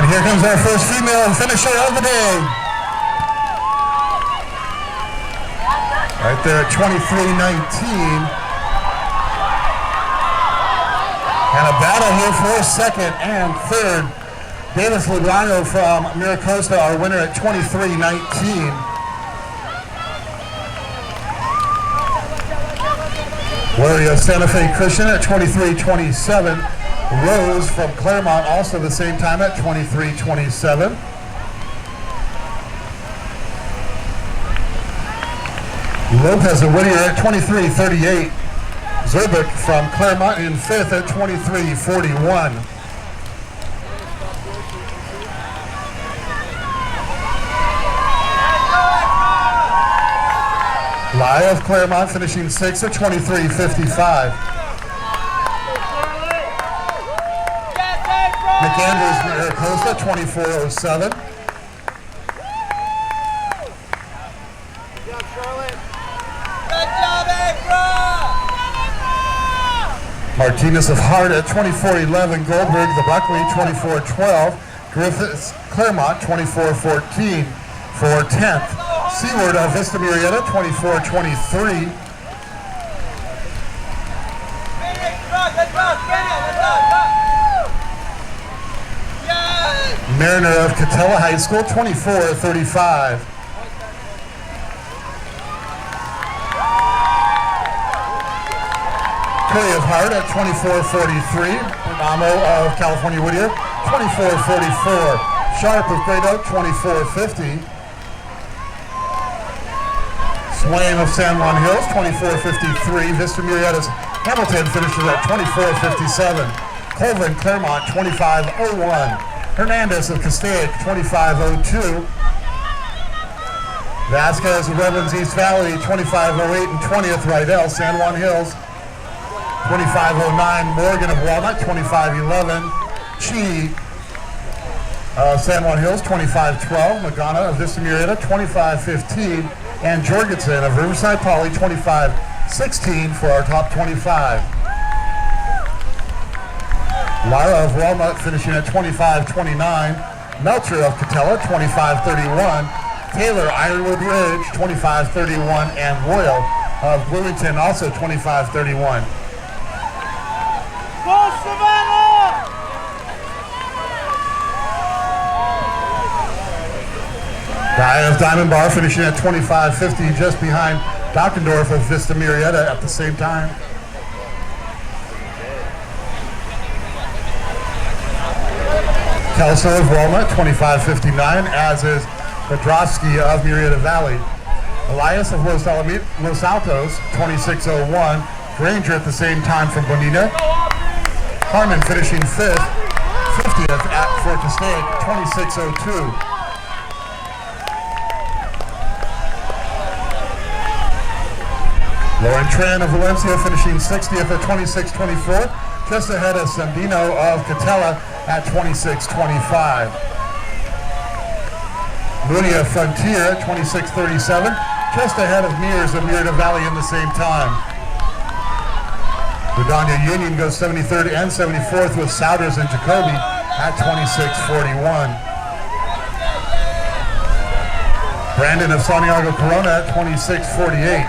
here comes our first female finisher of the day. Right there at 23:19. And a battle here for second and third. Davis Lugano from Miracosta, our winner at 23:19. Larry of Santa Fe Christian at 23:27. Rose from Claremont also the same time at 23:27. Lopez and Whittier at 23:38. Zerbic from Claremont in fifth at 23:41. Lai of Claremont finishing sixth at 23:55. McAndrews Maricosta 24:07. Martinez of Hart at 24:11. Goldberg the Buckley 24:12. Griffiths Claremont 24:14 for 10th. Seward of Vista Murrieta 24:23. Mariner of Catella High School 24:35. Curry of Hart at 24:43. Perdomo of California Whittier 24:44. Sharp of Great Oak 24:50. Swain of San Juan Hills 24:53. Vista Murrieta's Hamilton finishes at 24:57. Colvin Claremont 25:01. Hernandez of Castaic 25:02. Vasquez of Redlands East Valley 25:08 and 20th. Rydell San Juan Hills 25:09. Morgan of Walnut 25:11. Chi San Juan Hills 25:12. Magana of Vista Murrieta 25:15. And Jorgensen of Riverside Poly 25:16 for our top 25. Lyra of Walnut finishing at 25:29. Melcher of Catella 25:31. Taylor Ironwood Ridge 25:31. And Royal of Bloomington also 25:31. Guy of Diamond Bar finishing at 25:50, just behind Dockendorf of Vista Murrieta at the same time. Kelso of Walnut 25:59, as is Pedrowski of Murrieta Valley. Elias of Los Altos 26:01. Granger at the same time from Bonita. Harmon finishing 50th at Fort Castaic 26:02. Lauren Tran of Valencia finishing 60th at 26:24, just ahead of Sandino of Catella at 26:25. Mooney of Frontier at 26:37, just ahead of Mears of Murrieta Valley in the same time. Redondo Union goes 73rd and 74th with Souders and Jacoby at 26:41. Brandon of Santiago Corona at 26:48.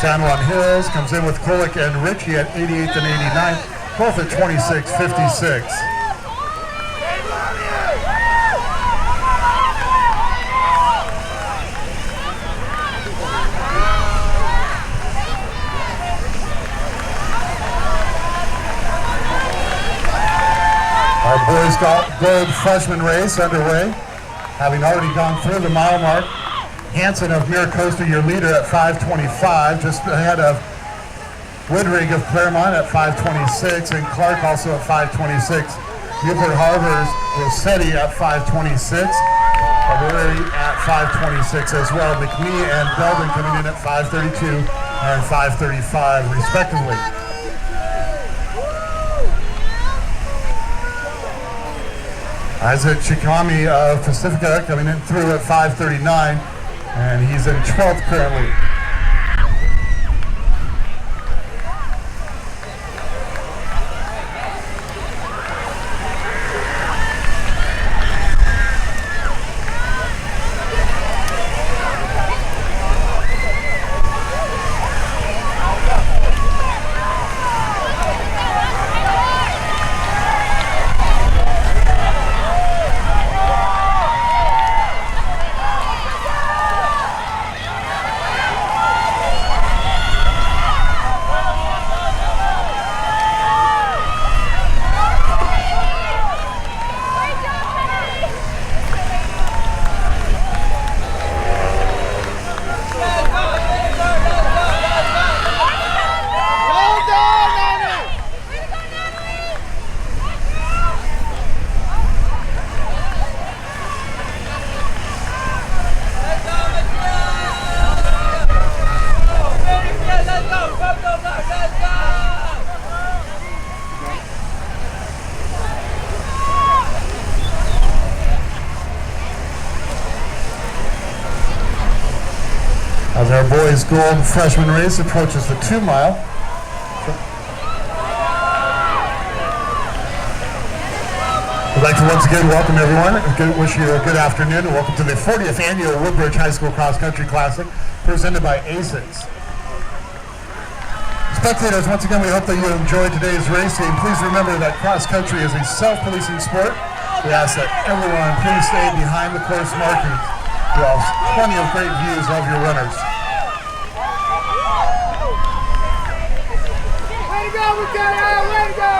San Juan Hills comes in with Kolick and Ritchie at 88th and 89th, both at 26:56. Our boys gold freshman race underway, having already gone through the mile mark. Hanson of Miracosta, your leader, at 5:25, just ahead of Woodrig of Claremont at 5:26, and Clark also at 5:26. Newport Harbor's Rossetti at 5:26, Aurori at 5:26 as well. McNee and Belden coming in at 5:32 and 5:35 respectively. Isaac Chikami of Pacifica coming in through at 5:39. And he's in 12th currently. boys gold freshman race approaches the 2 mile. We'd like to once again welcome everyone, wish you a good afternoon, and welcome to the 40th annual Woodbridge High School Cross Country Classic, presented by ASICs. Spectators, once again, we hope that you enjoyed today's racing. Please remember that cross country is a self-policing sport. We ask that everyone please stay behind the course markings. You have plenty of great views of your runners. Way to go, Buchanan! Way to go!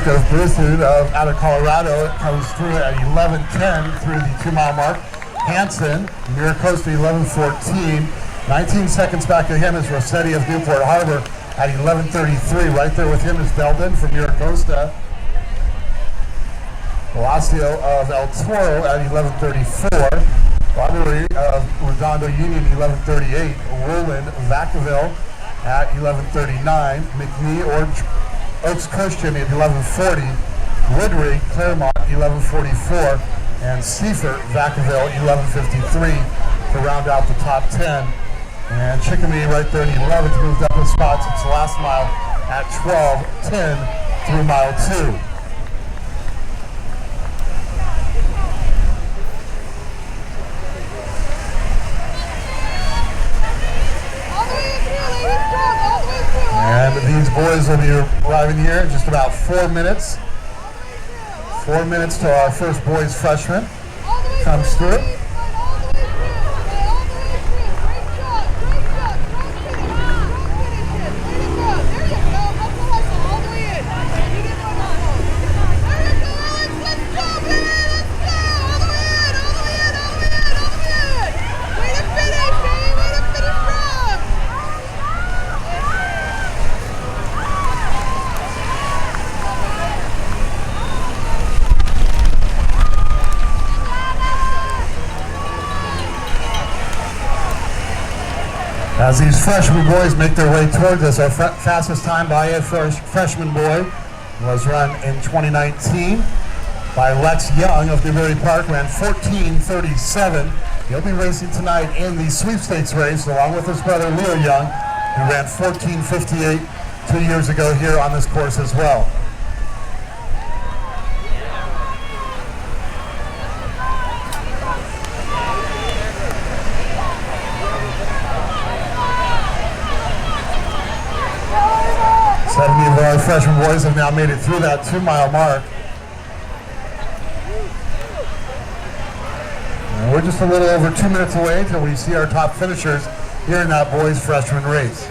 Of Varsity out of Colorado, it comes through at 11:10 through the 2 mile mark. Hanson, Miracosta 11:14. 19 seconds back of him is Rossetti of Newport Harbor at 11:33. Right there with him is Belden from Miracosta. Palacio of El Toro at 11:34. Bobbery of Redondo Union 11:38. Roland Vacaville at 11:39. McNee Oaks Christian at 11:40, Woodridge Claremont 11:44, and Seifert Vacaville 11:53 to round out the top 10. And Chickamee right there in 11th moved up a spot since the last mile at 12:10 through mile 2. And these boys will be arriving here in just about 4 minutes. 4 minutes till our first boys freshman comes through. As these freshman boys make their way towards us, our fastest time by a freshman boy was run in 2019 by Lex Young of Newberry Park, ran 14:37. He'll be racing tonight in the Sweepstakes race along with his brother Leo Young, who ran 14:58 2 years ago here on this course as well. Our freshman boys have now made it through that 2 mile mark. And we're just a little over 2 minutes away till we see our top finishers here in that boys freshman race.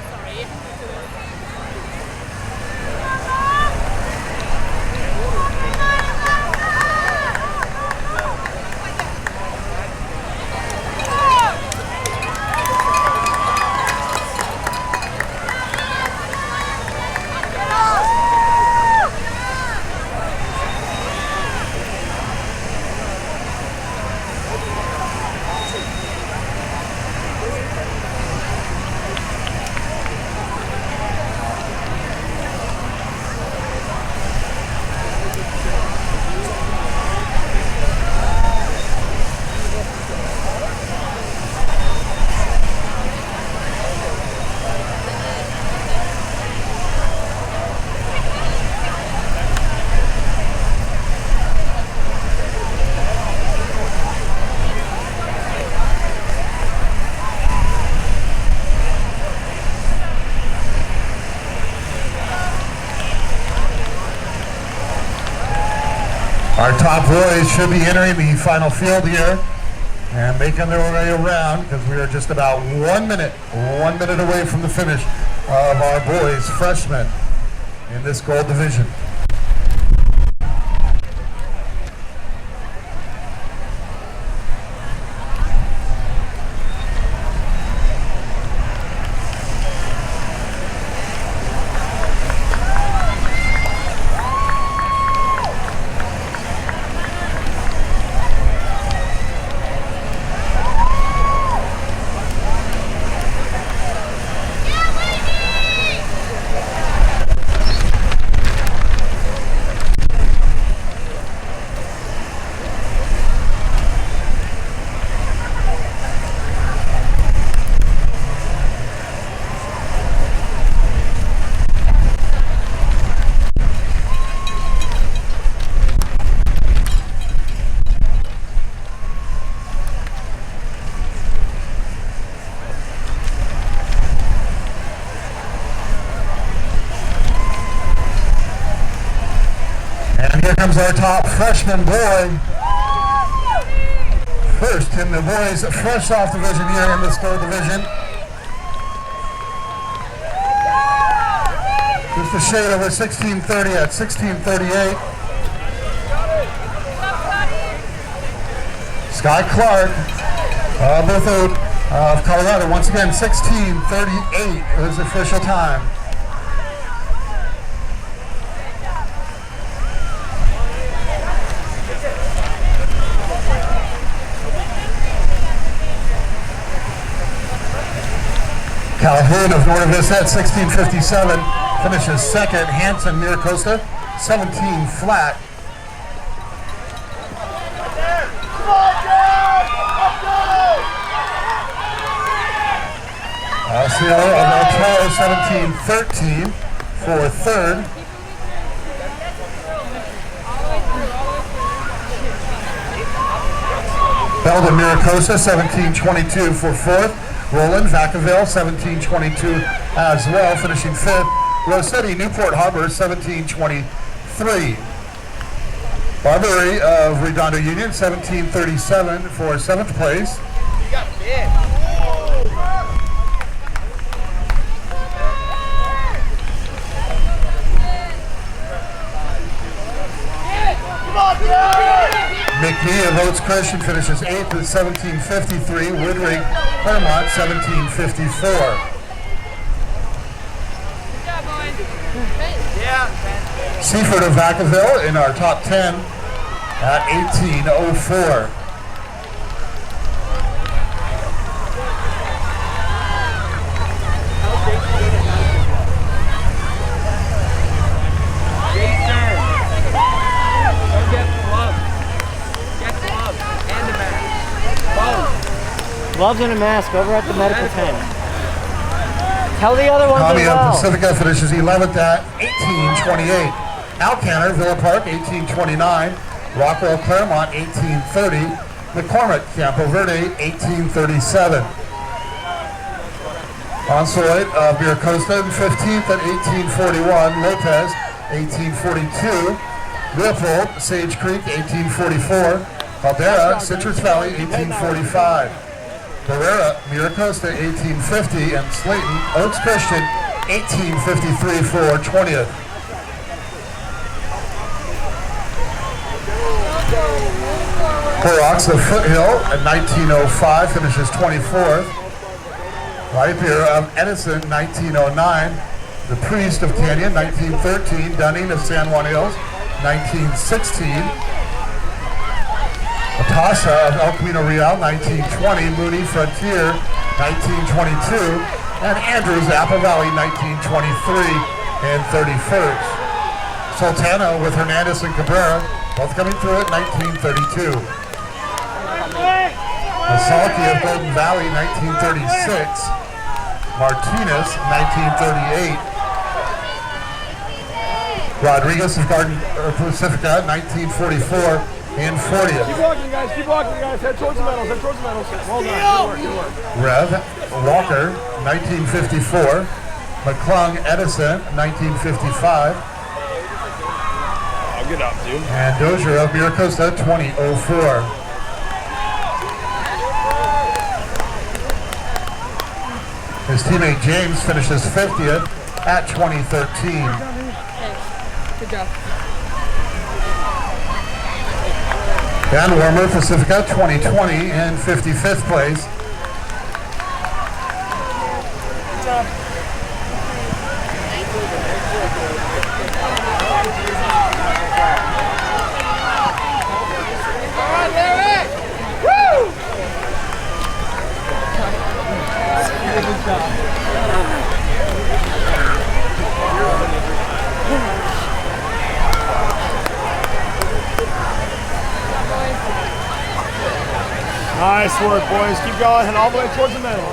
Our top boys should be entering the final field here and making their way around because we are just about 1 minute away from the finish of our boys freshmen in this gold division. Here comes our top freshman boy. First in the boys fresh off division here in this gold division. Just a shade over 1630 at 1638. Sky Clark, both of Colorado. Once again, 1638 is official time. Calhoun of North Vista at 1657 finishes second. Hanson Miracosta 17 flat. Alciero of El Toro 1713 for third. Belden Miracosta 1722 for fourth. Roland Vacaville, 1722 as well, finishing fifth. Rossetti, Newport Harbor, 1723. Barbary of Redondo Union, 1737 for seventh place. You got big. McNee of Oates Christian finishes 8th at 1753. Woodbridge Claremont 1754. Seaford of Vacaville in our top 10 at 1804. Gloves and a mask over at the medical tent. Tell the other ones as well. Pacifica finishes 11th at 1828. Alcanner, Villa Park, 1829. Rockwell Claremont, 1830. McCormick, Campo Verde, 1837. Onsoit of Miracosta, 15th at 1841. Lopez, 1842. Leopold, Sage Creek, 1844. Caldera, Citrus Valley, 1845. Barrera, Miracosta, 1850, and Slayton, Oaks Christian, 1853 for 20th. Horrocks of Foothill at 1905 finishes 24th. Viper of Edison, 1909. The Priest of Canyon, 1913. Dunning of San Juan Hills, 1916. Atasa of El Camino Real, 1920. Mooney Frontier, 1922. And Andrews, Apple Valley, 1923 and 31st. Sultana with Hernandez and Cabrera, both coming through at 1932. Masalki of Golden Valley, 1936. Martinez, 1938. Rodriguez of Garden Pacifica, 1944 and 40th. Keep walking, guys. Keep walking, guys. Head towards the medals. Head towards the medals. Well done. Good work. Good work. Rev Walker, 1954. McClung Edison, 1955. Get up, dude. And Dozier of Miracosta, 20.04. His teammate James finishes 50th at 2013. Good job. Dan Warmer, Pacifica, 2020 in 55th place. Nice work, boys. Keep going. Head all the way towards the middle.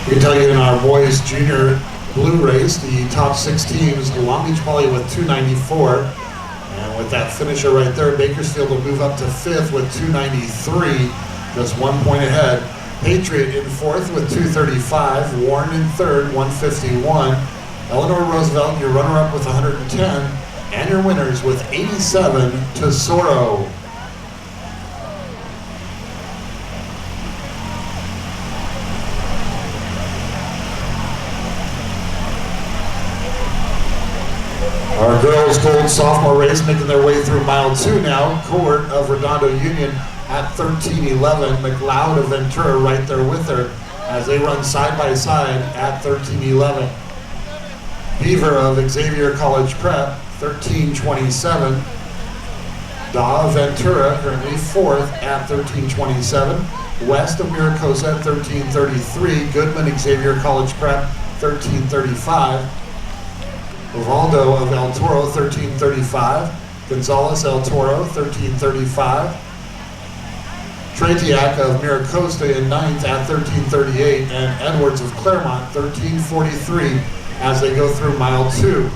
We can tell you in our boys junior blue race, the top 6 teams, Long Beach Poly with 294. And with that finisher right there, Bakersfield will move up to 5th with 293, just 1 point ahead. Patriot in 4th with 235, Warren in 3rd, 151. Eleanor Roosevelt, your runner-up with 110, and your winners with 87, Tesoro. Our girls' gold sophomore race making their way through mile 2 now. Court of Redondo Union at 13:11. McLeod of Ventura right there with her as they run side by side at 13:11. Beaver of Xavier College Prep, 13:27. Daw of Ventura currently 4th at 13:27. West of Miracosa at 13:33. Goodman Xavier College Prep, 13:35. Rivaldo of El Toro, 13:35. Gonzalez El Toro, 13:35. Tretiak of Miracosta in 9th at 13:38. And Edwards of Claremont, 13:43 as they go through mile 2.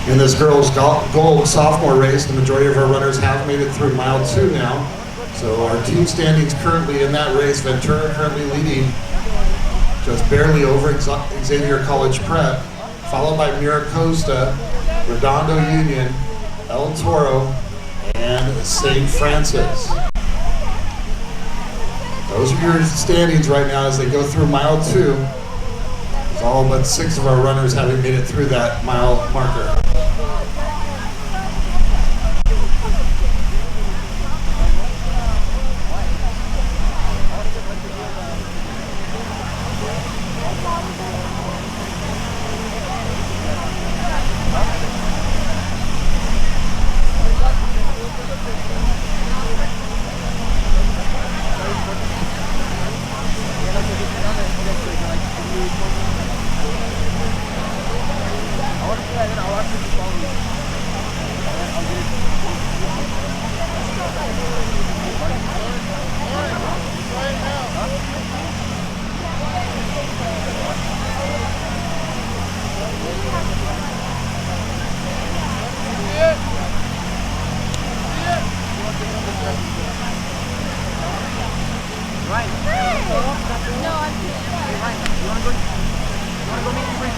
In this girls' gold sophomore race, the majority of our runners have made it through mile 2 now. So our team standings currently in that race, Ventura currently leading just barely over Xavier College Prep, followed by Miracosta, Redondo Union, El Toro, and St. Francis. Those are your standings right now as they go through mile 2. It's all but 6 of our runners having made it through that mile marker.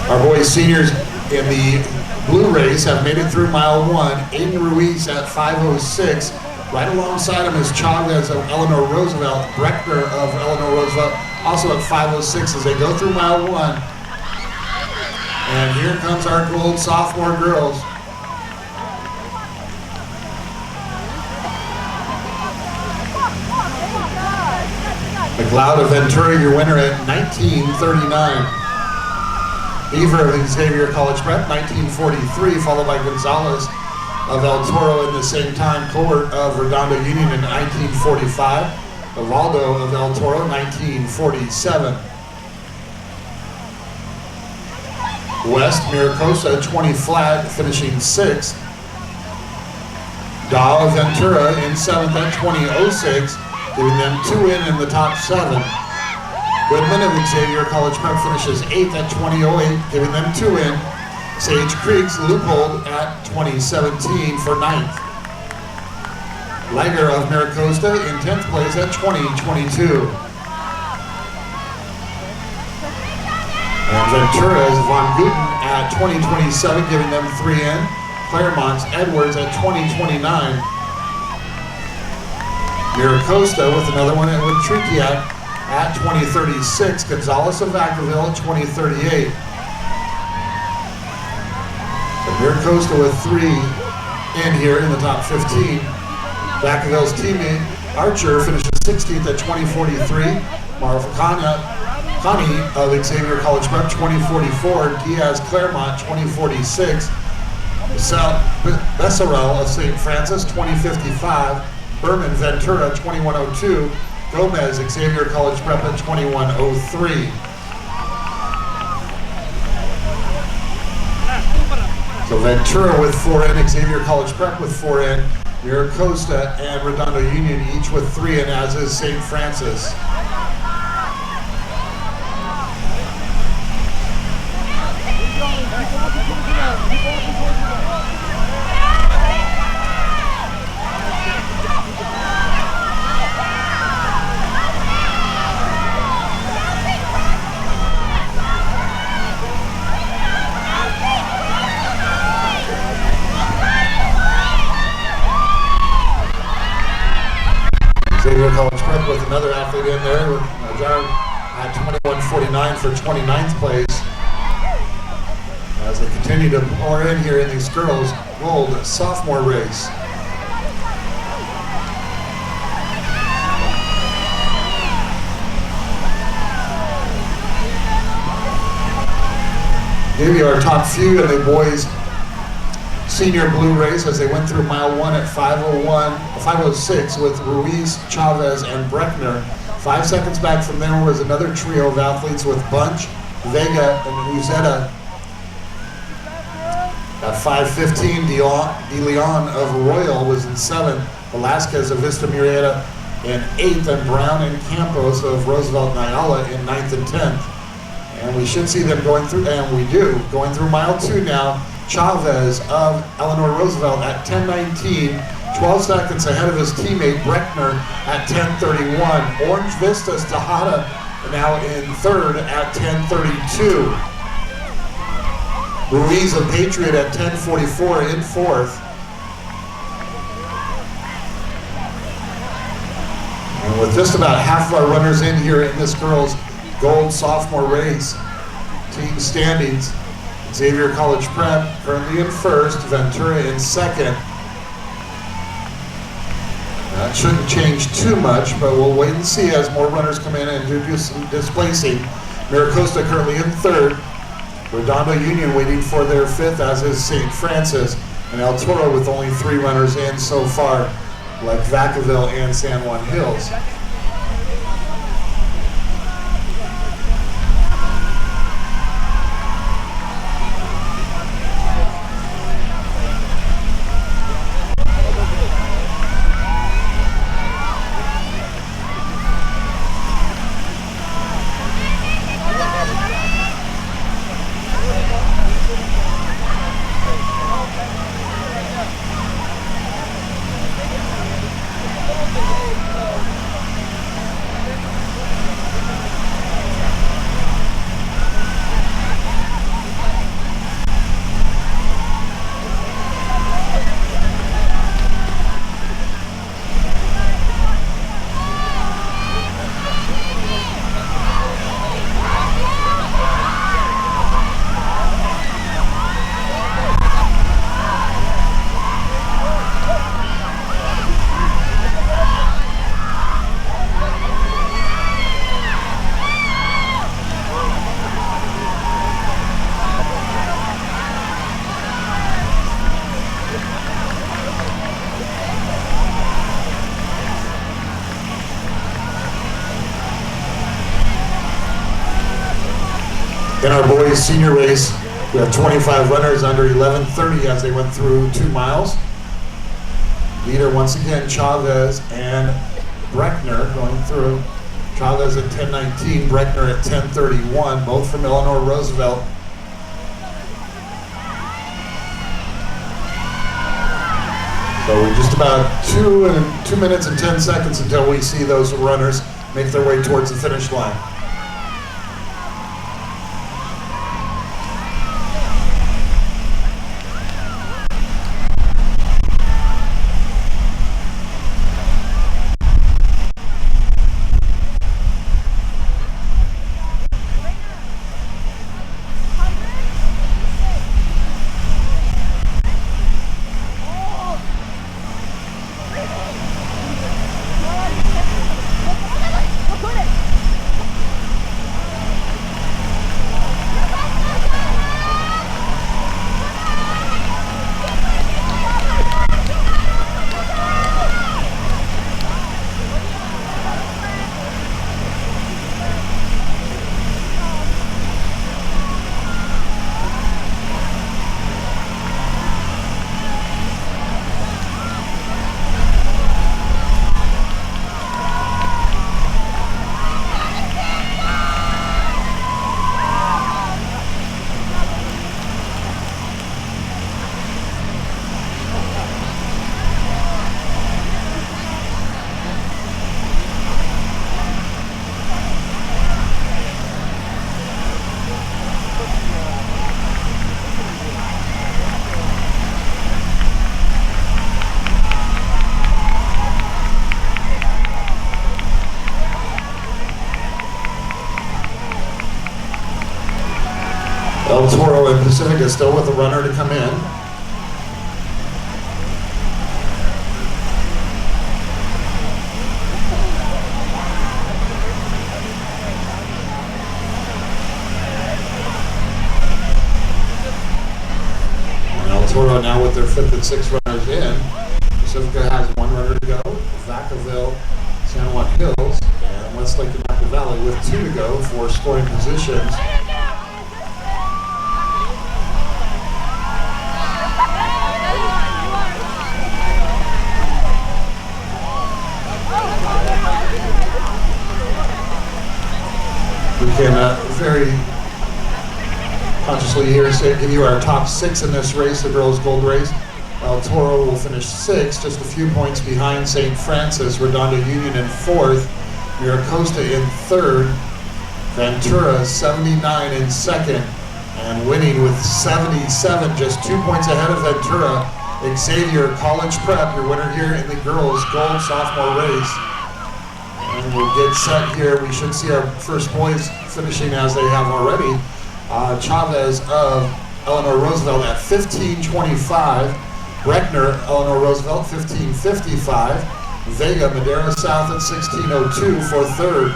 Our boys seniors in the blue race have made it through mile 1. Aiden Ruiz at 5:06. Right alongside him is Chavez of Eleanor Roosevelt, Breckner of Eleanor Roosevelt, also at 5:06 as they go through mile 1. And here comes our gold sophomore girls. McLeod of Ventura, your winner at 19:39. Beaver of Xavier College Prep, 19:43, followed by Gonzalez of El Toro in the same time. Cowart of Redondo Union in 19:45. Evaldo of El Toro, 19:47. West Miracosta, 20 flat, finishing 6th. Daw of Ventura in 7th at 20:06, giving them 2 in the top 7. Goodman of Xavier College Prep finishes 8th at 20:08, giving them 2 in. Sage Creek's Loophole at 20:17 for 9th. Liger of Miracosta in 10th place at 20:22. And Ventura's Von Guten at 20:27, giving them 3 in. Claremont's Edwards at 20:29. Miracosta with another one with Trikiak at 20:36. Gonzalez of Vacaville, 20:38. Miracosta with 3 in here in the top 15. Vacaville's teammate, Archer, finishes 16th at 20:43. Connie of Xavier College Prep, 20:44. Diaz Claremont, 20:46. Besserell of St. Francis, 20:55. Berman Ventura, 21:02. Gomez, Xavier College Prep at 21:03. So Ventura with 4 in, Xavier College Prep with 4 in, Miracosta and Redondo Union each with 3 in, as is St. Francis. Xavier College Prep with another athlete in there with John at 21:49 for 29th place. As they continue to pour in here in these girls' gold sophomore race. Give you our top few in the boys' senior blue race as they went through mile 1 at 5:06 with Ruiz, Chavez, and Breckner. 5 seconds back from there was another trio of athletes with Bunch, Vega, and Uzeta. At 5:15, De Leon of Royal was in 7th, Velasquez of Vista Murrieta in 8th, and Brown and Campos of Roosevelt Nyala in 9th and 10th. And we should see them going through, and we do, going through mile 2 now. Chavez of Eleanor Roosevelt at 10:19, 12 seconds ahead of his teammate Breckner at 10:31. Orange Vista's Tejada now in 3rd at 10:32. Ruiz of Patriot at 10:44 in 4th. And with just about half of our runners in here in this girls' gold sophomore race, team standings, Xavier College Prep currently in 1st, Ventura in 2nd. That shouldn't change too much, but we'll wait and see as more runners come in and do some displacing. Miracosta currently in 3rd. Redondo Union waiting for their 5th, as is St. Francis. And El Toro with only 3 runners in so far, like Vacaville and San Juan Hills. In our boys senior race, we have 25 runners under 11:30 as they went through 2 miles. Leader once again, Chavez and Breckner going through. Chavez at 10:19, Breckner at 10:31, both from Eleanor Roosevelt. So we're just about 2 minutes and 10 seconds until we see those runners make their way towards the finish line. El Toro and Pacifica still with a runner to come in. And El Toro now with their 5th and 6th runners in. Pacifica has 1 runner to go. Vacaville, San Juan Hills, and Westlake and Napa Valley with 2 to go for scoring positions. We can very consciously here give you our top 6 in this race, the girls' gold race. El Toro will finish 6th, just a few points behind St. Francis. Redondo Union in 4th. Miracosta in 3rd. Ventura 79 in 2nd. And winning with 77, just 2 points ahead of Ventura. Xavier College Prep, your winner here in the girls' gold sophomore race. And we'll get set here. We should see our first boys finishing as they have already. Chavez of Eleanor Roosevelt at 15:25. Breckner, Eleanor Roosevelt, 15:55. Vega, Madera South at 16:02 for 3rd.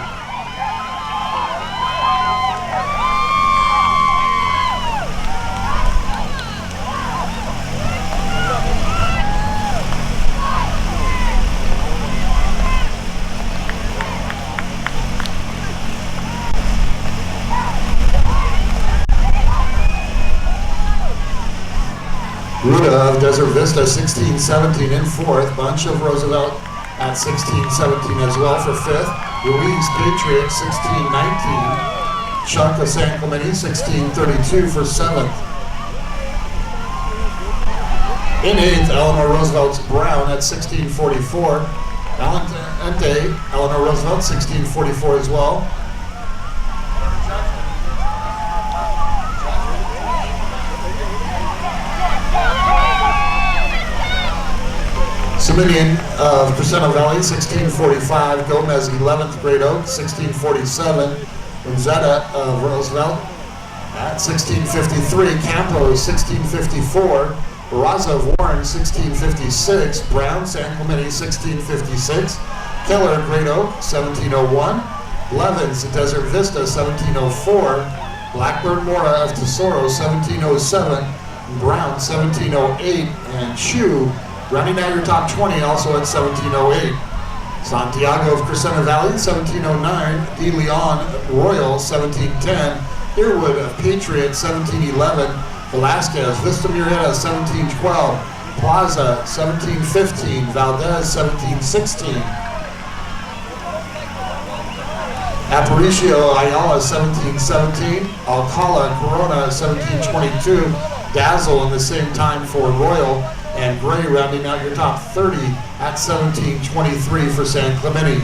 Ruda of Desert Vista, 16:17 in 4th. Bunch of Roosevelt at 16:17 as well for 5th. Ruiz Patriot, 16:19. Chuck of San Clemente, 16:32 for 7th. In 8th, Eleanor Roosevelt's Brown at 16:44. Valente, Eleanor Roosevelt, 16:44 as well. Dominion of Crescento Valley, 16:45. Gomez, 11th, Great Oak, 16:47. Unzetta of Roosevelt at 16:53. Campos, 16:54. Barraza of Warren, 16:56. Brown, San Clemente, 16:56. Keller, Great Oak, 17:01. Blevins, Desert Vista, 17:04. Blackbird Mora of Tesoro, 17:07. Brown, 17:08. And Chu, rounding out your top 20, also at 17:08. Santiago of Crescento Valley, 17:09. De Leon Royal, 17:10. Earwood of Patriot, 17:11. Velasquez, Vista Murrieta, 17:12. Plaza, 17:15. Valdez, 17:16. Aparicio Ayala, 17:17. Alcala Corona, 17:22. Dazzle in the same time for Royal. And Gray rounding out your top 30 at 17:23 for San Clemente.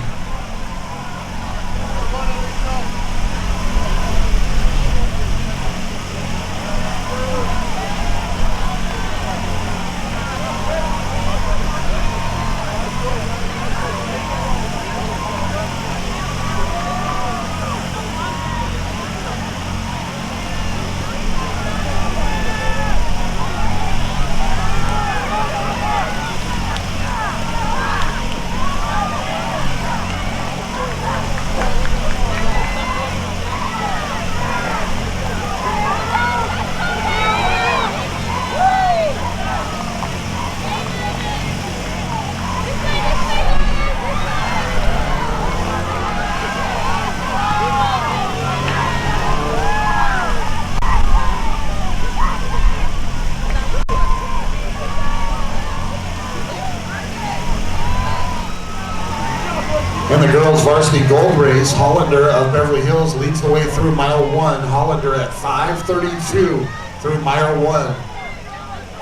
In the girls' varsity gold race, Hollander of Beverly Hills leads the way through mile 1. Hollander at 5:32 through mile 1.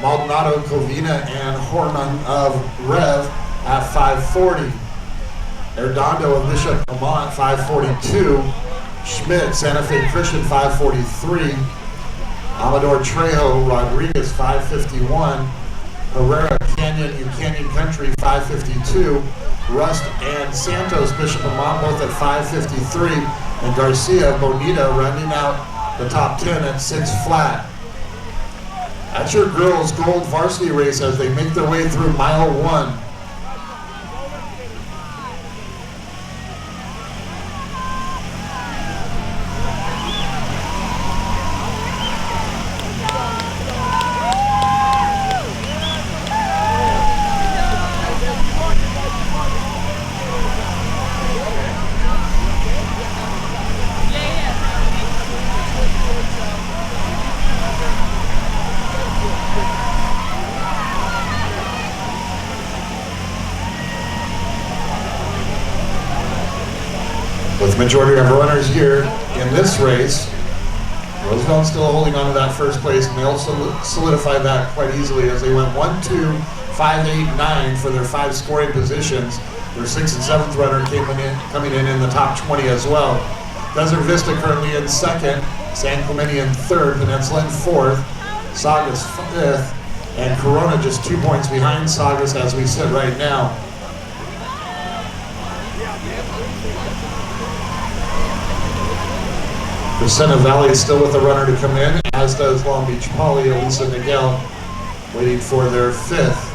Maldonado, Covina, and Horman of Rev at 5:40. Erdondo of Bishop Vermont, 5:42. Schmidt, Santa Fe Christian, 5:43. Amador Trejo Rodriguez, 5:51. Herrera Canyon and Canyon Country, 5:52. Rust and Santos Bishop Vermont both at 5:53. And Garcia Bonita rounding out the top 10 at 6 flat. That's your girls' gold varsity race as they make their way through mile 1. With the majority of runners here in this race, Roosevelt still holding on to that first place, and they also solidified that quite easily as they went 1, 2, 5, 8, 9 for their 5 scoring positions. Their 6th and 7th runner coming in the top 20 as well. Desert Vista currently in 2nd, San Clemente in 3rd, Peninsula in 4th, Saugus 5th, and Corona just 2 points behind Saugus as we sit right now. Crescenta Valley is still with a runner to come in, as does Long Beach Poly, Elisa Miguel, waiting for their 5th.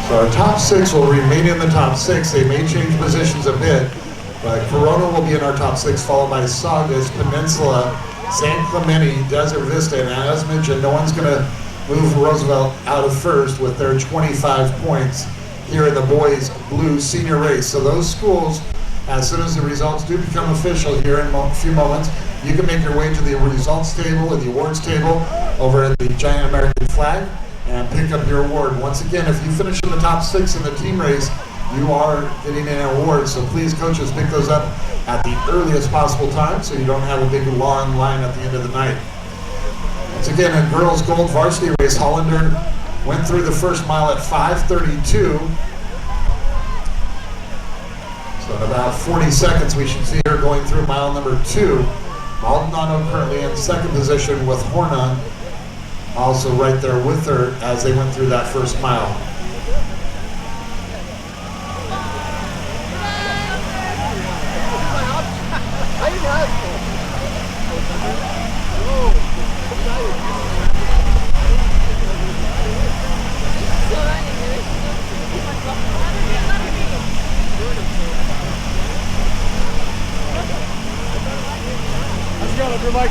So our top 6 will remain in the top 6. They may change positions a bit, but Corona will be in our top 6, followed by Saugus, Peninsula, San Clemente, Desert Vista, and as mentioned, no one's going to move Roosevelt out of first with their 25 points here in the boys' blue senior race. So those schools, as soon as the results do become official here in a few moments, you can make your way to the results table and the awards table over at the Giant American Flag and pick up your award. Once again, if you finish in the top 6 in the team race, you are getting an award, so please, coaches, pick those up at the earliest possible time so you don't have a big long line at the end of the night. Once again, a girls' gold varsity race, Hollander went through the first mile at 5:32. So in about 40 seconds, we should see her going through mile number 2. Maldonado currently in 2nd position with Horna also right there with her as they went through that first mile. Good, Mike.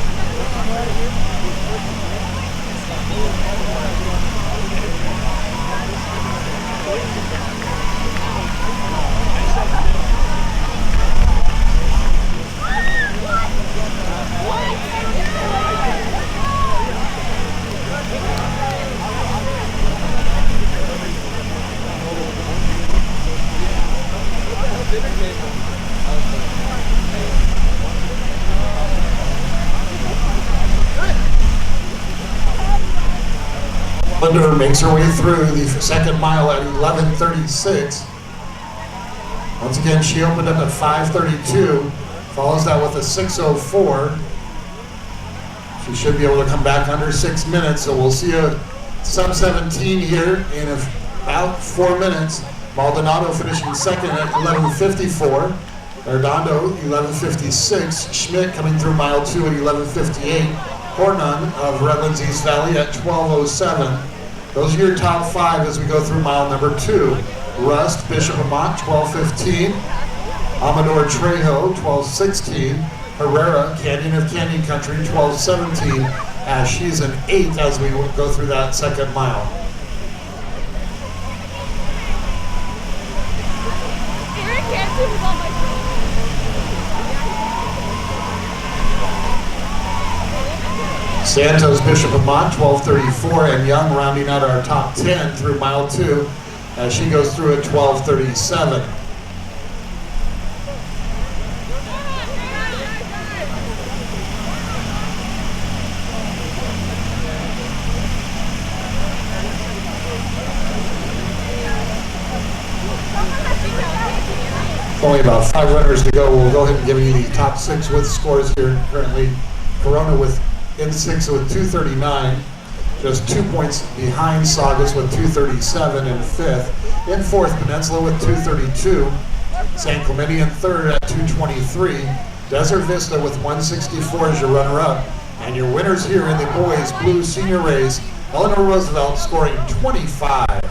Hollander makes her way through the 2nd mile at 11:36. Once again, she opened up at 5:32, follows that with a 6:04. She should be able to come back under 6 minutes, so we'll see a sub 17 here in about 4 minutes. Maldonado finishing 2nd at 11:54. Arredondo, 11:56. Schmidt coming through mile 2 at 11:58. Hornan of Redlands East Valley at 12:07. Those are your top 5 as we go through mile number 2. Rust, Bishop Amat, 12:15. Amador Trejo, 12:16. Herrera, Canyon of Canyon Country, 12:17. As she's an 8th as we go through that 2nd mile. Santos, Bishop Amat, 12:34, and Young rounding out our top 10 through mile 2 as she goes through at 12:37. Only about 5 runners to go. We'll go ahead and give you the top 6 with scores here. Currently, Corona in 6th with 239. Just 2 points behind Saugus with 237 in 5th. In 4th, Peninsula with 232. San Clemente in 3rd at 223. Desert Vista with 164 as your runner-up. And your winners here in the boys' blue senior race, Eleanor Roosevelt scoring 25.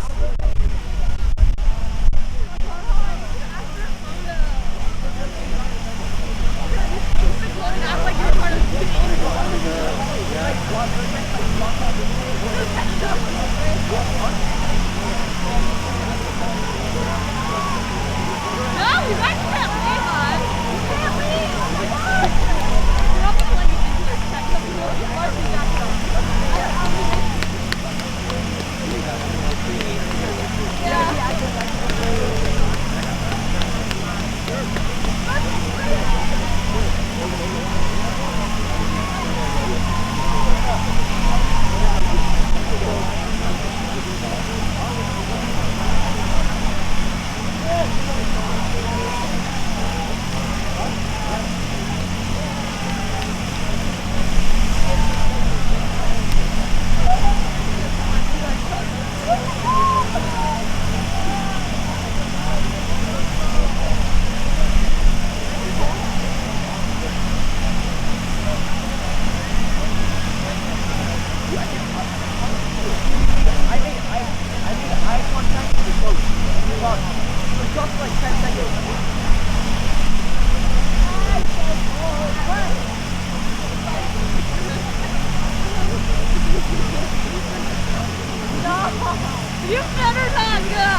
You better not go!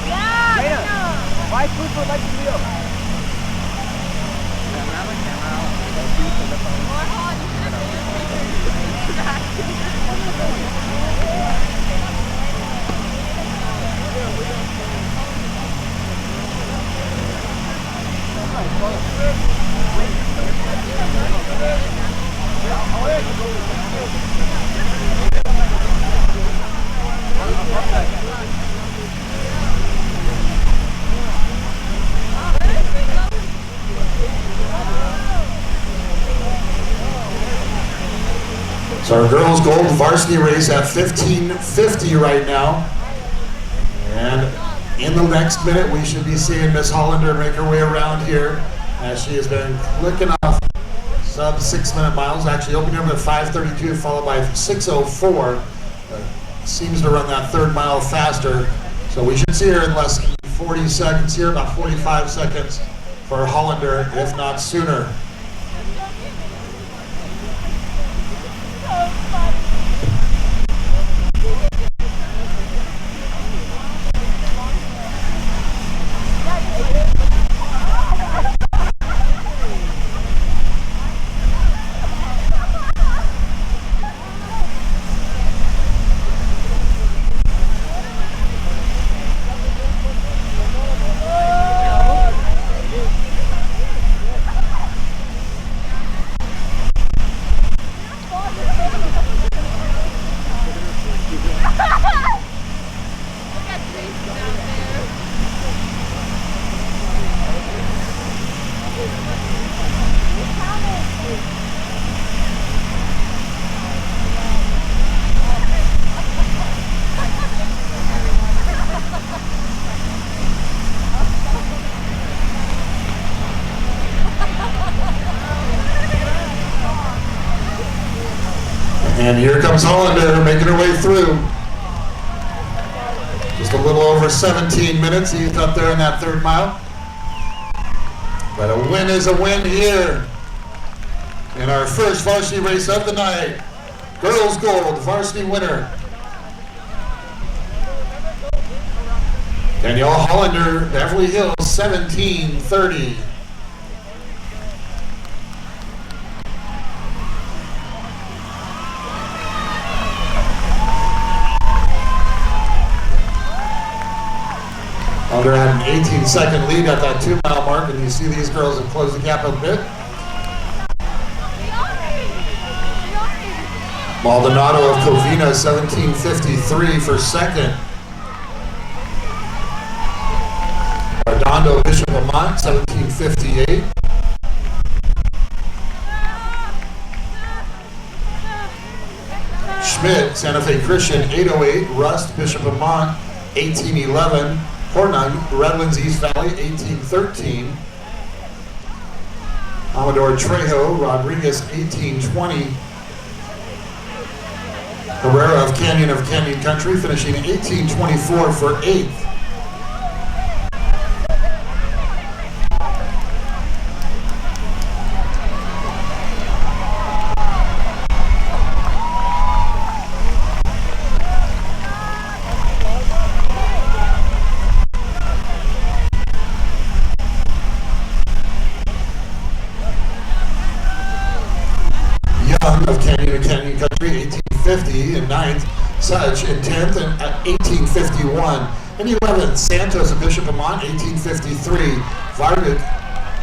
Yeah! Dana, why food for like the wheel? So our girls' gold varsity race at 15:50 right now. And in the next minute, we should be seeing Miss Hollander make her way around here as she has been clicking off sub 6-minute miles, actually opening up at 5:32, followed by 6:04. Seems to run that 3rd mile faster. So we should see her in less than 40 seconds here, about 45 seconds for Hollander, if not sooner. And here comes Hollander making her way through. Just a little over 17 minutes. He's up there in that 3rd mile. But a win is a win here in our first varsity race of the night. Girls Gold varsity winner, Danielle Hollander, Beverly Hills, 17:30. Hollander had an 18-second lead at that 2-mile mark, and you see these girls have closed the gap a bit. Maldonado of Covina, 17:53 for second. Ardondo Bishop Lamont, 17:58. Schmidt, Santa Fe Christian, 8:08. Rust, Bishop Lamont, 18:11. Hornung, Redlands East Valley, 18:13. Amador Trejo, Rodriguez, 18:20. Herrera of Canyon Country, finishing 18:24 for 8th. Of Canyon Country, 18:50 in 9th. Such in 10th and at 18:51. In 11th, Santos of Bishop Lamont, 18:53. Vardic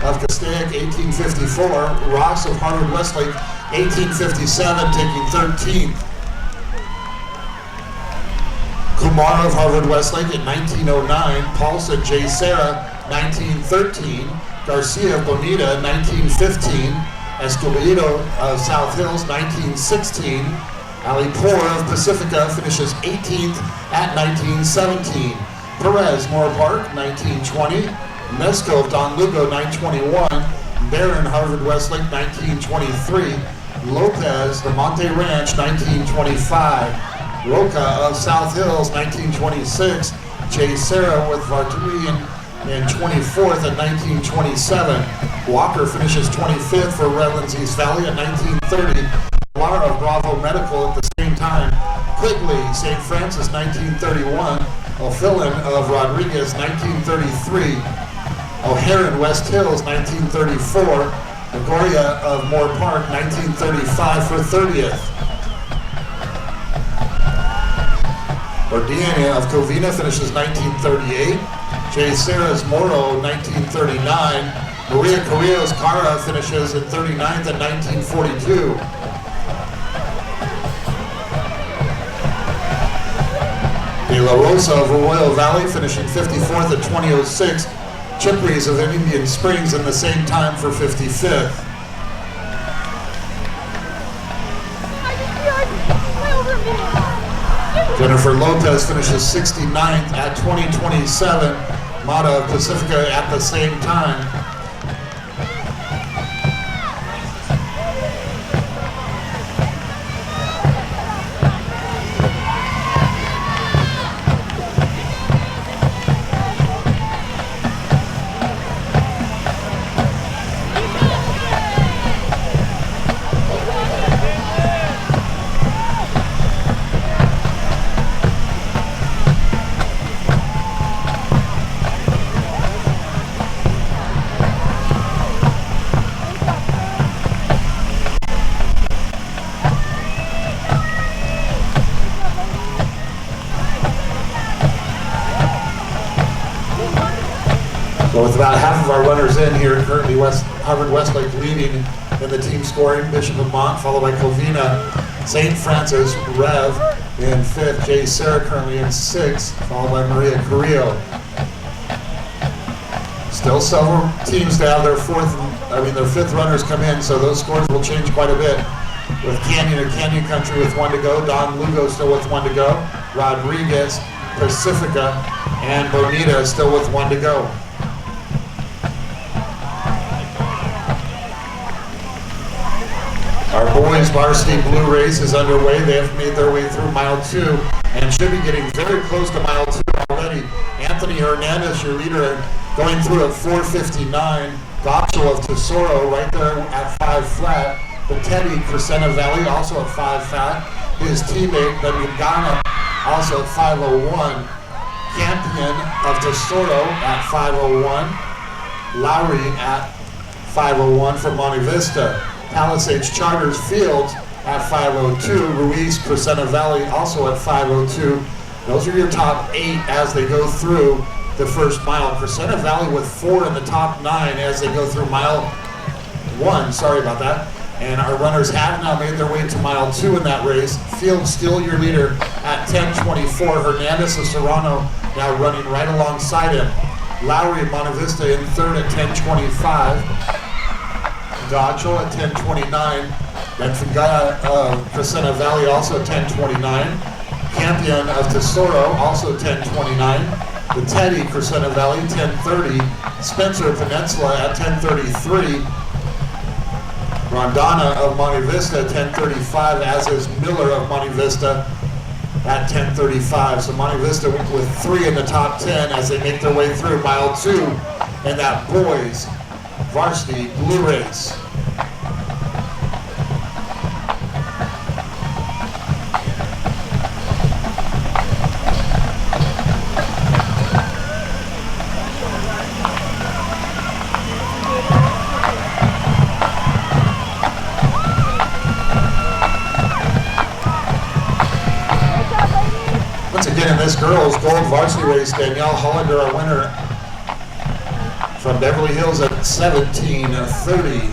of Castaic, 18:54. Ross of Harvard Westlake, 18:57, taking 13th. Kumar of Harvard Westlake at 19:09. Paulson J. Serra, 19:13. Garcia of Bonita, 19:15. Escobedo of South Hills, 19:16. Ali Poor of Pacifica finishes 18th at 19:17. Perez, Moore Park, 19:20. Mesco of Don Lugo, 9:21. Barron, Harvard Westlake, 19:23. Lopez, the Monte Ranch, 19:25. Roca of South Hills, 19:26. Jay Serra with Varturian in 24th at 19:27. Walker finishes 25th for Redlands East Valley at 19:30. Lara of Bravo Medical at the same time. Quigley, St. Francis, 19:31. O'Fillon of Rodriguez, 19:33. O'Haran, West Hills, 19:34. Agoria of Moore Park, 19:35 for 30th. Ordina of Covina finishes 19:38. Jay Serra's Moro, 19:39. Maria Carrillo's Cara finishes at 39th at 19:42. De La Rosa of Arroyo Valley finishing 54th at 20:06. Chipreys of Indian Springs in the same time for 55th. Jennifer Lopez finishes 69th at 20:27. Mata of Pacifica at the same time. So with about half of our runners in here, currently Harvard Westlake leading in the team scoring. Bishop of Mont, followed by Covina. St. Francis, Rev in 5th. Jay Serra currently in 6th, followed by Maria Carrillo. Still several teams to have their 5th runners come in, so those scores will change quite a bit. With Canyon Country with 1 to go. Don Lugo still with 1 to go. Rodriguez, Pacifica, and Bonita still with 1 to go. Our boys varsity blue race is underway. They have made their way through mile 2 and should be getting very close to mile 2 already. Anthony Hernandez, your leader, going through at 4:59. Gopcho of Tesoro right there at 5 flat. But Teddy, Crescenta Valley, also at 5 flat. His teammate, Benigana, also at 5:01. Campion of Tesoro at 5:01. Lowry at 5:01 from Monte Vista. Palisades Charters Fields at 5:02. Ruiz, Crescenta Valley, also at 5:02. Those are your top 8 as they go through the first mile. Crescenta Valley with 4 in the top 9 as they go through mile 1. Sorry about that. And our runners have now made their way to mile 2 in that race. Field still your leader at 10:24. Hernandez of Serrano now running right alongside him. Lowry of Monte Vista in third at 10:25. Gachel at 10:29. Benfigaya of Crescenta Valley also at 10:29. Campion of Tesoro also 10:29. The Teddy Crescenta Valley 10:30. Spencer Peninsula at 10:33. Rondana of Monte Vista 10:35, as is Miller of Monte Vista at 10:35. So Monte Vista with 3 in the top 10 as they make their way through mile 2 in that boys varsity blue race. In this girls' gold varsity race, Danielle Hollander, our winner from Beverly Hills at 17:30.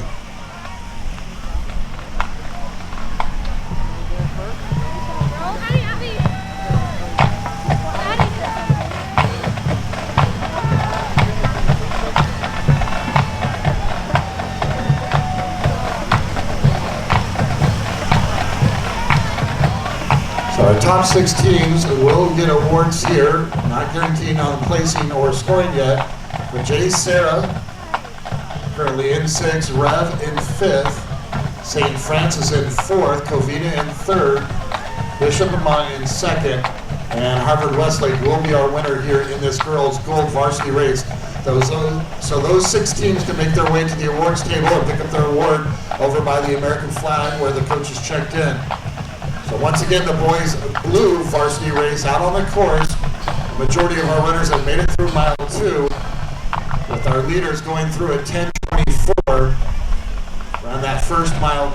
Our top 6 teams will get awards here, not guaranteed on placing or scoring yet, but Jay Sarah currently in 6th, Rev in 5th, St. Francis in 4th, Covina in 3rd, Bishop Lamont in 2nd, and Harvard Westlake will be our winner here in this girls' gold varsity race. So those 6 teams can make their way to the awards table and pick up their award over by the American flag where the coaches checked in. So once again, the boys' blue varsity race out on the course. The majority of our runners have made it through mile 2, with our leaders going through at 10:24. Around that first mile,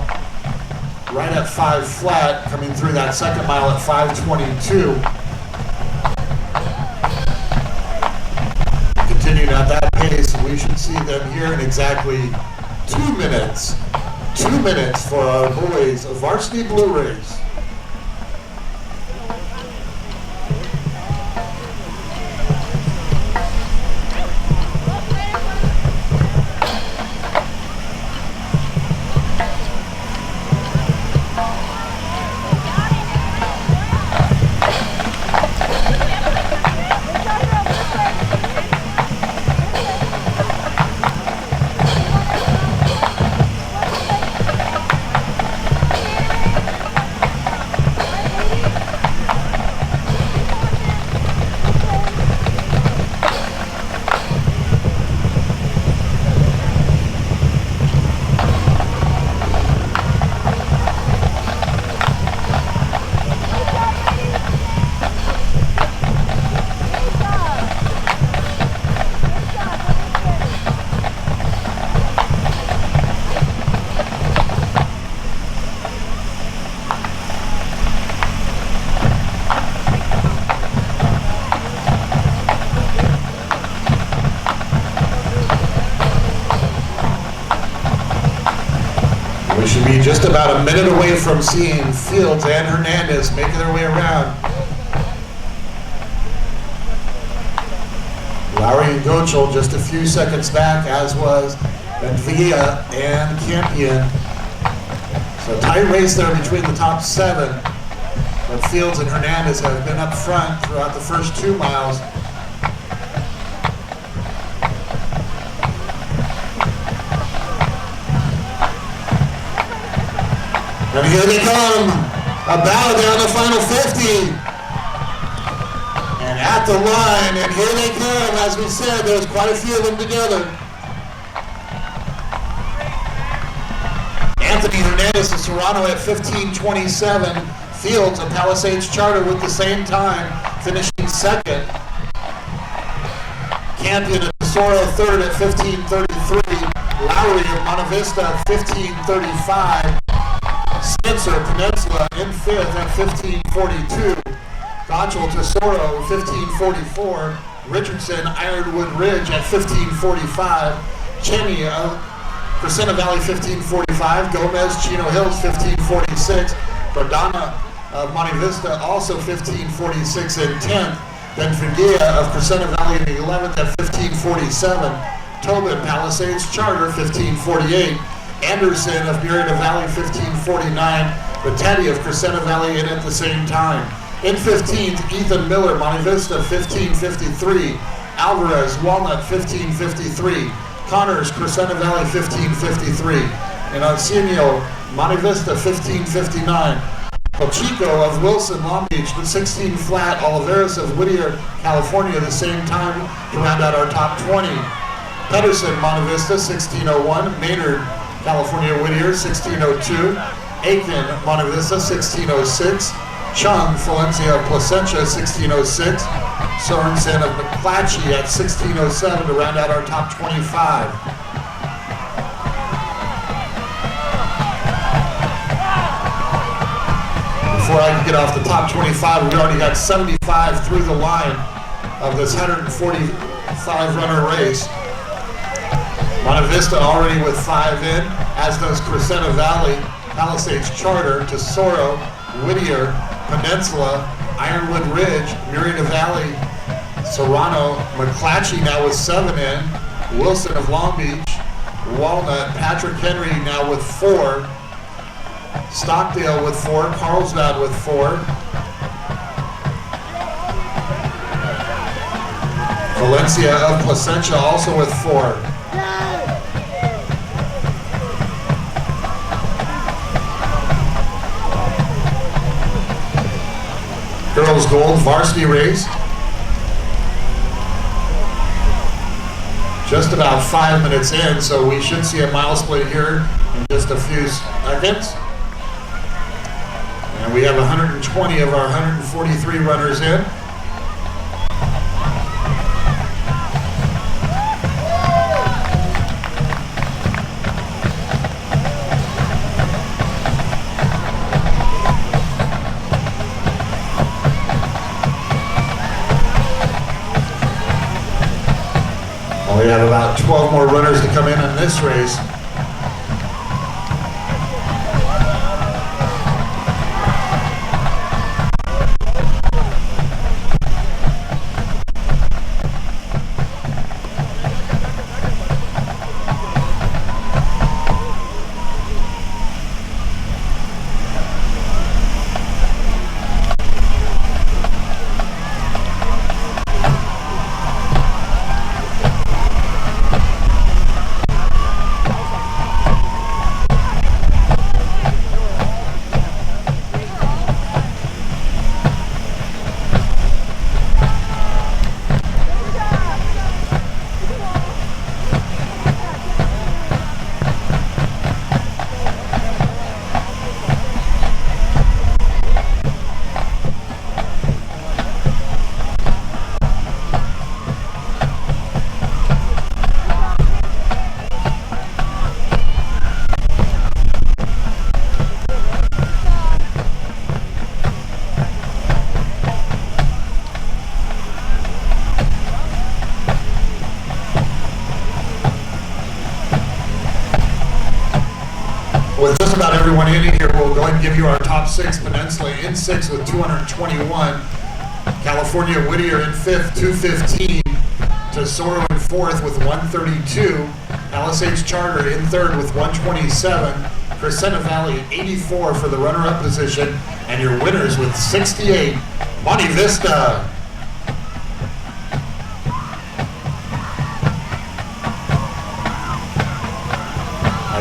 right at 5 flat, coming through that second mile at 5:22. Continuing at that pace, we should see them here in exactly 2 minutes. 2 minutes for our boys' varsity blue race. We should be just about a minute away from seeing Fields and Hernandez making their way around. Lowry and Gochel just a few seconds back, as was Benvilla and Campion. So tight race there between the top 7. But Fields and Hernandez have been up front throughout the first 2 miles. And here they come, a battle down the final 50. And at the line, and here they come. As we said, there's quite a few of them together. Anthony Hernandez of Serrano at 15:27. Fields of Palisades Charter with the same time, finishing 2nd. Campion of Tesoro 3rd at 15:33. Lowry of Monte Vista at 15:35. Spencer Peninsula in 5th at 15:42. Gachel Tesoro 15:44. Richardson Ironwood Ridge at 15:45. Cheney of Crescenta Valley 15:45. Gomez Chino Hills 15:46. Bardana of Monte Vista also 15:46 in 10th. Benfigia of Crescenta Valley in the 11th at 15:47. Tobin Palisades Charter 15:48. Anderson of Murrieta Valley 15:49. Batetti of Crescenta Valley in at the same time. In 15th, Ethan Miller, Monte Vista 15:53. Alvarez, Walnut 15:53. Connors, Crescenta Valley 15:53. And Arsenio, Monte Vista 15:59. Pachico of Wilson, Long Beach, with 16 flat. Oliveras of Whittier, California, the same time to round out our top 20. Pedersen, Monte Vista 16:01. Maynard, California, Whittier 16:02. Aiken, Monte Vista 16:06. Chung, Valencia of Placentia 16:06. Sorensen of McClatchy at 16:07 to round out our top 25. Before I can get off the top 25, we already got 75 through the line of this 145 runner race. Monte Vista already with 5 in, as does Crescenta Valley, Palisades Charter, Tesoro, Whittier, Peninsula, Ironwood Ridge, Murrieta Valley, Serrano, McClatchy now with 7 in, Wilson of Long Beach, Walnut, Patrick Henry now with 4, Stockdale with 4, Carlsbad with 4, Valencia of Placentia also with 4. Girls Gold Varsity race. Just about 5 minutes in, so we should see a mile split here in just a few seconds. And we have 120 of our 143 runners in. We have about 12 more runners to come in this race. With just about everyone in here, we'll go ahead and give you our top 6. Peninsula in 6th with 221. California Whittier in 5th, 215. Tesoro in 4th with 132. Palisades Charter in 3rd with 127. Crescenta Valley 84 for the runner-up position. And your winners with 68, Monte Vista.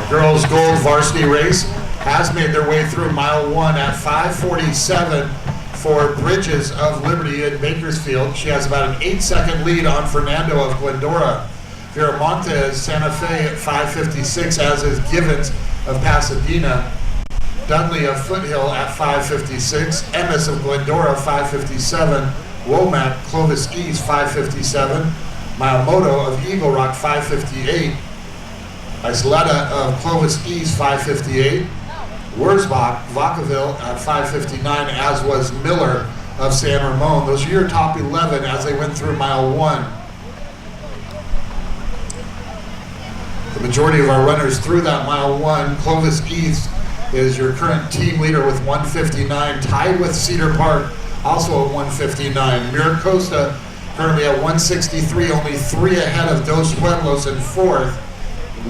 Girls Gold Varsity race has made their way through mile 1 at 5:47 for Bridges of Liberty in Bakersfield. She has about an 8-second lead on Fernando of Glendora. Viramontes Santa Fe at 5:56, as is Givens of Pasadena. Dudley of Foothill at 5:56. Emmis of Glendora 5:57. Womack Clovis East 5:57. Miyamoto of Eagle Rock 5:58. Isleta of Clovis East 5:58. Wurzbach, Vacaville at 5:59, as was Miller of San Ramon. Those are your top 11 as they went through mile 1. The majority of our runners through that mile 1. Clovis East is your current team leader with 159, tied with Cedar Park also at 159. Miracosta currently at 163, only 3 ahead of Dos Pueblos in 4th.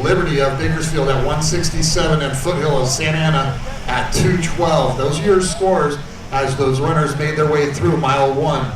Liberty of Bakersfield at 167 and Foothill of Santa Ana at 212. Those are your scores as those runners made their way through mile 1.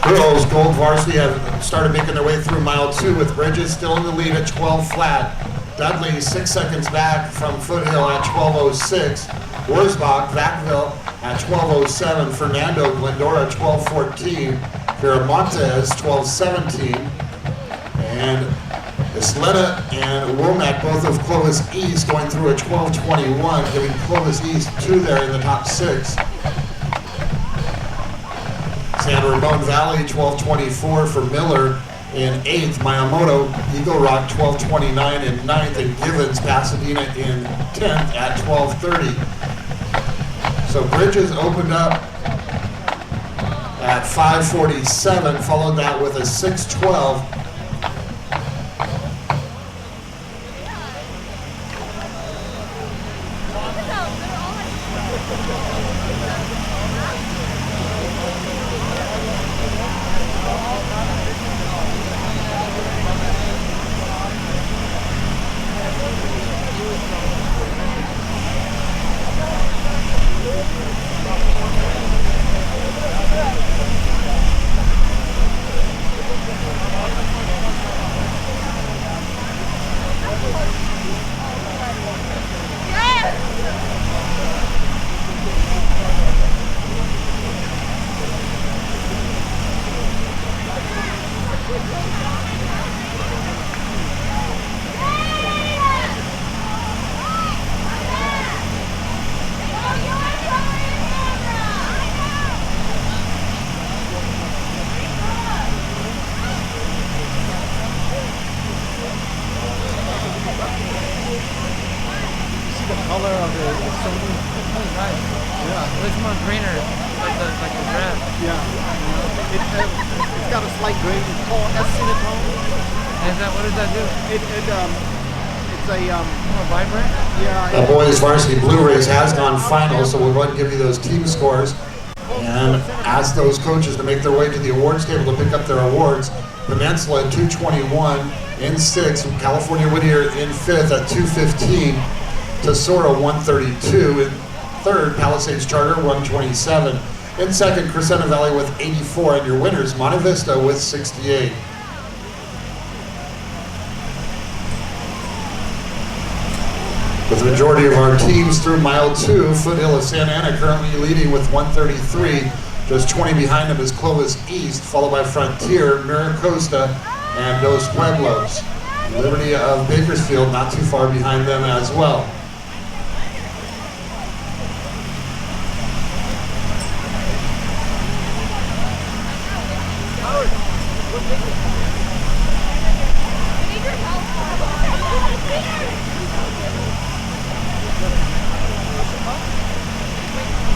Girls Gold Varsity have started making their way through mile 2 with Bridges still in the lead at 12 flat. Dudley 6 seconds back from Foothill at 12:06. Wurzbach, Vacaville at 12:07. Fernando, Glendora 12:14. Viramontes 12:17. And Isleta and Womack, both of Clovis East, going through at 12:21, giving Clovis East 2 there in the top 6. San Ramon Valley 12:24 for Miller in 8th. Miyamoto, Eagle Rock 12:29 in 9th, and Givens, Pasadena in 10th at 12:30. So Bridges opened up at 5:47, followed that with a 6:12. Color of it is so neat. Oh, nice. Yeah. It looks more greener, like the grass. Yeah. It's got a slight green. It's called acetone. Is that, what does that do? It's a More vibrant? yeah. The boys varsity Blu-rays has gone final, so we'll go ahead and give you those team scores and ask those coaches to make their way to the awards table to pick up their awards. Peninsula at 221 in 6th, California Whittier in 5th at 215, Tesoro 132 in 3rd, Palisades Charter 127, in 2nd, Crescenta Valley with 84, and your winners, Monte Vista with 68. With the majority of our teams through mile 2, Foothill of Santa Ana currently leading with 133. Just 20 behind them is Clovis East, followed by Frontier, Miracosta, and Dos Pueblos. Liberty of Bakersfield not too far behind them as well.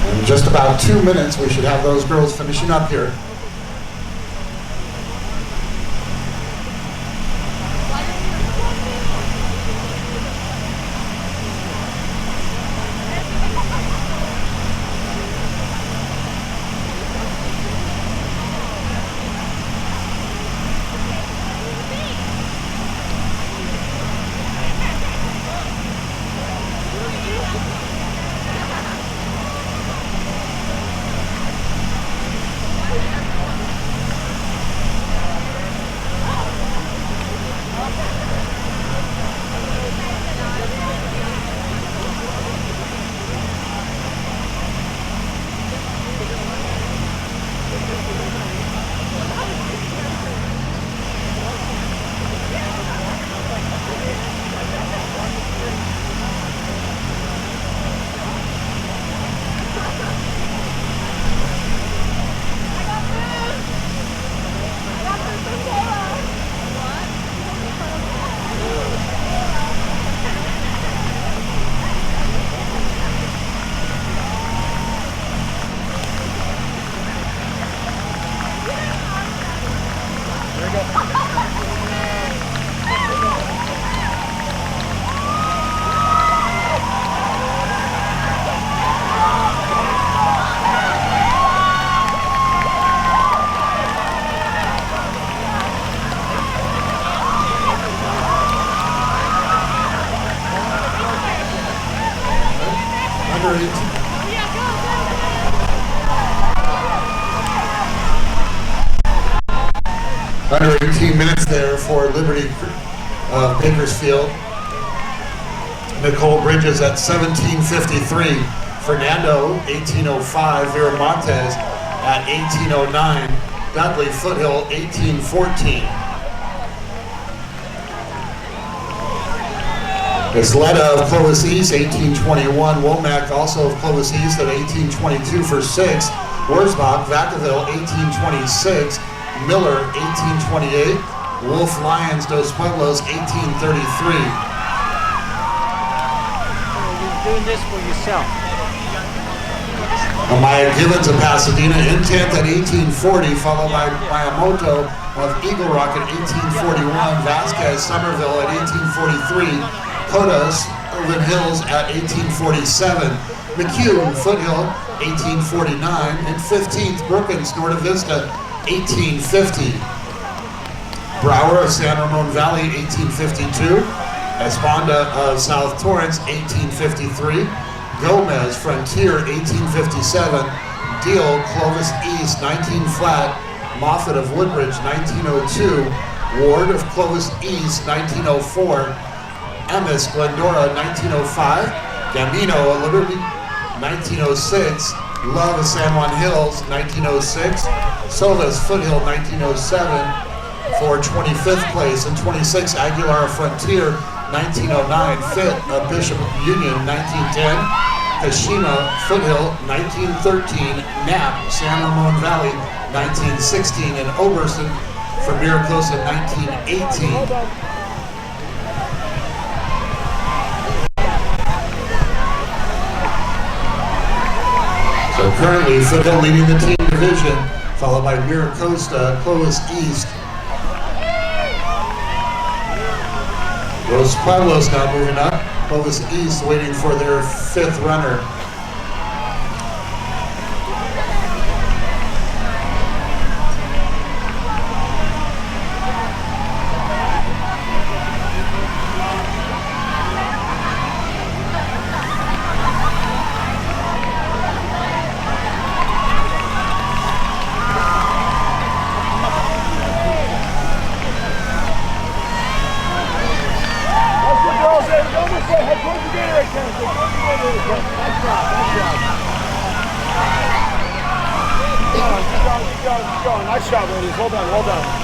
In just about 2 minutes, we should have those girls finishing up here. Under 18 minutes there for Liberty of Bakersfield. Nicole Bridges at 17:53. Fernando, 18:05. Viramontes at 18:09. Dudley Foothill, 18:14. Isleta of Clovis East, 18:21. Womack also of Clovis East at 18:22 for 6th. Wurzbach, Vacaville, 18:26. Miller, 18:28. Wolf Lions, Dos Pueblos, 18:33. You're doing this for yourself. Amaya Gibbons of Pasadena in 10th at 18:40, followed by Miyamoto of Eagle Rock at 18:41, Vasquez Somerville at 18:43, Codas Irvin Hills at 18:47, McHugh Foothill 18:49, and 15th Brookins Norte Vista 18:50. Brower of San Ramon Valley 18:52, Esponda of South Torrance 18:53, Gomez Frontier 18:57, Deal Clovis East 19 flat, Moffett of Woodbridge 19:02, Ward of Clovis East 19:04, Emmis Glendora 19:05, Gamino of Liberty 19:06, Love of San Juan Hills 19:06, Solis Foothill 19:07 for 25th place, and 26 Aguilar Frontier 1909, Fit of Bishop Union 1910, Kashima Foothill 1913, Knapp San Ramon Valley 1916, and Oberson from Miracosa 1918. So currently Foothill leading the team division, followed by Miracosta, Clovis East. Los Pueblos now moving up. Clovis East waiting for their 5th runner. Nice job, ladies. Well done, well done.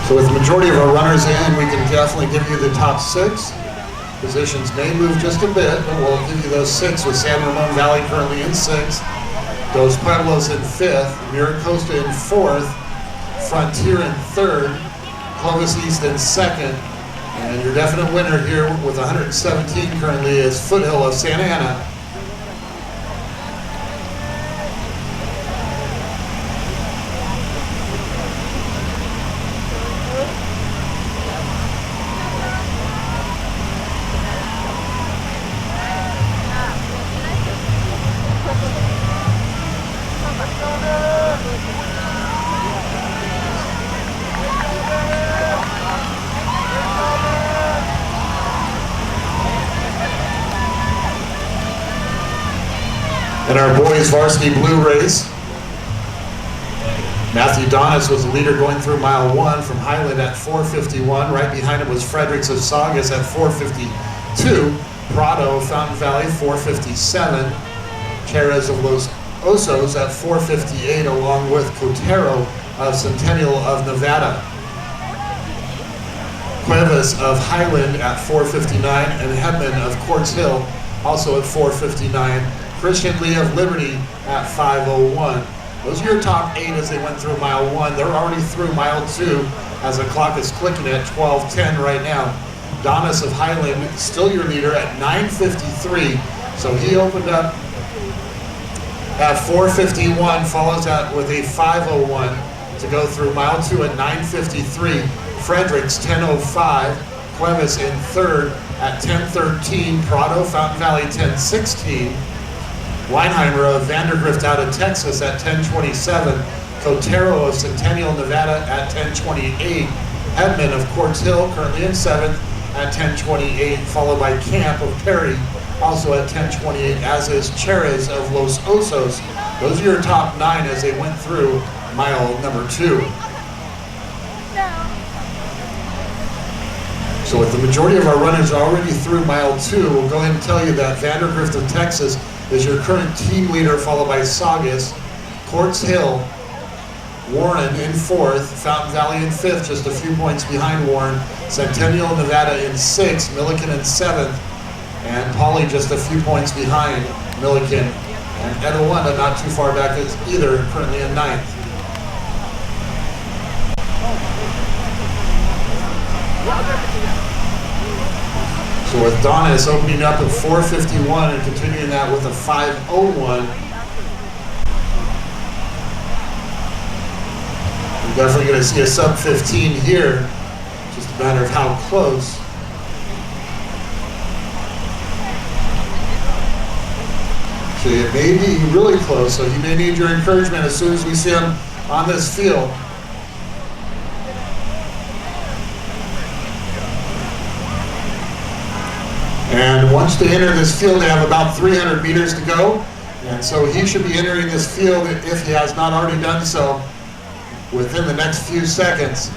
So with the majority of our runners in, we can definitely give you the top 6. Positions may move just a bit, but we'll give you those 6 with San Ramon Valley currently in 6th, Dos Pueblos in 5th, Miracosta in 4th, Frontier in 3rd, Clovis East in 2nd, and your definite winner here with 117 currently is Foothill of Santa Ana. In our boys varsity blue race, Matthew Donis was the leader going through mile 1 from Highland at 4:51. Right behind him was Fredericks of Saugus at 4:52. Prado, Fountain Valley, 4:57. Cherez of Los Osos at 4:58, along with Cotero of Centennial of Nevada. Cuevas of Highland at 4:59, and Hedman of Quartz Hill also at 4:59. Christian Lee of Liberty at 5:01. Those are your top 8 as they went through mile 1. They're already through mile 2 as the clock is clicking at 12:10 right now. Donis of Highland, still your leader at 9:53. So he opened up at 4:51, follows that with a 5:01 to go through mile 2 at 9:53. Fredericks 10:05. Cuevas in third at 10:13. Prado, Fountain Valley 10:16. Weinheimer of Vandergrift out of Texas at 10:27. Cotero of Centennial, Nevada at 10:28. Edmond of Quartz Hill currently in 7th at 10:28, followed by Camp of Perry also at 10:28, as is Cherez of Los Osos. Those are your top 9 as they went through mile number 2. So with the majority of our runners already through mile 2, we'll go ahead and tell you that Vandergrift of Texas is your current team leader, followed by Saugus, Quartz Hill, Warren in 4th, Fountain Valley in 5th, just a few points behind Warren, Centennial, Nevada in 6th, Milliken in 7th, and Pauley just a few points behind Milliken, and Etowanda not too far back either, currently in 9th. So with Donis opening up at 4:51 and continuing that with a 5:01, we're definitely going to see a sub 15 here, just a matter of how close. So it may be really close, so you may need your encouragement as soon as we see him on this field. And once they enter this field, they have about 300 meters to go. And so he should be entering this field, if he has not already done so, within the next few seconds,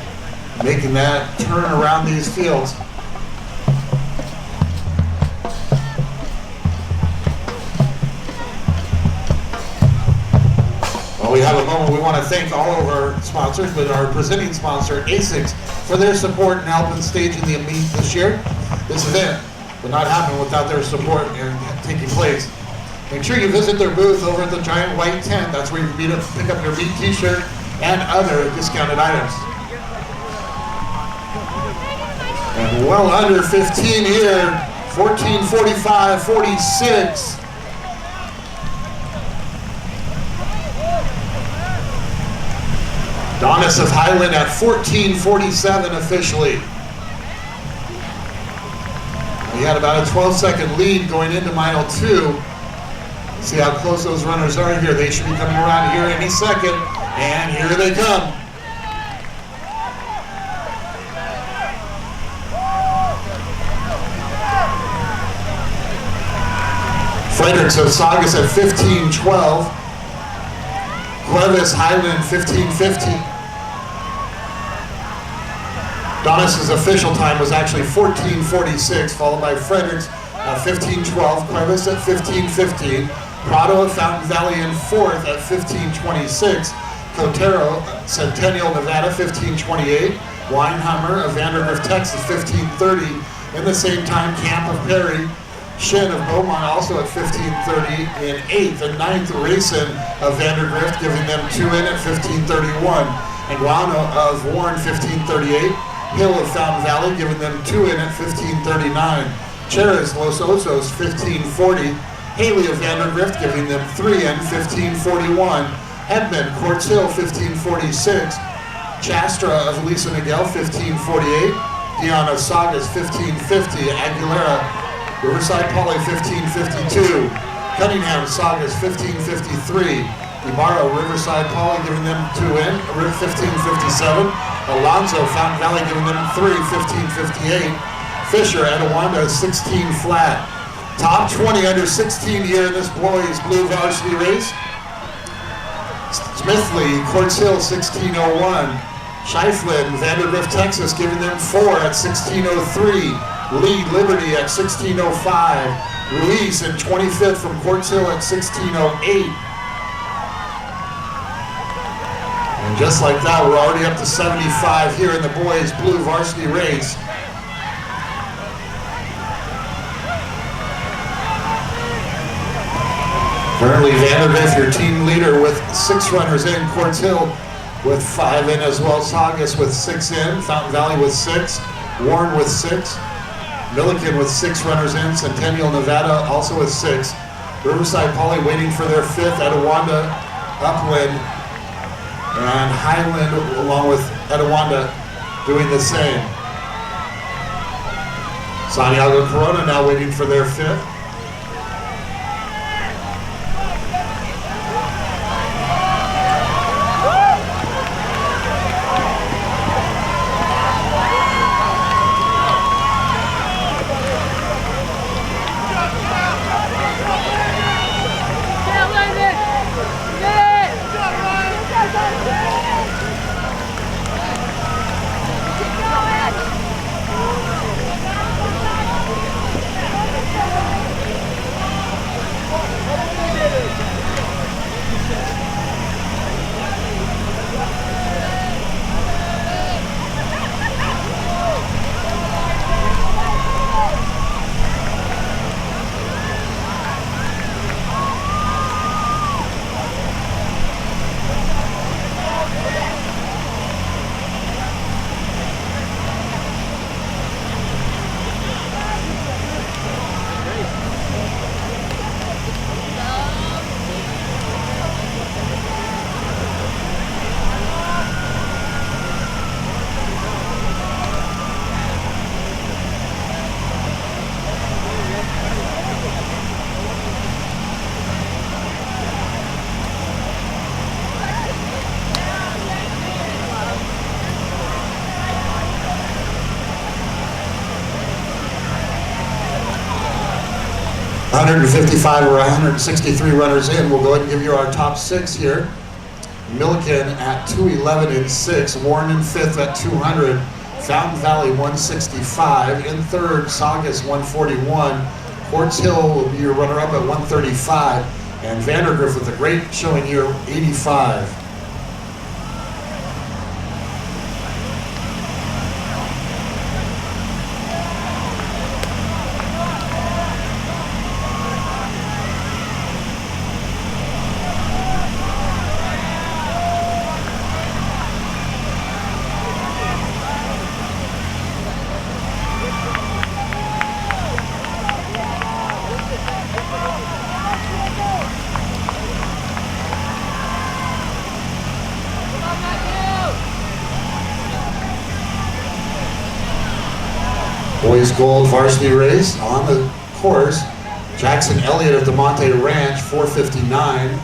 making that turn around these fields. Well, we have a moment. We want to thank all of our sponsors, but our presenting sponsor, ASICs, for their support and help in staging the meet this year. This event would not happen without their support and taking place. Make sure you visit their booth over at the giant white tent. That's where you can pick up your meet t-shirt and other discounted items. And well under 15 here, 14:45.46. Donis of Highland at 14:47 officially. He had about a 12-second lead going into mile 2. See how close those runners are here. They should be coming around here any second. And here they come. Fredericks of Saugus at 15:12. Cuevas Highland 15:50. Donis's official time was actually 14:46, followed by Fredericks at 15:12, Cuevas at 15:15, Prado of Fountain Valley in 4th at 15:26, Cotero, Centennial, Nevada 15:28, Weinheimer of Vandergrift, Texas 15:30, in the same time Camp of Perry, Shin of Beaumont also at 15:30 in 8th, and 9th Racing of Vandergrift giving them 2 in at 15:31, and Guano of Warren 15:38, Hill of Fountain Valley giving them 2 in at 15:39. Cherez Los Osos 15:40. Haley of Vandergrift giving them 3 in 15:41. Edmond Quartz Hill 15:46. Chastra of Lisa Niguel 15:48. Dion of Saugus 15:50. Aguilera Riverside Poly 15:52. Cunningham Saugus 15:53. Ibarra Riverside Poly giving them 2 in 15:57. Alonzo Fountain Valley giving them 3, 15:58. Fisher Etowanda 16 flat. Top 20 under 16 here in this boys blue varsity race. Smithley Quartz Hill 16:01. Shiflin Vandergrift Texas giving them 4 at 16:03. Lee Liberty at 16:05. Ruiz in 25th from Quartz Hill at 16:08. And just like that, we're already up to 75 here in the boys' blue varsity race. Currently Vandergrift, your team leader, with 6 runners in. Quartz Hill with 5 in as well. Saugus with 6 in. Fountain Valley with 6. Warren with 6. Milliken with 6 runners in. Centennial, Nevada also with 6. Riverside Poly waiting for their 5th. Etowanda, Upland, and Highland along with Etowanda doing the same. Santiago Corona now waiting for their 5th. $155 or 163 runners in. We'll go ahead and give you our top 6 here. Milliken at 211 in 6. Warren in 5th at 200. Fountain Valley 165. In 3rd, Saugus 141. Quartz Hill will be your runner-up at 135. And Vandergrift with a great showing here, 85. Boys Gold varsity race on the course. Jackson Elliott of DeMonte Ranch, 4:59.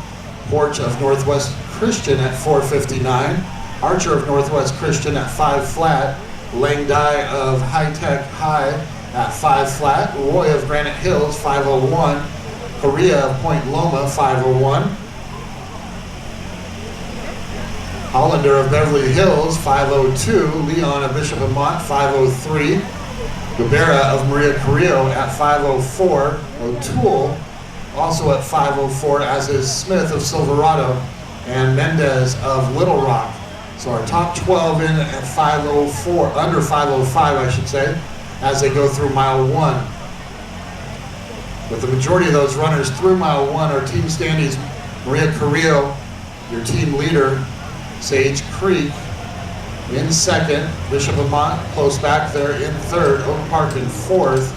Porch of Northwest Christian at 4:59. Archer of Northwest Christian at 5 flat. Lang Dai of High Tech High at 5 flat. Roy of Granite Hills, 5:01. Korea of Point Loma, 5:01. Hollander of Beverly Hills, 5:02. Leon of Bishop Amat, 5:03. Rivera of Maria Carrillo at 5:04. O'Toole also at 5:04, as is Smith of Silverado and Mendez of Little Rock. So our top 12 in at 5:04, under 5:05 I should say, as they go through mile 1. With the majority of those runners through mile 1 are team standings. Maria Carrillo, your team leader. Sage Creek in 2nd, Bishop Amat close back there in 3rd, Oak Park in 4th,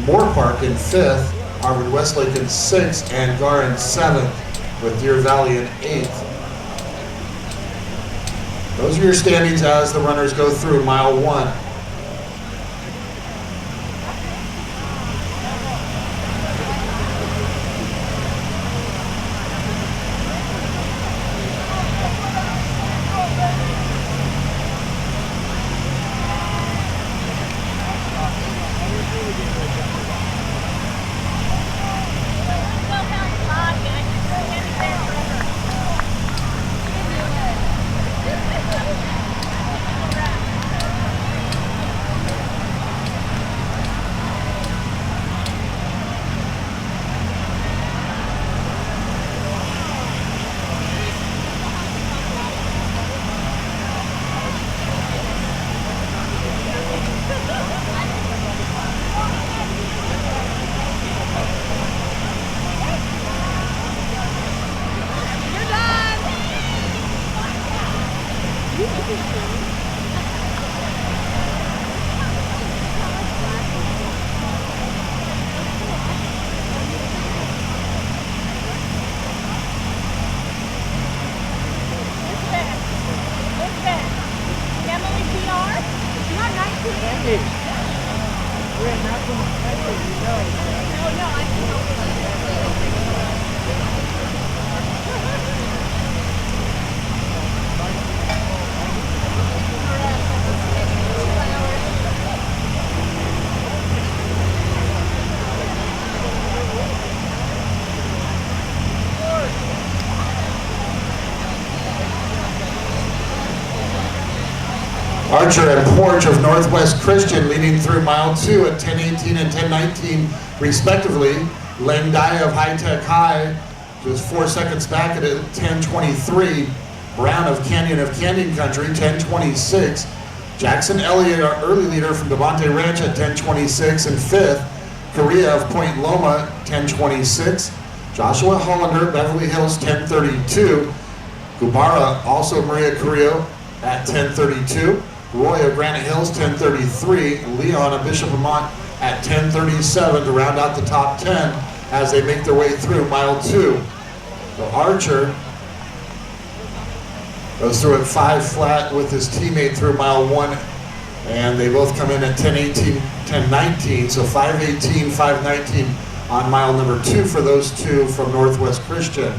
Moore Park in 5th, Harvard Westlake in 6th, and Gar in 7th, with Deer Valley in 8th. Those are your standings as the runners go through mile 1. Archer and Porch of Northwest Christian leading through mile 2 at 10:18 and 10:19 respectively. Len Dye of High Tech High just 4 seconds back at 10:23. Brown of Canyon Country 10:26. Jackson Elliott, our early leader from Devontae Ranch at 10:26 and 5th. Korea of Point Loma 10:26. Joshua Hollander, Beverly Hills 10:32. Gubara, also Maria Carrillo at 10:32. Roy of Granite Hills 10:33. Leon of Bishop Vermont at 10:37 to round out the top 10 as they make their way through mile 2. So Archer goes through at 5 flat with his teammate through mile 1, and they both come in at 10:18, 10:19. So 5:18, 5:19 on mile number 2 for those two from Northwest Christian.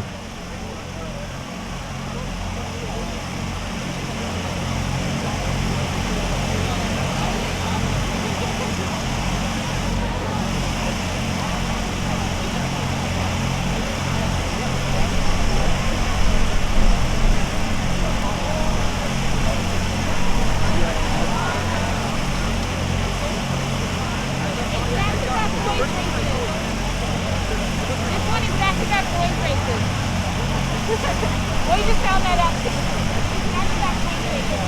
Well, you just found that out. Back-to-back point races.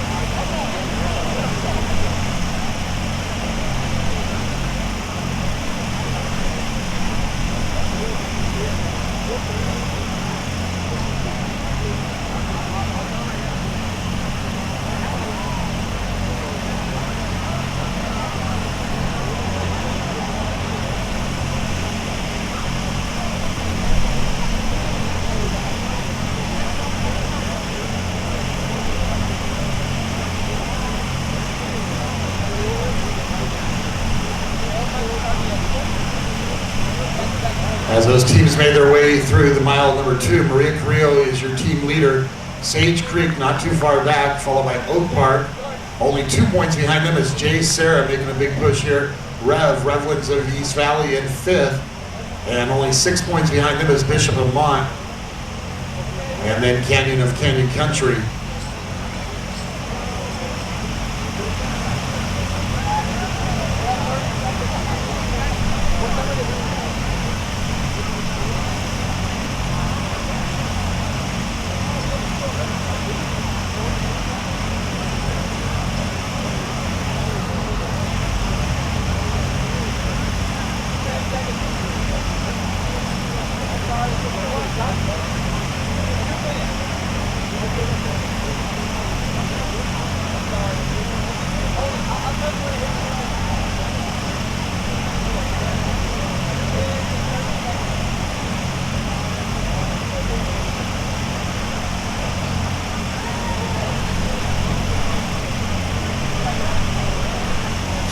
As those teams made their way through the mile number 2, Maria Carrillo is your team leader. Sage Creek not too far back, followed by Oak Park. Only 2 points behind them is Jay Sarah making a big push here. Revlins of East Valley in 5th. And only 6 points behind them is Bishop of Mont. And then Canyon of Canyon Country.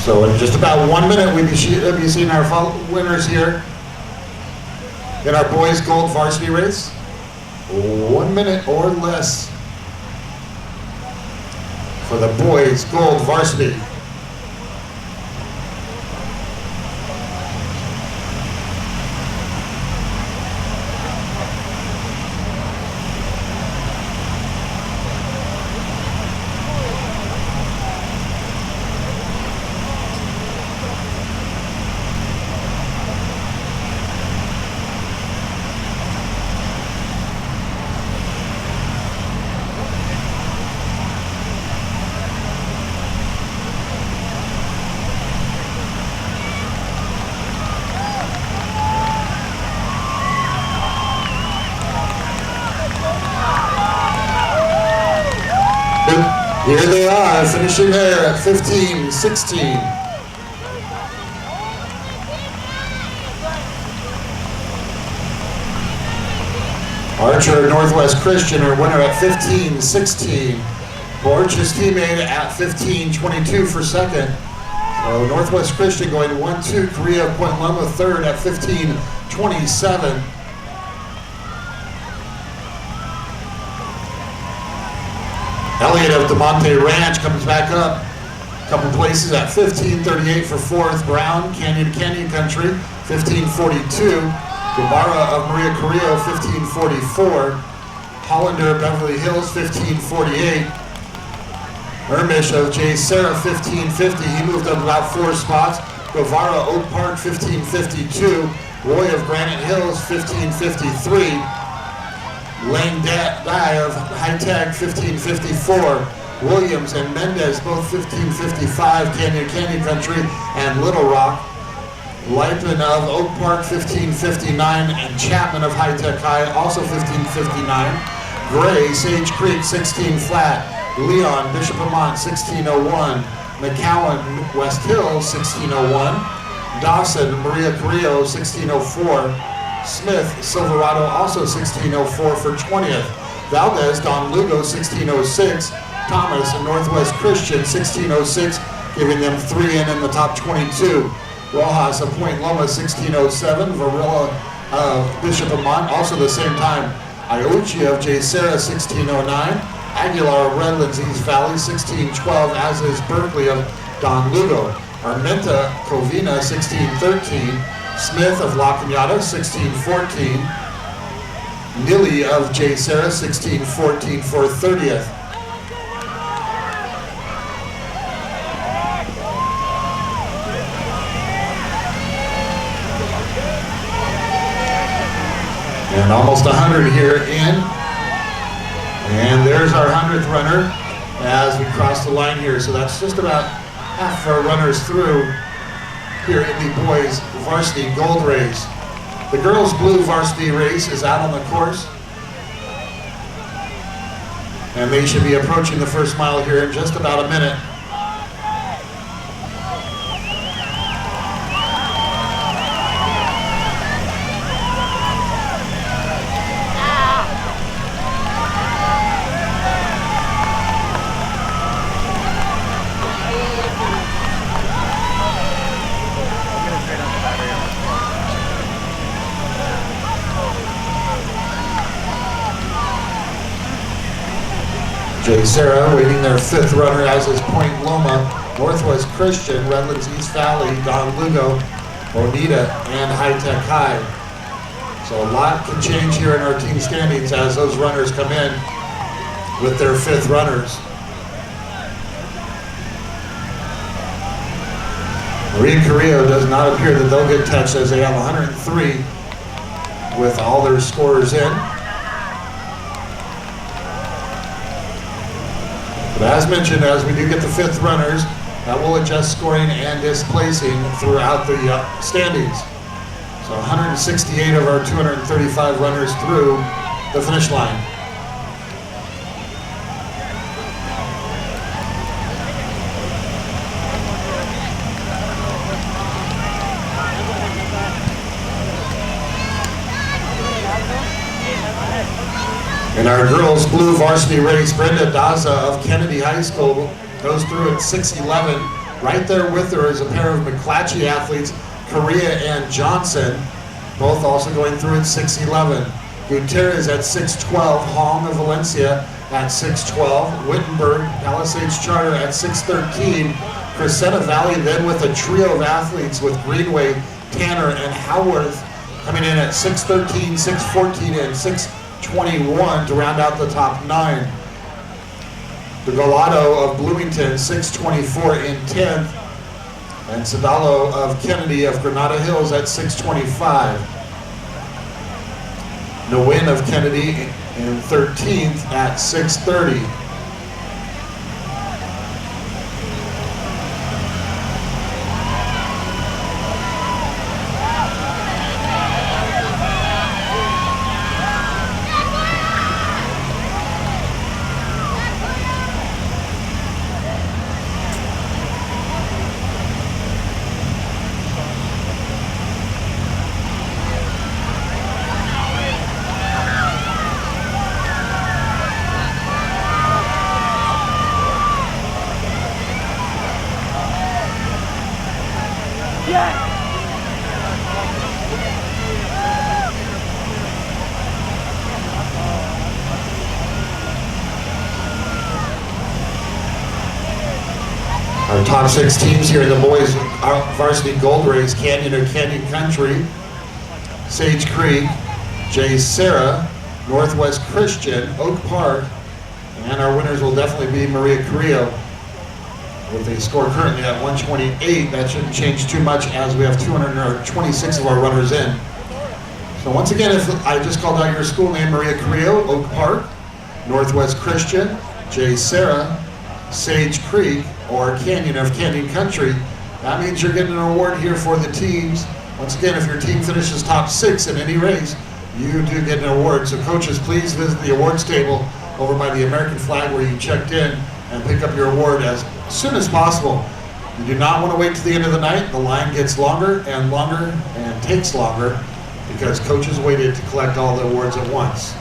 So in just about 1 minute, we'll be seeing our winners here in our boys gold varsity race. 1 minute or less for the boys gold varsity. Here they are, finishing there at 15:16. Archer Northwest Christian, our winner at 15:16. Borch, his teammate at 15:22 for second. So Northwest Christian going 1-2. Korea of Point Loma third at 15:27. Elliott of DeMonte Ranch comes back up a couple places at 15:38 for fourth. Brown, Canyon Country, 15:42. Gubara of Maria Carrillo, 15:44. Hollander, Beverly Hills, 15:48. Ermish of J. Sarah, 1550. He moved up about 4 spots. Guevara, Oak Park, 1552. Roy of Granite Hills, 1553. Lang Dye of High Tech, 1554. Williams and Mendez, both 1555. Canyon Country and Little Rock. Lightman of Oak Park, 1559. And Chapman of High Tech High, also 1559. Gray, Sage Creek, 16 flat. Leon, Bishop Vermont, 1601. McCowan, West Hills, 1601. Dawson, Maria Carrillo, 1604. Smith, Silverado, also 1604 for 20th. Valdez, Don Lugo, 1606. Thomas and Northwest Christian, 1606, giving them 3 in the top 22. Rojas of Point Loma, 1607. Varilla, Bishop Vermont, also the same time. Iuchi of J. Sarah, 1609. Aguilar of Redlands East Valley, 1612, as is Berkeley of Don Lugo. Armenta Covina, 1613. Smith of La Cañada, 1614. Nilly of J. Sarah, 1614 for 30th. And almost 100 here in. And there's our 100th runner as we cross the line here. So that's just about half of our runners through here in the boys' varsity gold race. The girls' blue varsity race is out on the course. And they should be approaching the first mile here in just about a minute. J. Sarah waiting their 5th runner, as is Point Loma, Northwest Christian, Redlands East Valley, Don Lugo, Bonita, and High Tech High. So a lot can change here in our team standings as those runners come in with their 5th runners. Maria Carrillo does not appear that they'll get touched as they have 103 with all their scores in. But as mentioned, as we do get the 5th runners, that will adjust scoring and displacing throughout the standings. So 168 of our 235 runners through the finish line. In our girls' blue varsity race, Brenda Daza of Kennedy High School goes through at 6:11. Right there with her is a pair of McClatchy athletes, Correa and Johnson, both also going through at 6:11. Gutierrez at 6:12, Hong of Valencia at 6:12, Wittenberg, Palisades Charter at 6:13, Crescenta Valley then with a trio of athletes with Greenway, Tanner, and Howarth coming in at 6:13, 6:14, and 6:21 to round out the top 9. The Galado of Bloomington, 6:24 in 10th, and Sedalo of Kennedy of Granada Hills at 6:25. Nguyen of Kennedy in 13th at 6:30. Our top 6 teams here in the boys varsity gold race: Canyon or Canyon Country, Sage Creek, J. Sarah, Northwest Christian, Oak Park, and our winners will definitely be Maria Carrillo. with a score currently at 128. That shouldn't change too much as we have 226 of our runners in. So once again, if I just called out your school name, Maria Carrillo, Oak Park, Northwest Christian, J. Sarah, Sage Creek, or Canyon of Canyon Country, that means you're getting an award here for the teams. Once again, if your team finishes top 6 in any race, you do get an award. So coaches, please visit the awards table over by the American flag where you checked in and pick up your award as soon as possible. You do not want to wait to the end of the night. The line gets longer and takes longer because coaches waited to collect all the awards at once.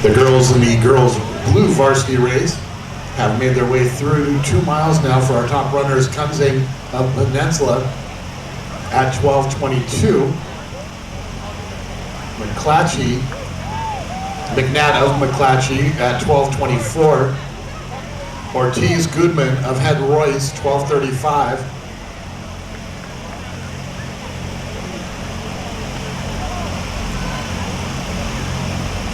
The girls in the girls blue varsity race have made their way through 2 miles now for our top runners. Kunzing of Peninsula at 12:22. McNatt of McClatchy at 12:24. Ortiz Goodman of Head Royce, 12:35.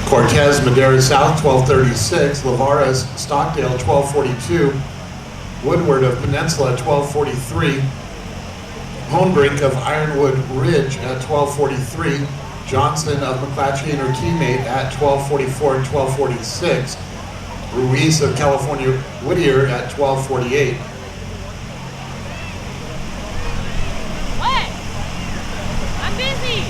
Cortez Madera South, 12:36. Lavares Stockdale, 12:42. Woodward of Peninsula, 12:43. Honebrink of Ironwood Ridge at 12:43. Johnson of McClatchy and her teammate at 12:44 and 12:46. Ruiz of California Whittier at 12:48. What? I'm busy.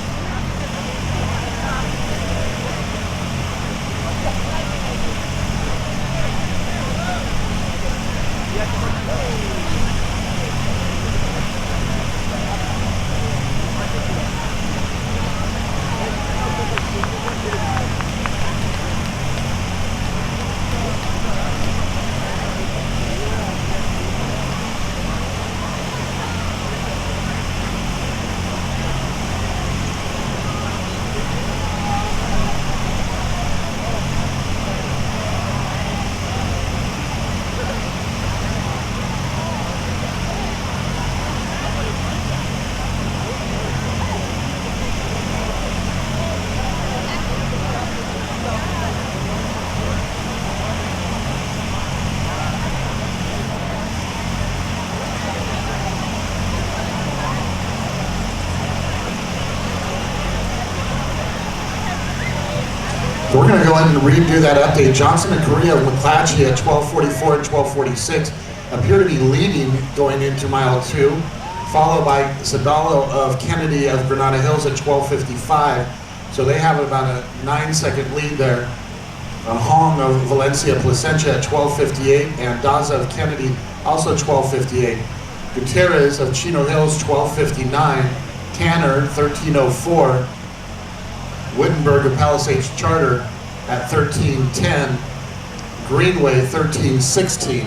So we're going to go ahead and redo that update. Johnson and Correa of McClatchy at 12:44 and 12:46 appear to be leading going into mile 2, followed by Sadalo of Kennedy of Granada Hills at 12:55. So they have about a 9-second lead there. Hong of Valencia Placentia at 12:58 and Daza of Kennedy also 12:58. Gutierrez of Chino Hills 12:59. Tanner 13:04. Wittenberg of Palisades Charter at 13:10. Greenway 13:16.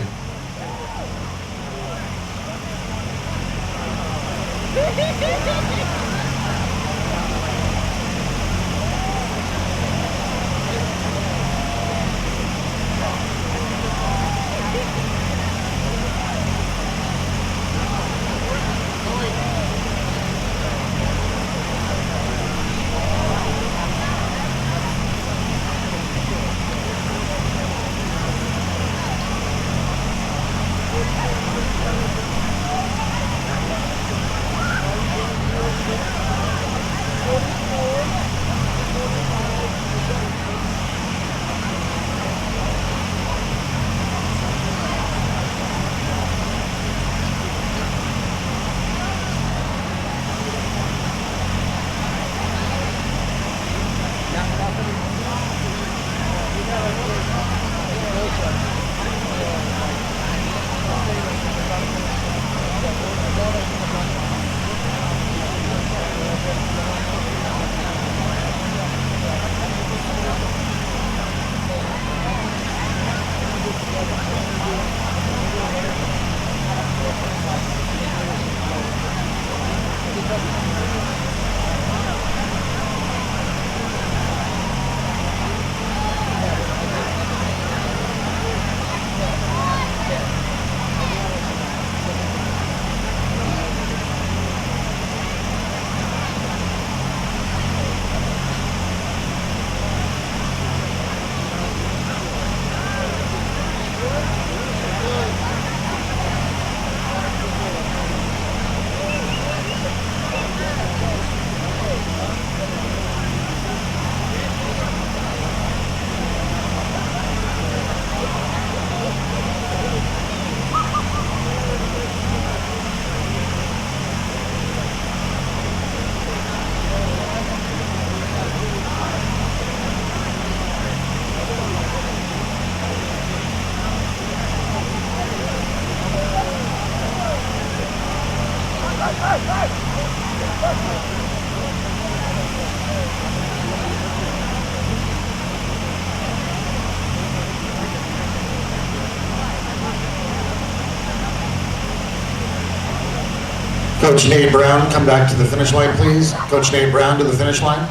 Coach Nate Brown, come back to the finish line, please. Coach Nate Brown to the finish line.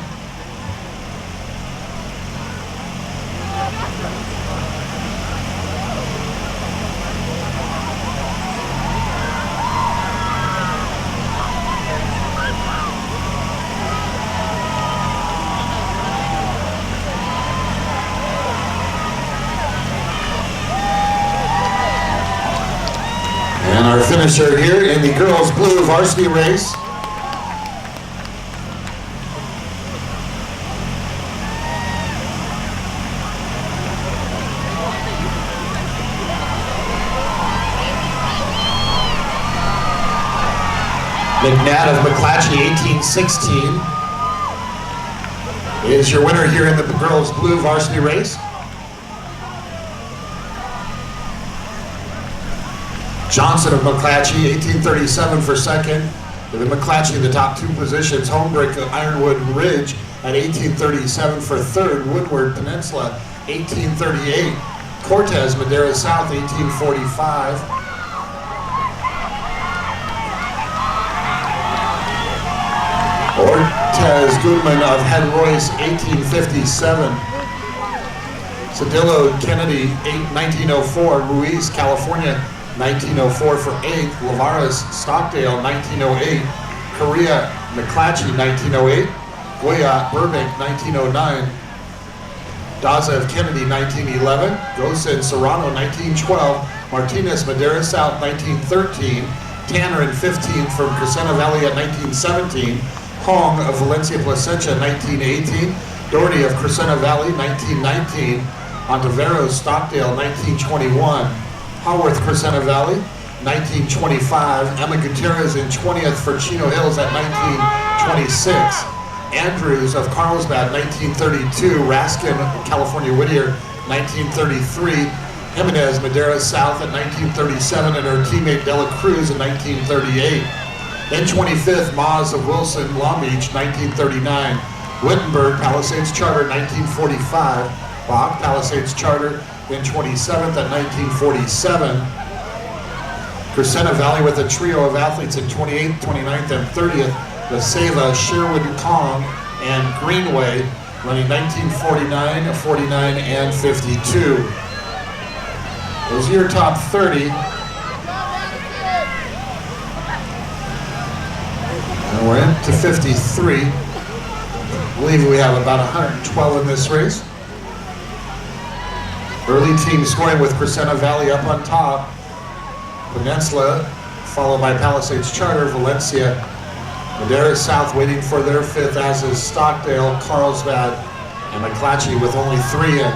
And our finisher here in the girls' blue varsity race. McNatt of McClatchy, 1816, is your winner here in the girls' blue varsity race. Johnson of McClatchy, 1837 for second. With McClatchy in the top 2 positions. Homebreak of Ironwood Ridge at 1837 for third. Woodward Peninsula, 1838. Cortez Madera South, 1845. Ortez Goodman of Head Royce, 1857. Cedillo Kennedy, 1904. Ruiz, California, 1904 for 8th. Lavares Stockdale, 1908. Correa McClatchy, 1908. Goya Burbank, 1909. Daza of Kennedy, 1911. Gosen Serrano, 1912. Martinez Madera South, 1913. Tanner in 15th from Crescenta Valley at 1917. Hong of Valencia Placentia, 1918. Doherty of Crescenta Valley, 1919. Ontiveros, Stockdale, 1921. Haworth, Crescenta Valley, 1925. Emma Gutierrez in 20th for Chino Hills at 1926. Andrews of Carlsbad, 1932. Raskin, California Whittier, 1933. Jimenez, Madera South at 1937, and her teammate Dela Cruz in 1938. Then 25th, Maas of Wilson, Long Beach, 1939. Wittenberg, Palisades Charter, 1945. Bach, Palisades Charter, in 27th at 1947. Crescenta Valley with a trio of athletes in 28th, 29th, and 30th. The Seva, Sherwood, Kong, and Greenway, running 1949, 49, and 52. Those are your top 30. And we're into 53. I believe we have about 112 in this race. Early team scoring with Crescenta Valley up on top. Peninsula, followed by Palisades Charter, Valencia. Madera South waiting for their 5th, as is Stockdale, Carlsbad, and McClatchy with only 3 in.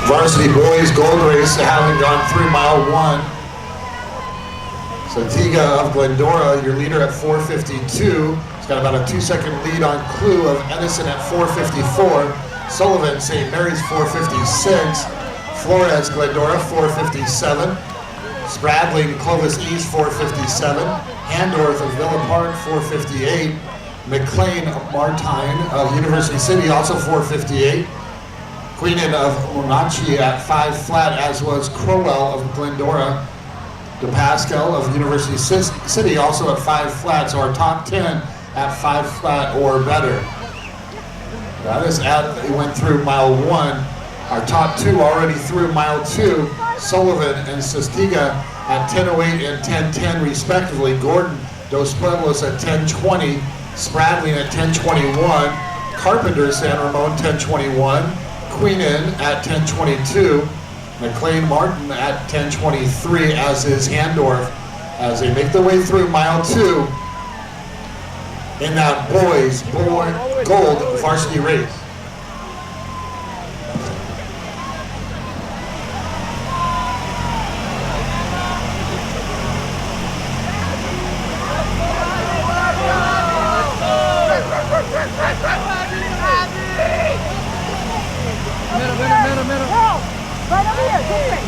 Varsity boys gold race having gone through mile 1. Santiga of Glendora, your leader at 4:52. He's got about a 2-second lead on Clue of Edison at 4:54. Sullivan, St. Mary's 4:56. Flores, Glendora 4:57. Spradling, Clovis East 4:57. Handorth of Villa Park 4:58. McLean Martine of University City also 4:58. Queenan of Monachi at 5 flat, as was Crowell of Glendora. DePascal of University City also at 5 flat, so our top 10 at 5 flat or better. That is we went through mile 1. Our top 2 already through mile 2. Sullivan and Sestiga at 10:08 and 10:10 respectively. Gordon, Dos Pueblos at 10:20. Spradling at 10:21. Carpenter, San Ramon 10:21. Queenan at 10:22. McLean Martin at 10:23, as is Handorf, as they make their way through mile 2 in that boys gold varsity race. Middle. No, right over here,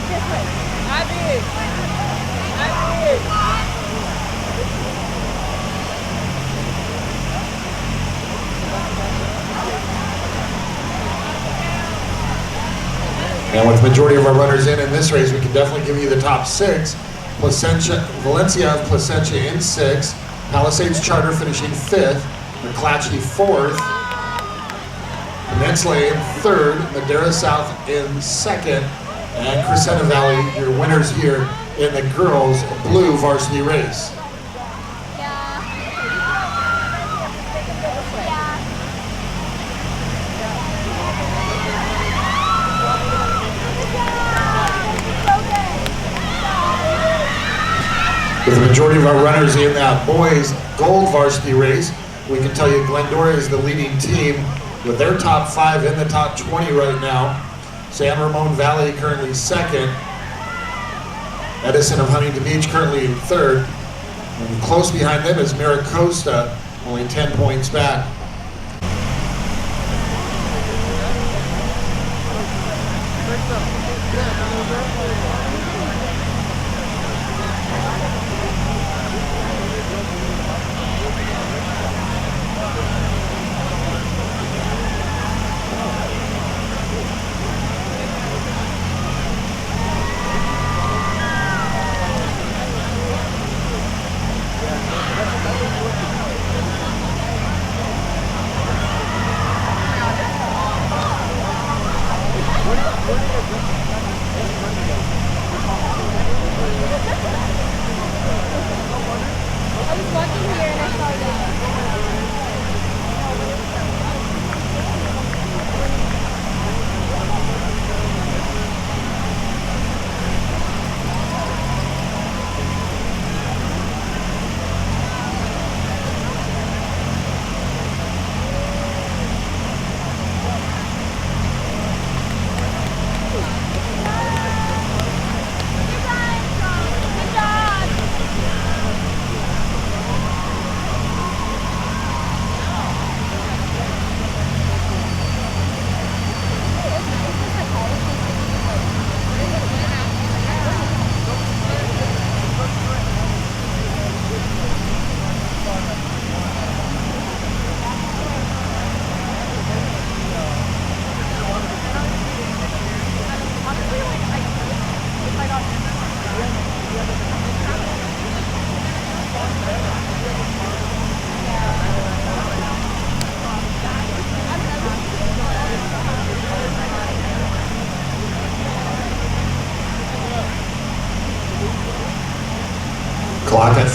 this way. Abby. And with the majority of our runners in this race, we can definitely give you the top 6. Valencia of Placentia in 6th. Palisades Charter finishing 5th. McClatchy 4th. Peninsula in 3rd. Madera South in 2nd. And Crescenta Valley, your winners here in the girls' blue varsity race. With the majority of our runners in that boys gold varsity race, we can tell you Glendora is the leading team with their top 5 in the top 20 right now. San Ramon Valley currently 2nd. Edison of Huntington Beach currently in 3rd. And close behind them is Maricosta, only 10 points back.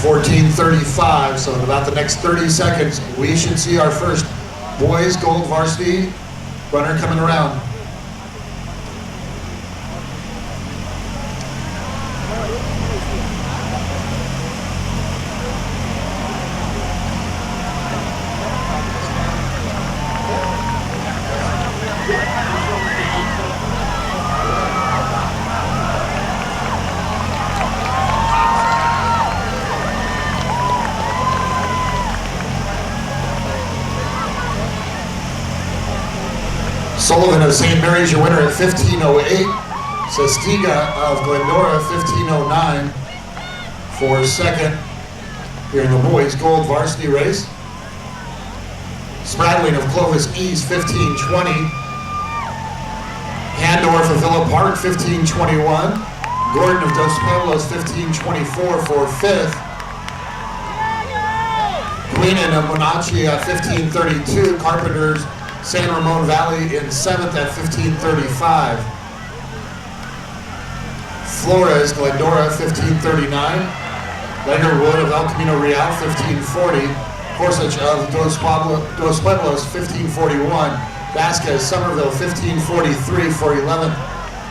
14:35, so in about the next 30 seconds, we should see our first boys gold varsity runner coming around. Sullivan of St. Mary's, your winner at 15:08. Sestiga of Glendora, 15:09 for second here in the boys gold varsity race. Spradling of Clovis East, 15:20. Handorf of Villa Park, 15:21. Gordon of Dos Pueblos, 15:24 for fifth. Queenan of Monachi at 15:32. Carpenters San Ramon Valley in seventh at 15:35. Flores, Glendora, 15:39. Legerwood of El Camino Real, 15:40. Korsich of Dos Pueblos, 15:41. Vasquez, Somerville, 15:43 for 11th.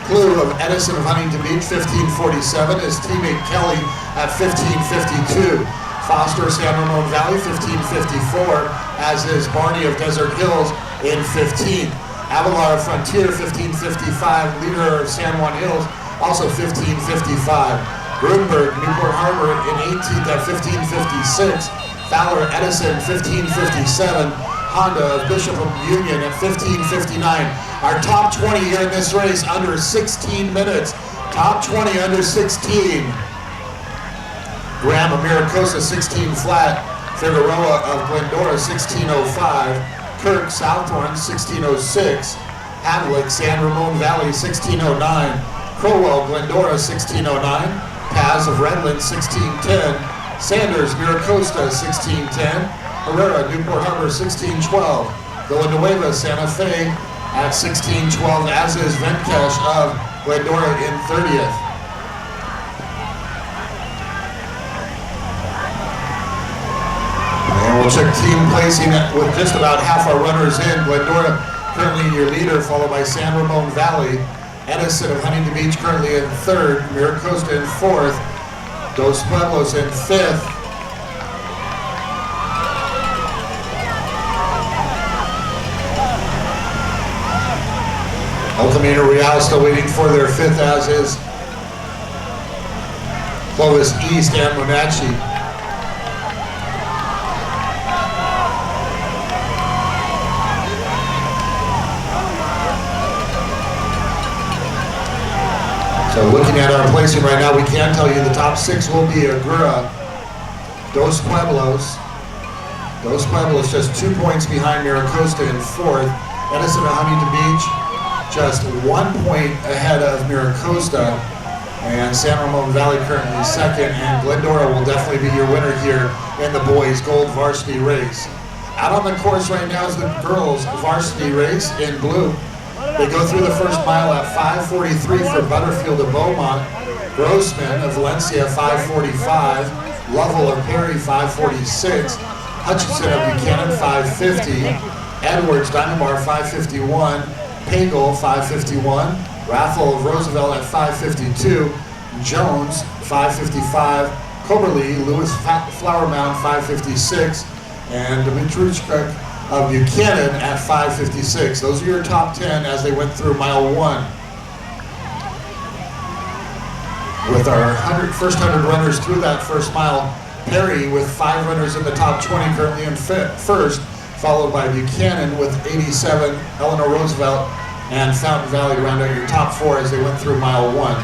Clue of Edison of Huntington Beach, 15:47. His teammate Kelly at 15:52. Foster, San Ramon Valley, 15:54, as is Barney of Desert Hills in 15th. Avalar Frontier, 15:55, leader of San Juan Hills, also 15:55. Grunberg, Newport Harbor in 18th at 15:56. Fowler, Edison, 15:57. Honda of Bishop of Union at 15:59. Our top 20 here in this race under 16 minutes. Top 20 under 16. Graham of Maricosa, 16 flat. Figueroa of Glendora, 16:05. Kirk, Southorn, 16:06. Havlik, San Ramon Valley, 16:09. Crowell, Glendora, 16:09. Paz of Redland, 16:10. Sanders, Miracosta, 16:10. Herrera, Newport Harbor, 16:12. Villanueva, Santa Fe at 16:12, as is Venkesh of Glendora in 30th. And we'll check team placing with just about half our runners in. Glendora currently your leader, followed by San Ramon Valley. Edison of Huntington Beach currently in third. Miracosta in fourth. Dos Pueblos in fifth. El Camino Real still waiting for their fifth, as is Clovis East and Monachi. So looking at our placing right now, we can tell you the top six will be Agoura, Dos Pueblos. Dos Pueblos just 2 points behind Miracosta in fourth. Edison of Huntington Beach just 1 point ahead of Miracosta. And San Ramon Valley currently second. And Glendora will definitely be your winner here in the boys gold varsity race. Out on the course right now is the girls varsity race in blue. They go through the first mile at 5:43 for Butterfield of Beaumont. Grossman of Valencia, 5:45. Lovell of Perry, 5:46. Hutchinson of Buchanan, 5:50. Edwards, Diamond Bar, 5:51. Pagel, 5:51. Raffle of Roosevelt at 5:52. Jones, 5:55. Coberly, Lewis Flower Mound, 5:56. And Dmitrushka of Buchanan at 5:56. Those are your top 10 as they went through mile one. With our first 100 runners through that first mile, Perry with 5 runners in the top 20 currently in first, followed by Buchanan with 87, Eleanor Roosevelt, and Fountain Valley to round out your top 4 as they went through mile one.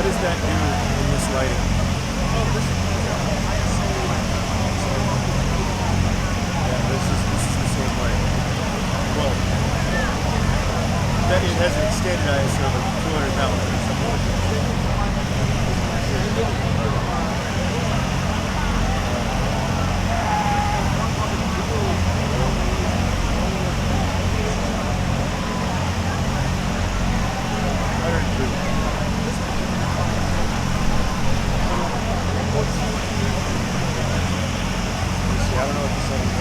How does that do in this lighting? Yeah, this is the same light. Well, that it has an extended ISO of 200,000 or something like that. I don't know what the settings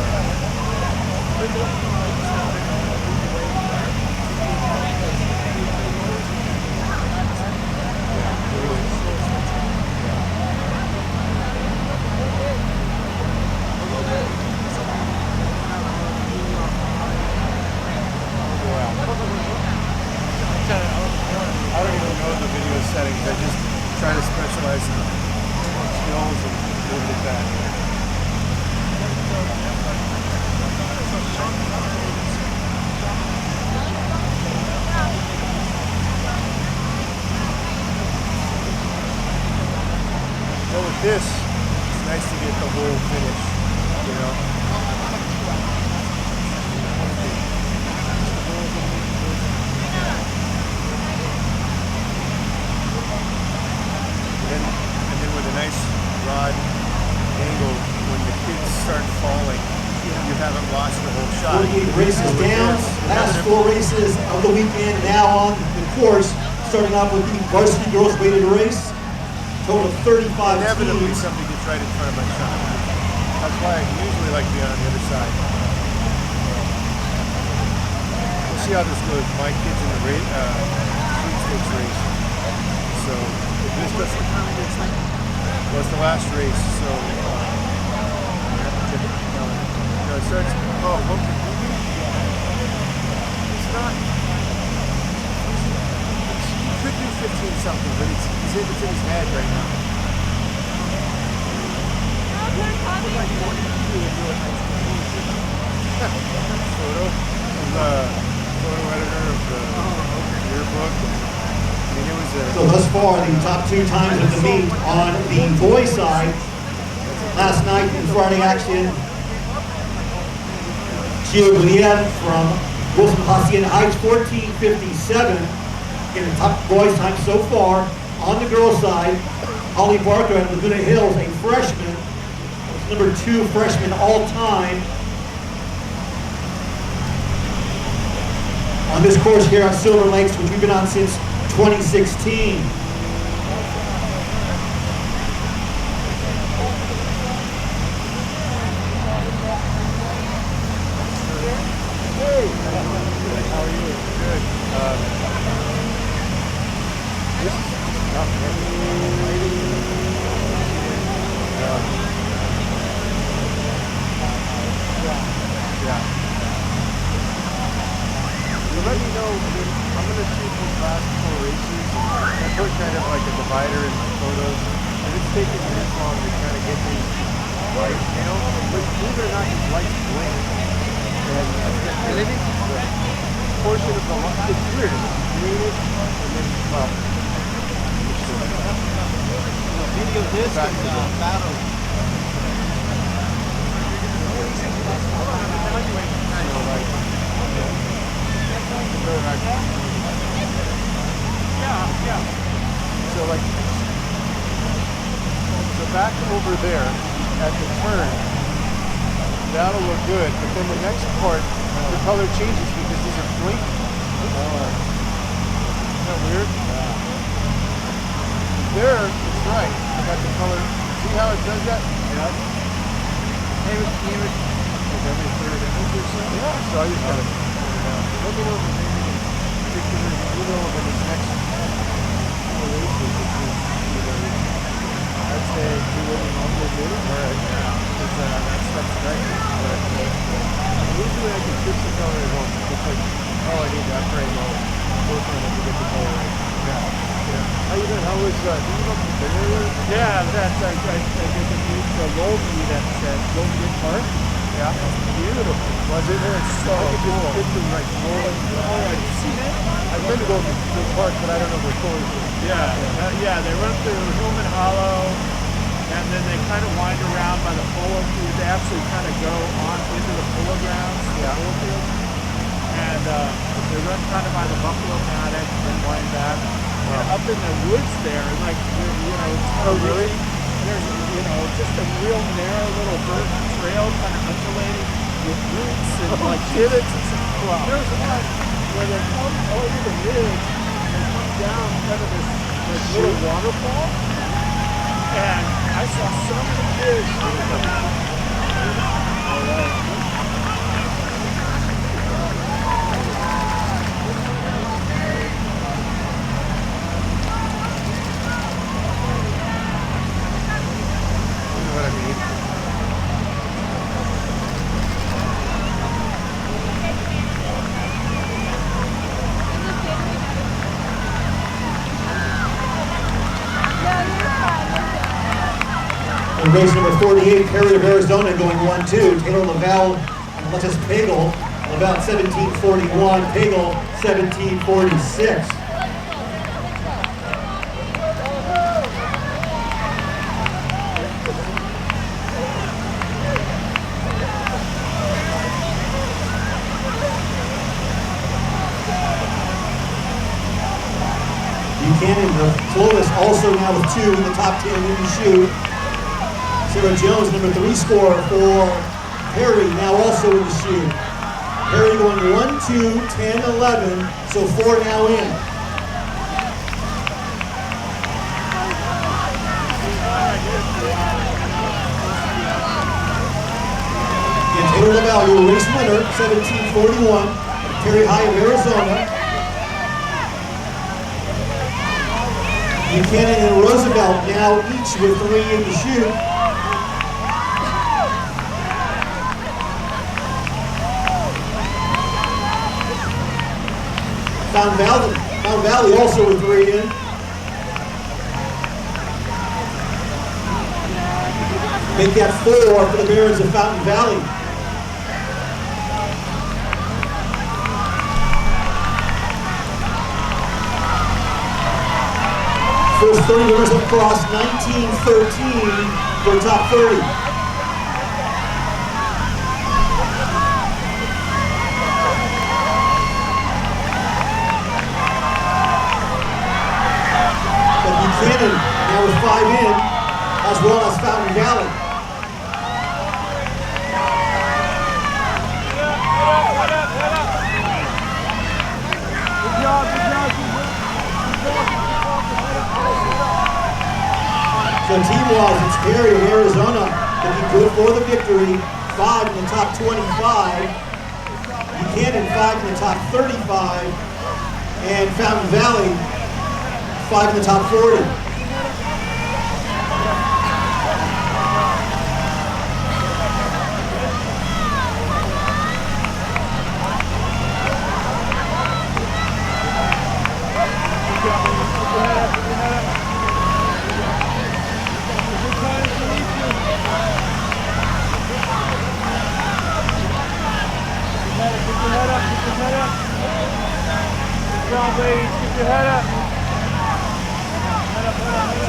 I don't even know the video settings. I just try to specialize in skills and leave it at that. Well, with this, it's nice to get the whole finish, you know. And then with a nice rod angle, when the kids start falling, you haven't lost the whole shot. 48 races down, last 4 races of the weekend now on the course, starting off with the varsity girls weighted race. Total of 35 Inevitably, teams. somebody gets right in front of my shot. That's why I usually like to be on the other side. We'll see how this goes. My kid's in the Sweepstakes race. So, if this doesn't... Well, it's the last race, so... it starts... Oh, okay. It's not... He could do 15 something, but it's in his head right now. Photo editor of the yearbook. I mean, it was So thus far, the top 2 times of the meet on the boys' side. Last night in Friday action, Gio Bonilla from Wilson Hacienda Heights, 14:57. In the top boys' time so far. On the girls' side, Holly Barker at Laguna Hills, a freshman, number 2 freshman all time. On this course here at Silver Lakes, which we've been on since 2016. How are you? Good. This is tough. Yeah. You let me know. I'm going to shoot these last 4 races. I put kind of like a divider in my photos. And it's taking me this long to kind of get these lights, you know? But believe it or not, these lights blink. And I think the portion of the light, it's weird. It's green and then, well, Video this and battle. So like, so back over there at the turn, that'll look good. But then the next part, the color changes because these are blinking. Isn't that weird? There, it's right. I got the color. See how it does that? Yeah. Like every third image or so? Yeah. So I just gotta turn it down. Let me know if there's anything in particular, you know, over this next 4 races, which is either, I'd say, do what we normally do. Right. Because that stuff's right. Usually I can fix the color at home. It's like, oh, I need that frame. I'll work on it to get the color right. Yeah. How you doing? How was, did you go to the dinner? Yeah, I did the low meet at Golden Gate Park. Yeah. Beautiful. Was it? It's so cool. It's like rolling. Oh, yeah. You seen it? I've been to go to the park, but I don't know where Corey is. Yeah, they run through Hillman Hollow, and then they kind of wind around by the polo field. They actually kind of go on into the polo grounds, the polo field, and they run kind of by the buffalo paddock and then wind back. And up in the woods there, like, you know, Oh, really? there's, you know, just a real narrow little dirt trail kind of undulating with roots and like divots and stuff. Wow. There's one where they come over the ridge and they come down kind of this like little waterfall. And I saw so many kids. All right. In race number 48, Perry of Arizona going 1-2. Taylor Lavelle and Alexis Pagel. Lavelle 17:41, Pagel 17:46. Buchanan of Clovis also now with 2 in the top 10 in the chute. Sarah Jones, number 3 scorer for Perry, now also in the chute. Perry going 1-2, 10, 11, so 4 now in. And Taylor Lavelle, your race winner, 17:41, Perry High of Arizona. Buchanan and Roosevelt now each with 3 in the chute. Fountain Valley also with 3 in. Make that 4 for the Barons of Fountain Valley. First 30 runners across, 19:13 for top 30. Buchanan now with 5 in, as well as Fountain Valley. So team-wise, it's Perry of Arizona looking good for the victory. 5 in the top 25. Buchanan 5 in the top 35. And Fountain Valley 5 in the top 40.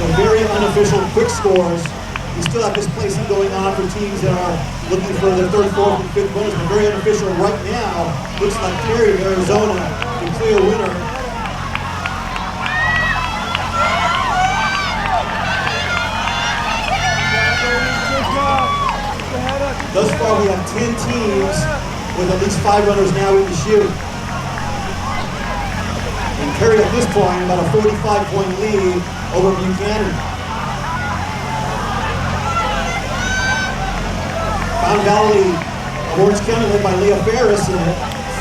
So very unofficial quick scores. We still have this placing going on for teams that are looking for their 3rd, 4th, and 5th winners, but very unofficial right now. Looks like Perry of Arizona, the clear winner. Thus far, we have 10 teams with at least 5 runners now in the chute. And Perry at this point about a 45-point lead over Buchanan. Fountain Valley of Orange County led by Leah Ferris in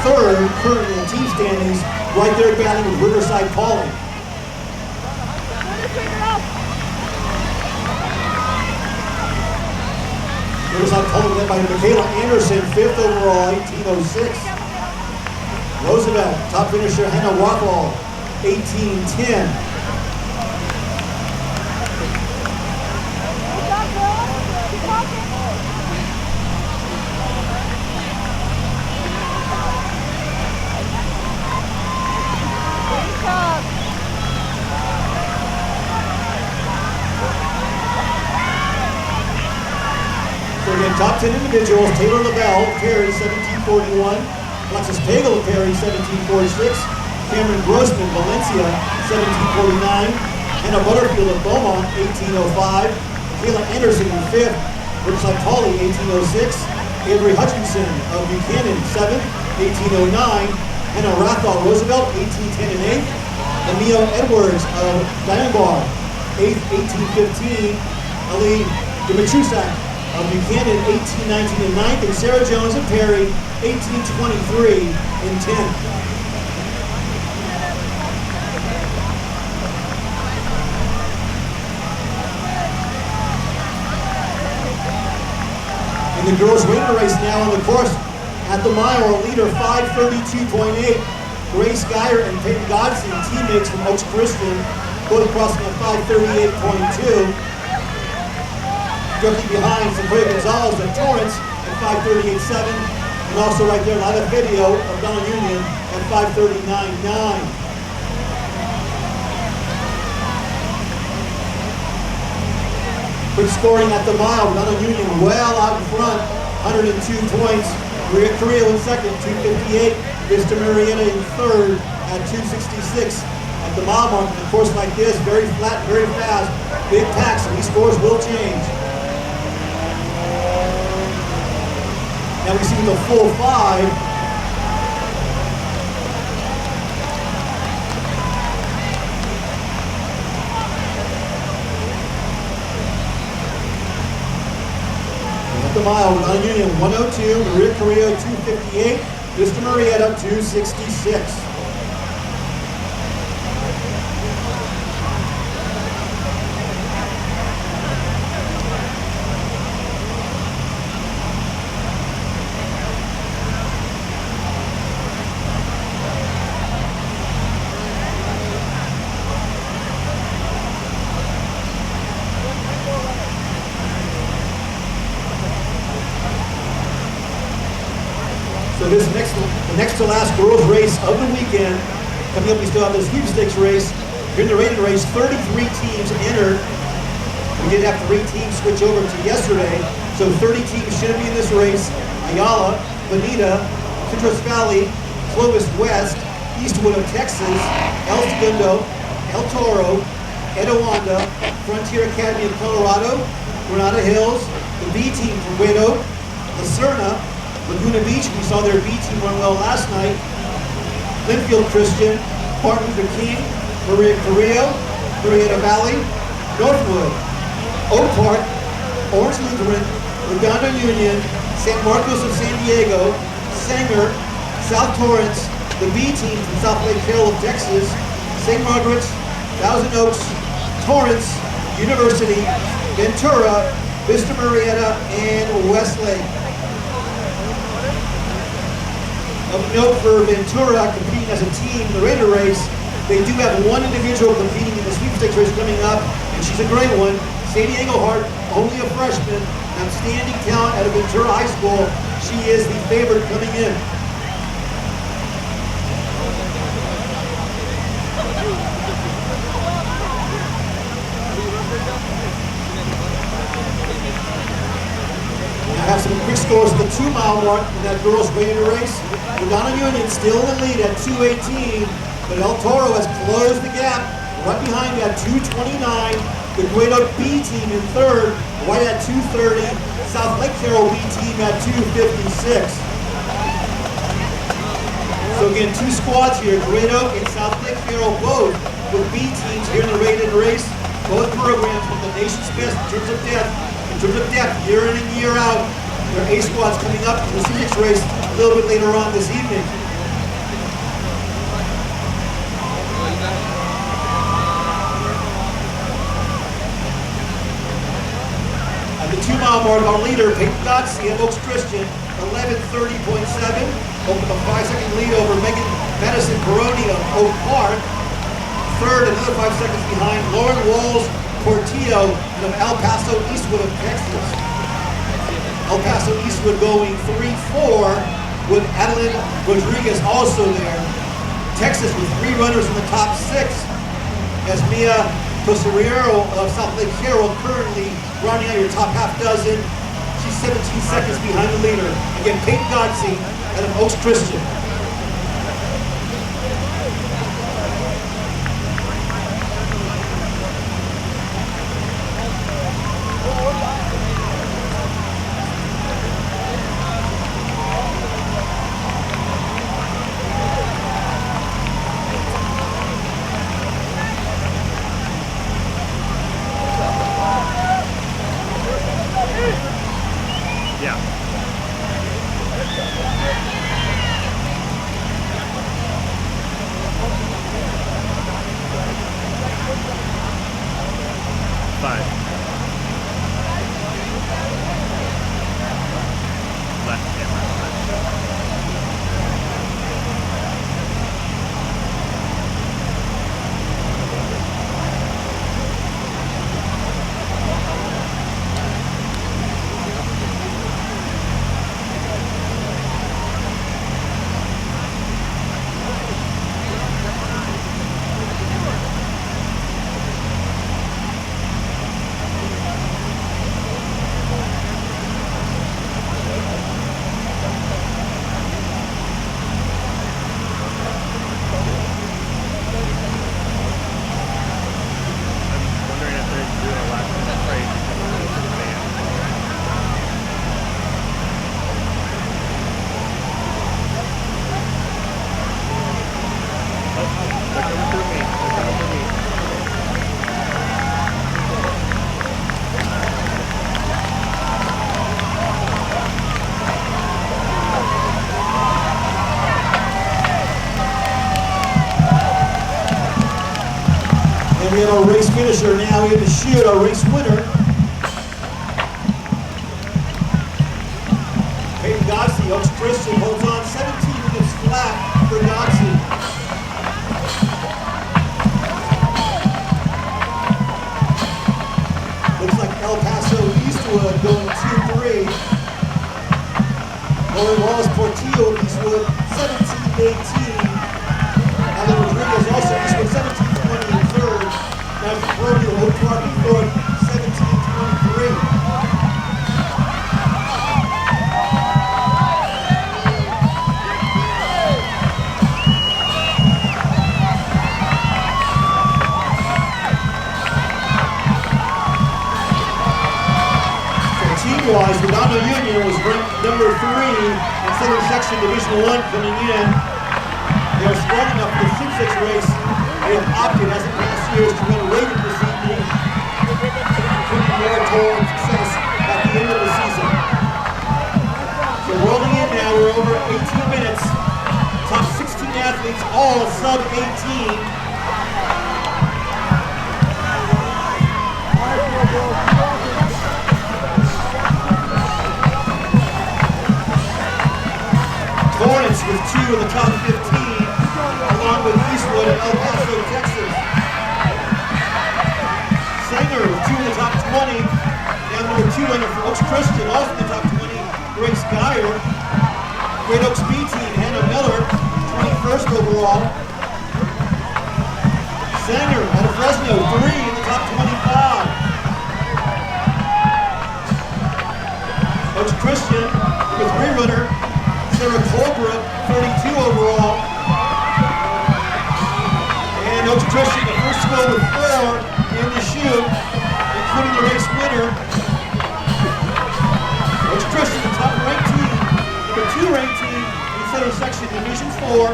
3rd currently in team standings, right there battling with Riverside Calling. Riverside Calling led by Michaela Anderson, 5th overall, 18:06. Roosevelt, top finisher Hannah Rockwall, 18:10. Again, top 10 individuals, Taylor LaBelle, Perry, 1741. Alexis Pagel, Perry, 1746. Cameron Grossman, Valencia, 1749. Anna Butterfield of Beaumont, 1805. Kayla Anderson in 5th. Brookside Pauley, 1806. Avery Hutchinson of Buchanan, 7th, 1809. Anna Rathall Roosevelt, 1810 and 8th. Emil Edwards of Diamond Bar, 8th, 1815. Ali Dimitrisak of Buchanan, 1819 and 9th. And Sarah Jones of Perry, 1823 and 10th. In the girls' winter race now on the course at the mile, our leader 5:32.8. Grace Geyer and Peyton Godson, teammates from Oaks Christian, both crossing at 5:38.2. Directly behind Sequoia Gonzalez at Torrance at 5:38.7. And also right there, live video of Donna Union at 5:39.9. Quick scoring at the mile, Donna Union well out in front, 102 points. Maria Carrillo in second, 258. Vista Marietta in third at 266. At the mile mark, in a course like this, very flat, very fast, big packs, and these scores will change. Now we see the full 5. At the mile, Donna Union 102, Maria Carrillo 258, Vista Marietta 266. So this the next to last girls race of the weekend. Coming up, we still have the Sweepstakes race. Here in the rated race, 33 teams entered. We did have 3 teams switch over to yesterday, so 30 teams should be in this race. Ayala, Bonita, Citrus Valley, Clovis West, Eastwood of Texas, El Segundo, El Toro, Etiwanda, Frontier Academy of Colorado, Granada Hills, the B team from Guido, Lacerna, Laguna Beach, we saw their B team run well last night. Linfield Christian, Martin Luther King, Maria Carrillo, Marietta Valley, Northwood, Oak Park, Orange Lutheran, Uganda Union, San Marcos of San Diego, Sanger, South Torrance, the B team from South Lake Hill of Texas, St. Margaret's, Thousand Oaks, Torrance, University, Ventura, Vista Marietta, and Westlake. Of note for Ventura competing as a team in the Raider race, they do have one individual competing in the Sweepstakes race coming up, and she's a great one. Sadie Engelhardt, only a freshman, outstanding talent out of Ventura High School. She is the favorite coming in. I have some quick scores at the 2-mile mark in that girls' Raider race. Uganda Union still in the lead at 2:18, but El Toro has closed the gap right behind at 2:29. The Guido B team in third, right at 2:30. South Lake Carroll B team at 2:56. So again, 2 squads here, Guido and South Lake Carroll both with B teams here in the Rated race. Both programs with the nation's best in terms of depth, year in and year out. There are A squads coming up in the Sweepstakes race a little bit later on this evening. At the 2-mile mark, our leader, Peyton Godsey of Oaks Christian, 11:30.7, opened a 5-second lead over Madison Peroni of Oak Park. Third, another 5 seconds behind, Lauren Walls Portillo of El Paso Eastwood of Texas. El Paso Eastwood going 3-4 with Adeline Rodriguez also there. Texas with 3 runners in the top 6 as Mia Coseriero of South Lake Carroll currently rounding out your top half dozen. She's 17 seconds behind the leader. Again, Peyton Godsey out of Oaks Christian. And we have our race finisher now in the chute, our race winner. Peyton Godsey, Oaks Christian, holds on 17 minutes flat for Godsey. Looks like El Paso Eastwood going 2-3. Lauren Wallace Portillo Eastwood, 17-18. Alan Rodriguez also Eastwood, 17-20 in third. Now Proverbial Oak Park in fourth, 17-23. Team-wise, Redondo Union was ranked number 3 in Southern Section Division 1 coming in. They are strong enough for the Sweepstakes race. They have opted, as in past years, to run a rating this evening, putting more toward success at the end of the season. So rolling in now, we're over 18 minutes. Top 16 athletes, all sub-18. Hornets with 2 in the top 15, along with Eastwood and El Paso, Texas. Sanger with 2 in the top 20, and number 2 runner for Oaks Christian, also in the top 20, Grace Geyer. Great Oaks B team, Hannah Miller, 21st overall. Sanger out of Fresno, 3 in the top 25. Oaks Christian, number 3 runner, Sarah Colebrook, 42 overall. And Oaks Christian, the first school with 4 in the chute, including the race winner. Oaks Christian, the top ranked team, number 2 ranked team in Southern Section Division 4.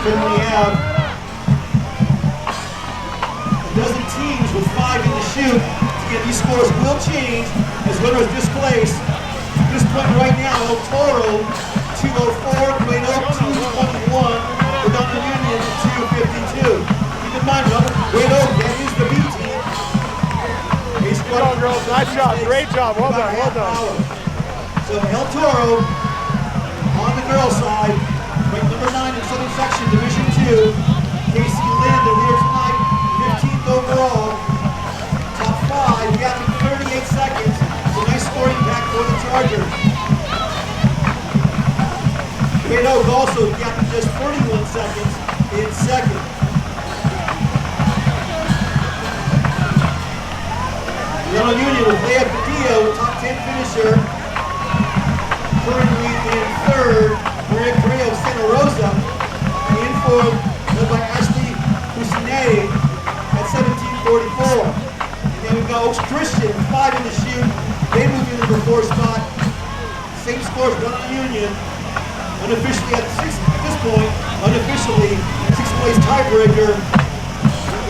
We have a dozen teams with 5 in the chute. Again, these scores will change as winners displaced. At this point right now, El Toro 204, Great Oak 221, Redondo Union 252. Keep in mind, Great Oak, that is the B team. Well done, girls. Nice job. Great job. Well done. Well done. So El Toro on the girls' side, ranked number 9 in Southern Section Division Great Oak also gapping just 41 seconds in second. Yellow Union with Leah Padillo, top 10 finisher. Currently in third, Maria Correa of Santa Rosa. In fourth, led by Ashley Husseini at 17:44. And then we've got Oaks Christian, 5 in the chute. They move into the 4th spot. Same scores, Yellow Union. Unofficially at this point, unofficially, 6th place tiebreaker.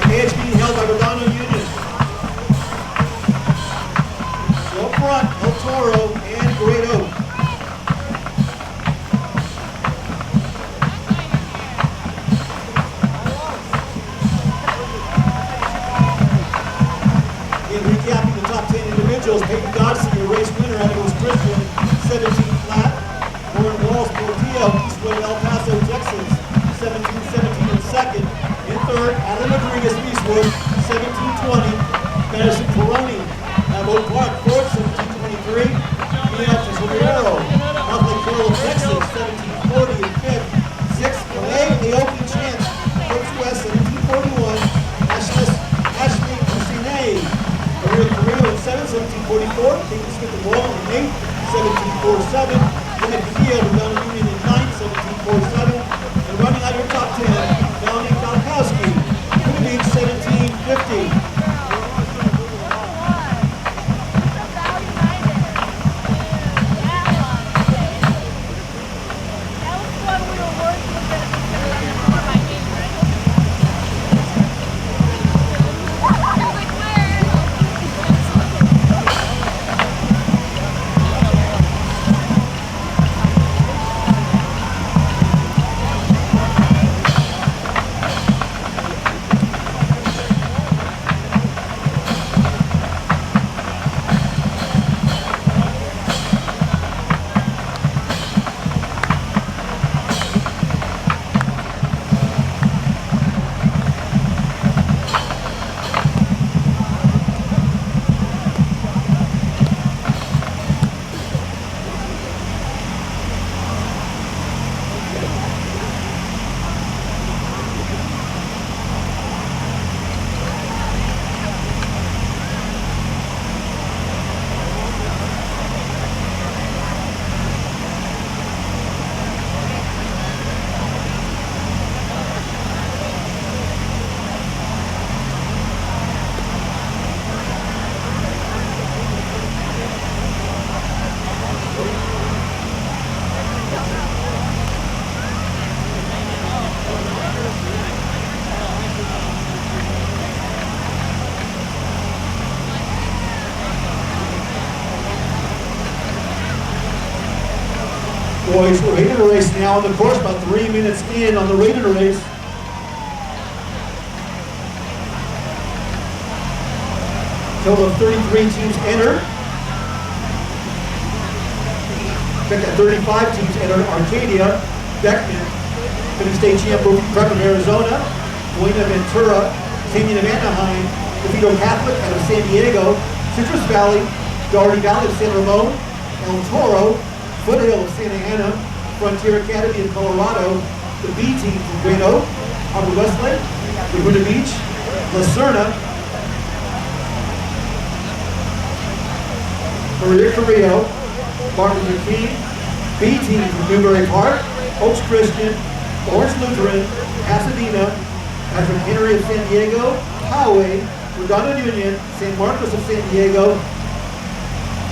The edge being held by Rodano Union. So up front, El Toro and Great Oak. In recapping the top 10 individuals, Peyton Dodson, your race winner out of Oaks Christian, 17 flat. Warren Walls, Portillo, Eastwood, El Paso, Texas, 17-17 in second. In third, Adam Rodriguez, Eastwood, 17-20. Madison Peroni, Oak Park, fourth, 17-23. Mia Tesoriero, North Lake Carroll, Texas, 17-40 in fifth. Sixth, LA, the Open Chance, Oaks West, 17-41. Ashley Husseini, Maria Carrillo in 17-44. Taking Smith and Wall in eighth, 17-47. Then Padilla with Yellow Union in 9th, 17-47. And running out of your top 10, Dominic Dalkowski, Coon Beach, 17-50. Boys, we're in a race now on the course, about 3 minutes in on the rated race. Total of 33 teams entered. Check that 35 teams entered. Arcadia, Beckman, finished state champ from Arizona, Buena Ventura, Canyon of Anaheim, DeVito Catholic out of San Diego, Citrus Valley, Doherty Valley of San Ramon, El Toro, Foothill of Santa Ana, Frontier Academy in Colorado, the B team from Great Oak, Harbor Westlake, Laguna Beach, La Serna, Maria Carrillo, Martin Luther King, B team from Newbury Park, Oaks Christian, Orange Lutheran, Pasadena, Patrick Henry of San Diego, Poway, Redondo Union, San Marcos of San Diego,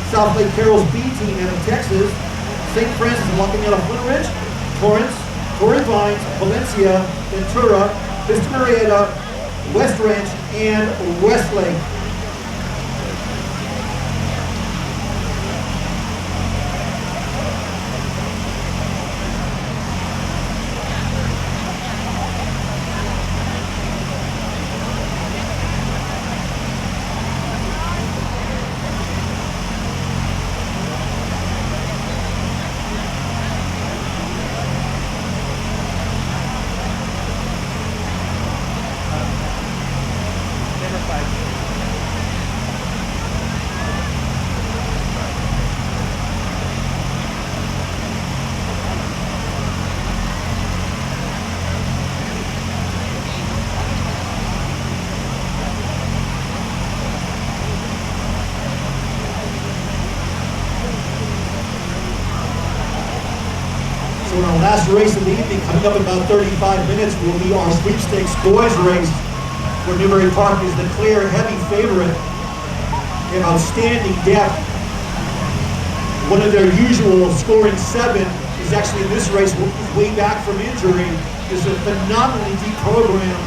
South Lake Carroll's B team out of Texas, St. Francis of La Cañada, Flint Ridge, Torrance, Torrey Pines, Valencia, Ventura, Vista Marietta, West Ranch, and Westlake. last race of the evening, coming up in about 35 minutes, will be our Sweepstakes boys race, where Newbury Park is the clear heavy favorite in outstanding depth. One of their usual scoring 7 is actually in this race way back from injury. It's a phenomenally deep program.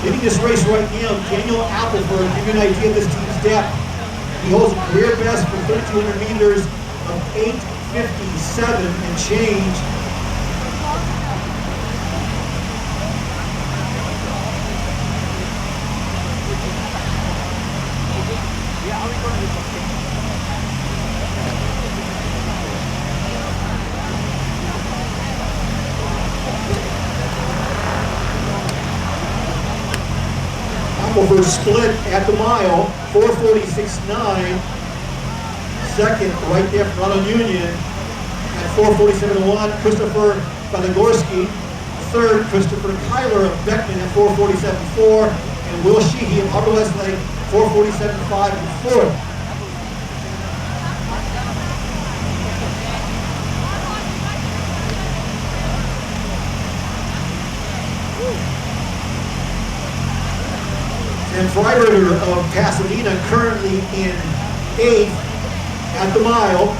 Leading this race right now, Daniel Appleford, to give you an idea of this team's depth. He holds a career best for 3,200 meters of 8:57 and change. Appleford split at the mile, 4:46.9. Second, right there from Ronald Union at 4:47.1, Christopher Balagorski. Third, Christopher Kyler of Beckman at 4:47.4, and Will Sheehy of Upper Westlake, 4:47.5 and fourth. And Freiberger of Pasadena currently in 8th at the mile.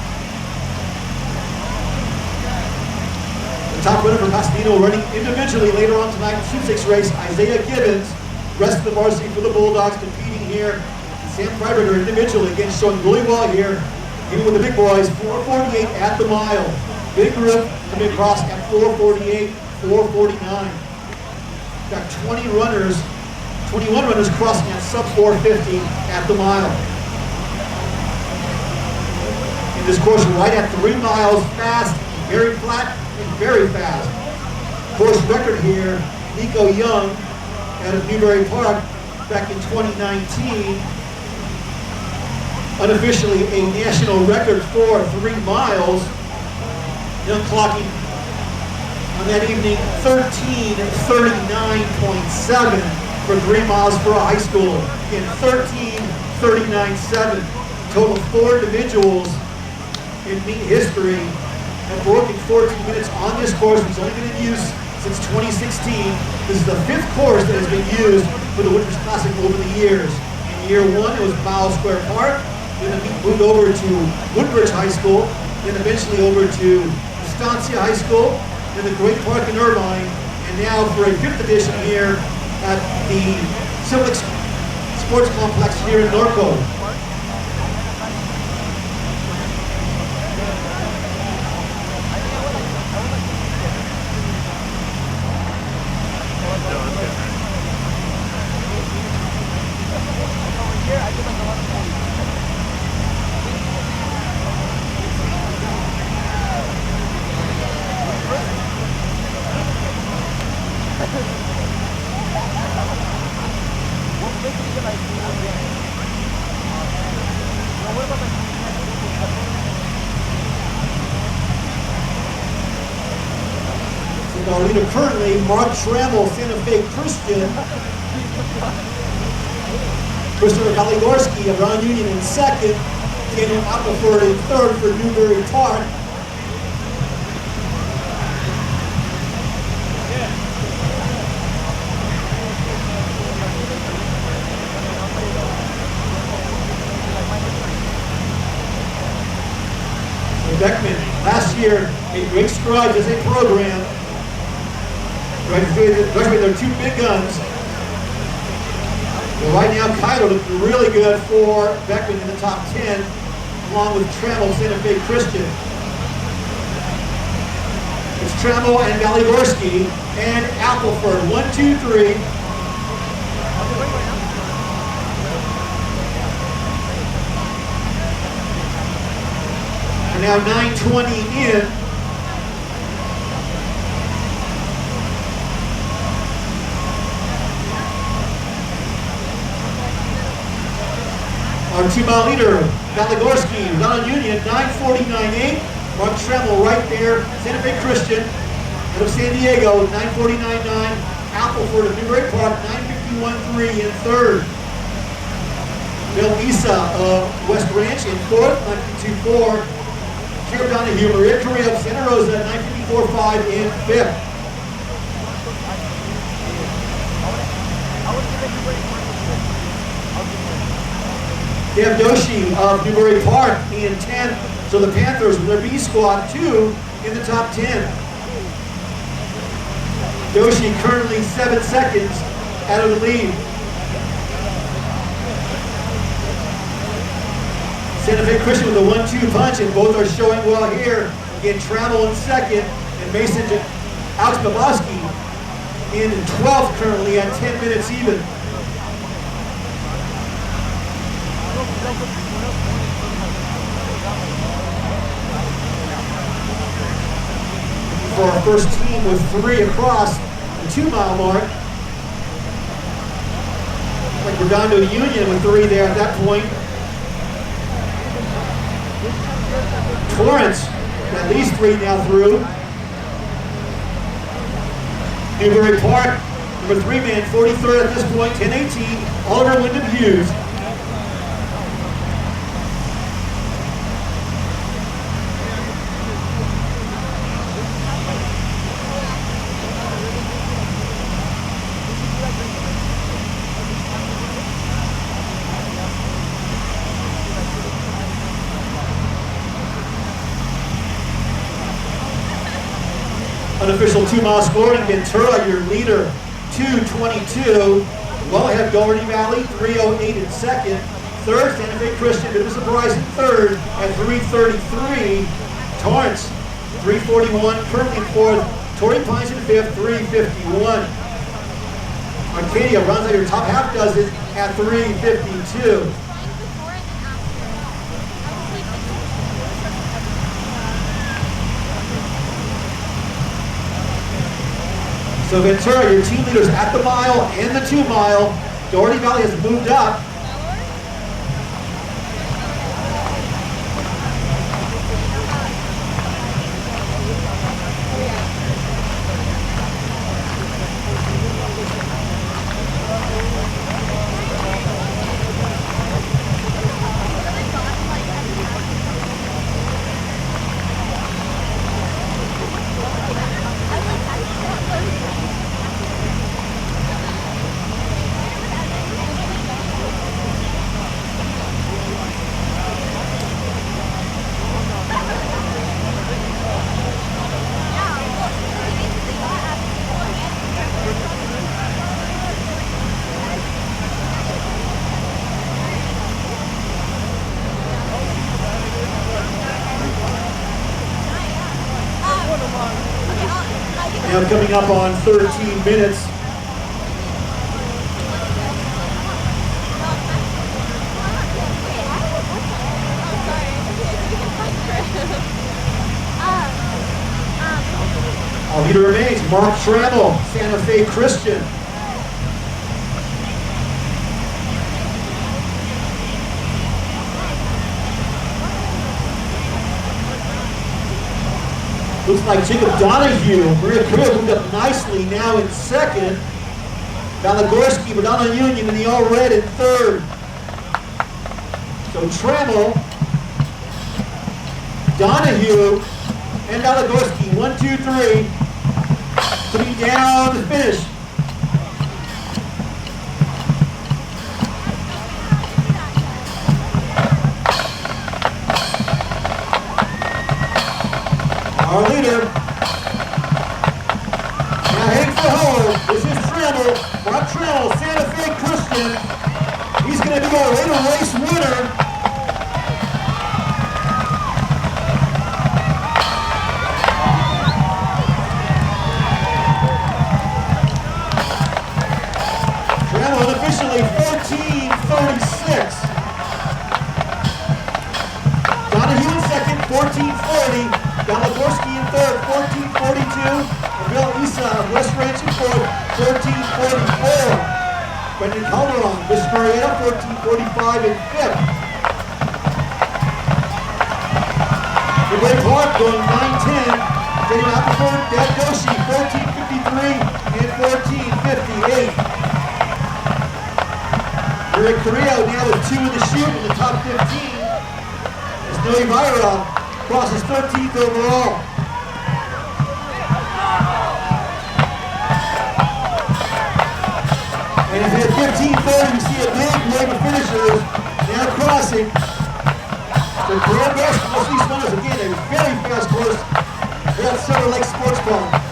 The top runner for Pasadena running individually later on tonight in the Sweepstakes race, Isaiah Gibbons. Rest of the varsity for the Bulldogs competing here. Sam Freiberger individually, again, showing really well here. Even with the big boys, 4:48 at the mile. Big group coming across at 4:48, 4:49. Got 21 runners crossing at sub 4:50 at the mile. In this course, right at 3 miles, fast, very flat, and very fast. Course record here, Nico Young out of Newbury Park back in 2019. Unofficially a national record for 3 miles. Young clocking on that evening 13:39.7 for 3 miles for a high school. In 13:39.7. Total 4 individuals in meet history have broken 14 minutes on this course, which has only been in use since 2016. This is the 5th course that has been used for the Woodbridge Classic over the years. In year 1, it was Miles Square Park. Then the meet moved over to Woodbridge High School. Then eventually over to Estancia High School. Then the Great Park in Irvine. And now for a 5th edition here at the Civic Sports Complex here in Norco. Our leader currently, Mark Trammell, Santa Fe Christian. Christopher Kaligorski of Ron Union in 2nd. Daniel Appleford in 3rd for Newbury Park. Beckman, last year, made great strides as a program. Graduated their 2 big guns. But right now, Kyler looking really good for Beckman in the top 10, along with Trammell, Santa Fe Christian. It's Trammell and Galigorski and Appleford. 1, 2, 3. And now 9:20 in. Our 2-mile leader, Galigorski, Ron Union, 9:49.8. Mark Trammell right there, Santa Fe Christian, out of San Diego, 9:49.9. Appleford of Newbury Park, 9:51.3 in 3rd. Bill Isa of West Ranch in 4th, 9:52.4. Jared Donahue, Maria Correa of Santa Rosa, 9:53. 14.45 in fifth. Doshi of Newbury Park in 10th. So the Panthers with their B squad 2 in the top 10. Doshi currently 7 seconds out of the lead. Santa Fe Christian with a 1-2 punch, and both are showing well here. Again, Trammell in second, and Mason Alex Babowski in 12th currently at 10 minutes even. For our first team with 3 across the 2-mile mark. Like Redondo Union with 3 there at that point. Torrance, at least 3 now through. Newbury Park, number 3 man, 43rd at this point, 10-18, Oliver Wyndham Hughes. Unofficial 2-mile scoring, Ventura, your leader, 2:22. Well ahead, Doherty Valley, 3:08 in second. Third, Santa Fe Christian, bit of a surprise in third at 3:33. Torrance, 3:41, currently in fourth. Torrey Pines in fifth, 3:51. Arcadia runs out your top half dozen at 3:52. So Ventura, your team leaders at the mile and the 2-mile. Doherty Valley has moved up. Now coming up on 13 minutes. Our leader remains Mark Trammell, Santa Fe Christian. Looks like Jacob Donahue, Maria Creel moved up nicely now in second. Valagorski, Redondo Union in the all red in third. So Trammell, Donahue, and Valagorski, 1, 2, 3, coming down to finish. Our leader, now heading for home, this is Trammell, Mark Trammell, Santa Fe Christian. He's going to be our later race winner. Trammell unofficially 14:36. Donahue in second, 14:40. Galagorski in third, 14:42. And Bill Isa of West Ranch in fourth, 14:44. Brendan Calderon, Miss Marietta, 14:45 in fifth. Newbury Park going 9:10. Daniel Appleton, Dad Doshi, 14:53 and 14:58. Rick Carrillo now with 2 in the chute in the top 15. As Noe Myra crosses 13th overall. measures, now crossing. The Grand West Northeast runners, again, a very fast course here at Silver Lake Sports Bar.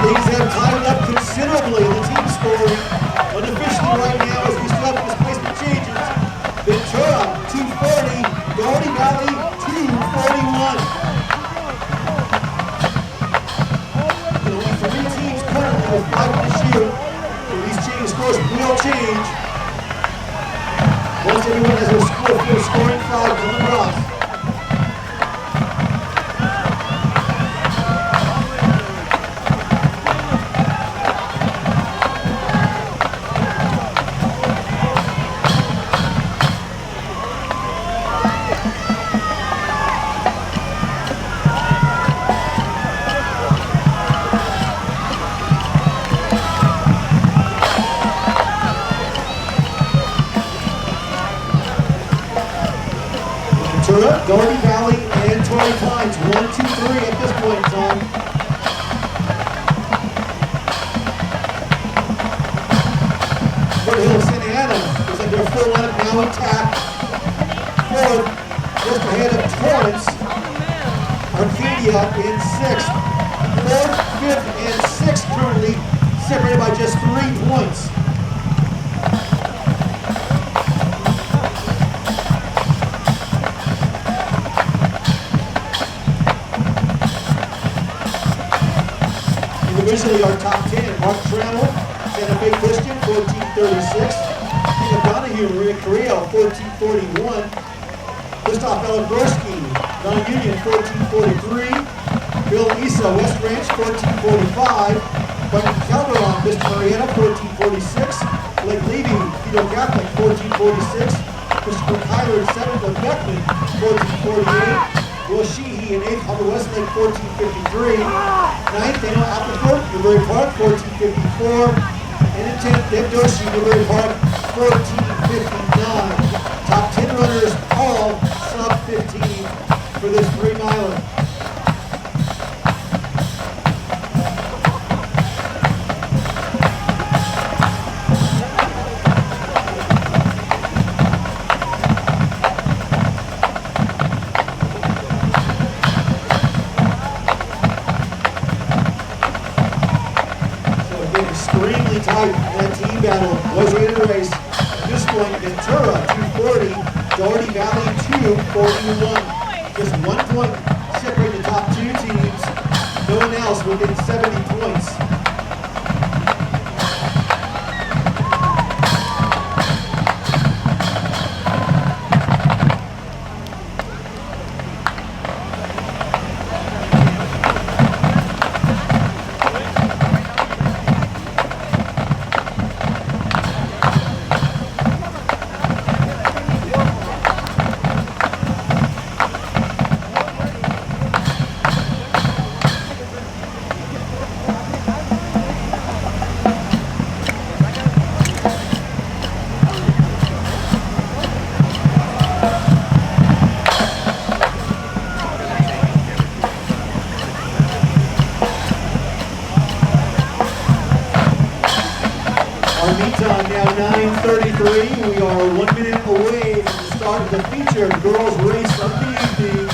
Things have tightened up considerably. The team scoring unofficially right now as we still have displacement changes. Ventura, 240. Garden Valley, 241. Only 3 teams currently with 5 to shoot. So these change scores will change. Once everyone has their scoring 5 come across. Garden Valley and Torrey Pines, 1, 2, 3 at this point in time. Foothill Santa Ana is at their full lineup now intact. Fourth, just ahead of Torrance. Arcadia in 6th. 4th, 5th, and 6th currently separated by just 3 points. Individually, our top 10, Mark Trammell, Santa Fe Christian, 1436. King of Donahue, Maria Carrillo, 1441. Christoph Elagorski, Non-Union, 1443. Bill Isa, West Ranch, 1445. Brendan Calderon, Vista Marietta, 1446. Blake Levy, Tito Catholic, 1446. Christopher Kyler, 7th of Beckman, 1448. Will Sheehy in 8th, Harvard Westlake, 1453. 9th, Daniel Appleforth, Newbury Park, 1454. And in 10th, Deb Dorsey, Newbury Park, 1459. Top 10 runners, all sub 15 for this 3-miler. Extremely tight in that team battle. Was ready to race. At this point, Ventura 240, Doherty Valley 241. Just 1 point separate the top 2 teams. No one else within 70 points. Time now 9:33. We are 1 minute away from the start of the feature girls race of the evening.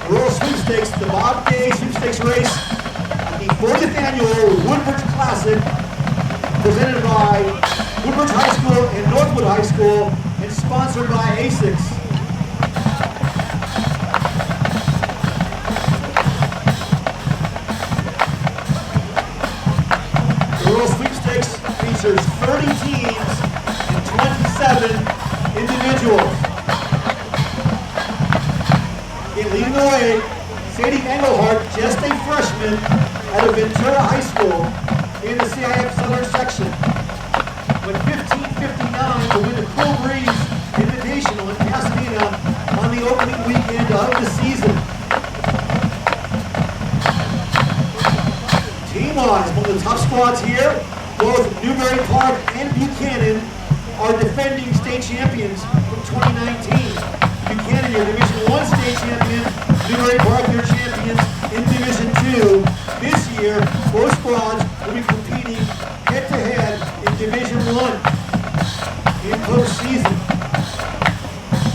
Rural Sweepstakes, the Bob Day Sweepstakes race, the 40th annual Woodbridge Classic, presented by Woodbridge High School and Northwood High School, and sponsored by ASICs. Sweepstakes features 30 teams and 27 individuals. In leading the way, Sadie Engelhardt, just a freshman out of Ventura High School in the CIF Southern Section. Went 15:59 to win the Cool Breeze Invitational in Pasadena on the opening weekend of the season. Team squads. One of the top squads here, both Newbury Park and Buchanan are defending state champions from 2019. Buchanan, your Division I state champion. Newbury Park, your champions in Division II. This year, both squads will be competing head-to-head in Division I in postseason.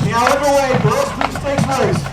Now underway, girls sweepstakes race.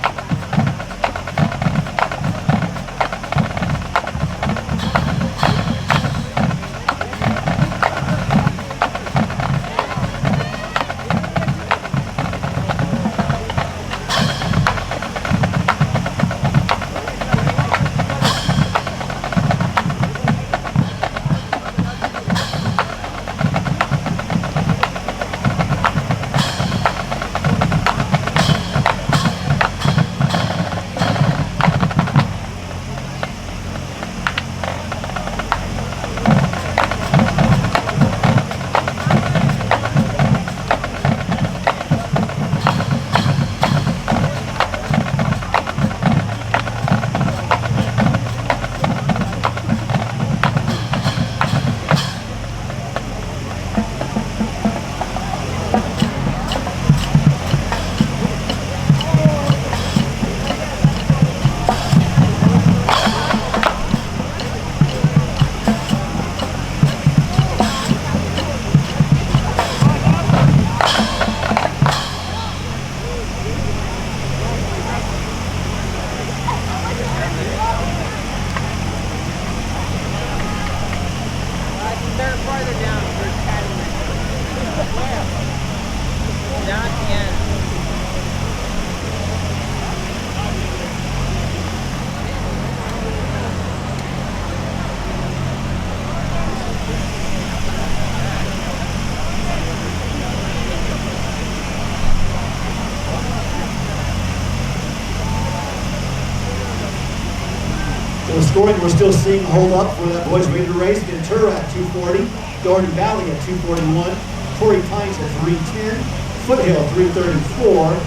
The scoring we're still seeing hold up for that boys rated race. Ventura at 240, Garden Valley at 241, Torrey Pines at 310, Foothill 334,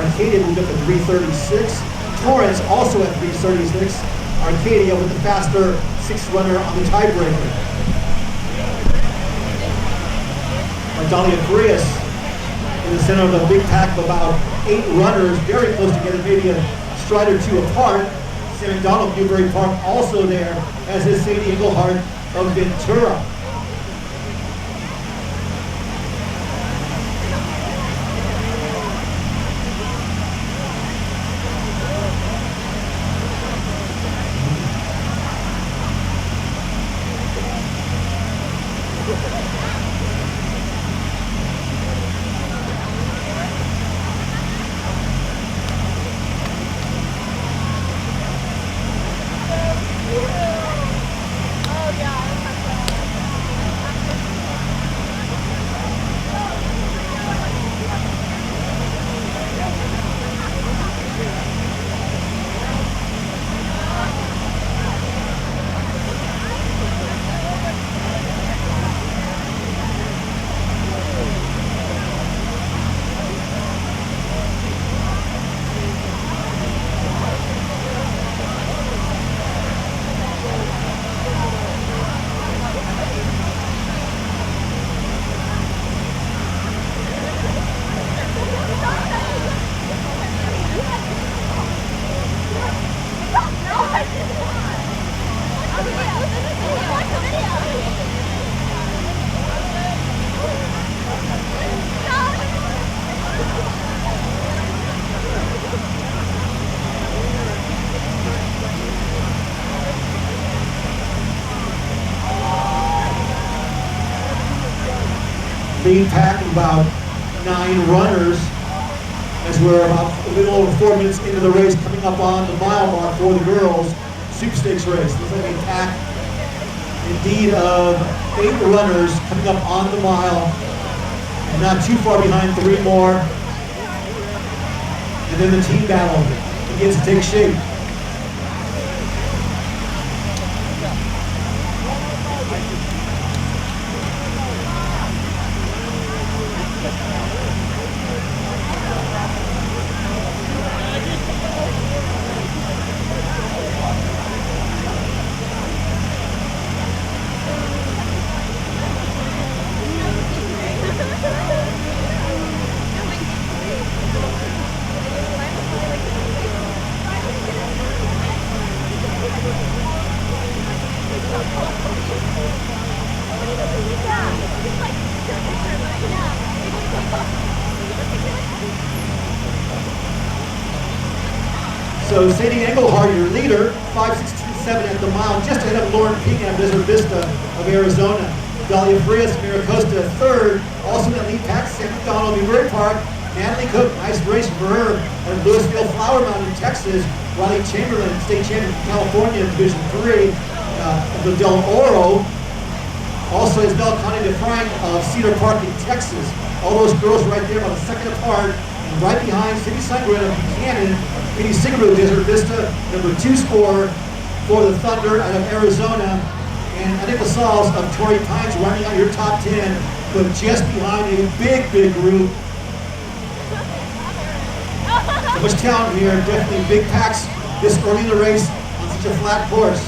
Arcadia moved up at 336, Torrance also at 336, Arcadia with the faster sixth runner on the tiebreaker. Adalia Frias in the center of a big pack of about 8 runners, very close together, maybe a stride or two apart. Sam McDonald of Newbury Park also there, as is Sadie Englehart of Ventura. Lead pack of about 9 runners as we're about a little over 4 minutes into the race, coming up on the mile mark for the girls sweepstakes race. Looks like a pack indeed of 8 runners coming up on the mile, and not too far behind 3 more. And then the team battle begins to take shape. So Sadie Engelhardt, your leader, 5:16.7 at the mile, just ahead of Lauren Pekin of Desert Vista of Arizona. Dahlia Frias, Maricosta, third. Also in the lead pack, St. McDonald, Newbury Park. Natalie Cook, nice race for her. And Louisville Flower Mound in Texas. Riley Chamberlain, state champion from California, Division 3 of the Del Oro. Also Isabel Connie DeFrank of Cedar Park in Texas. All those girls right there about a second apart. And right behind Cindy Sundgren of Buchanan, Katie Sigerud, Desert Vista, number 2 scorer for the Thunder out of Arizona. And Annika Sauls of Torrey Pines running out your top 10, but just behind a big, big group. So much talent here, definitely big packs this early in the race on such a flat course.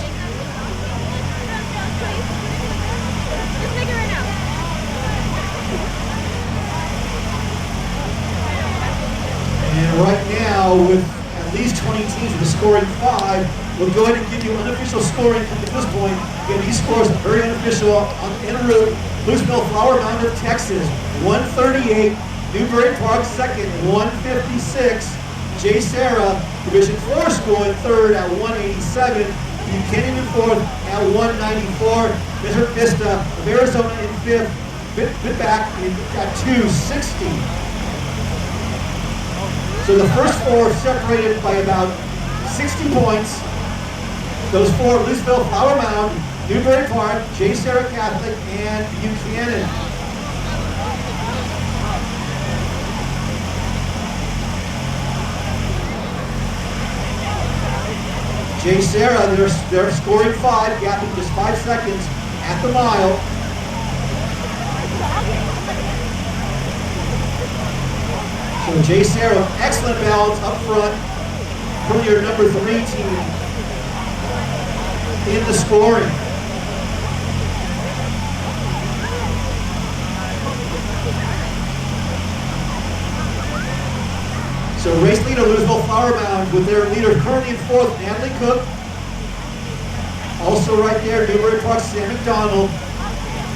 And right now, with at least 20 teams with a scoring 5, we'll go ahead and give you unofficial scoring at this point. Again, these scores are very unofficial on en route. Louisville Flower Mound of Texas, 138. Newbury Park second, 156. J. Sarah, Division 4 school in third at 187. Buchanan in fourth at 194. Desert Vista of Arizona in fifth. Bit back at 260. So the first 4 separated by about 60 points. Those 4, Louisville Flower Mound, Newbury Park, J. Sarah Catholic, and Buchanan. J. Sarah, they're scoring 5, gapping just 5 seconds at the mile. So J. Sarah, excellent balance up front from your number 3 team in the scoring. So race leader Louisville Flower Mound with their leader currently in fourth, Natalie Cook. Also right there, Newbury Park, Sam McDonald.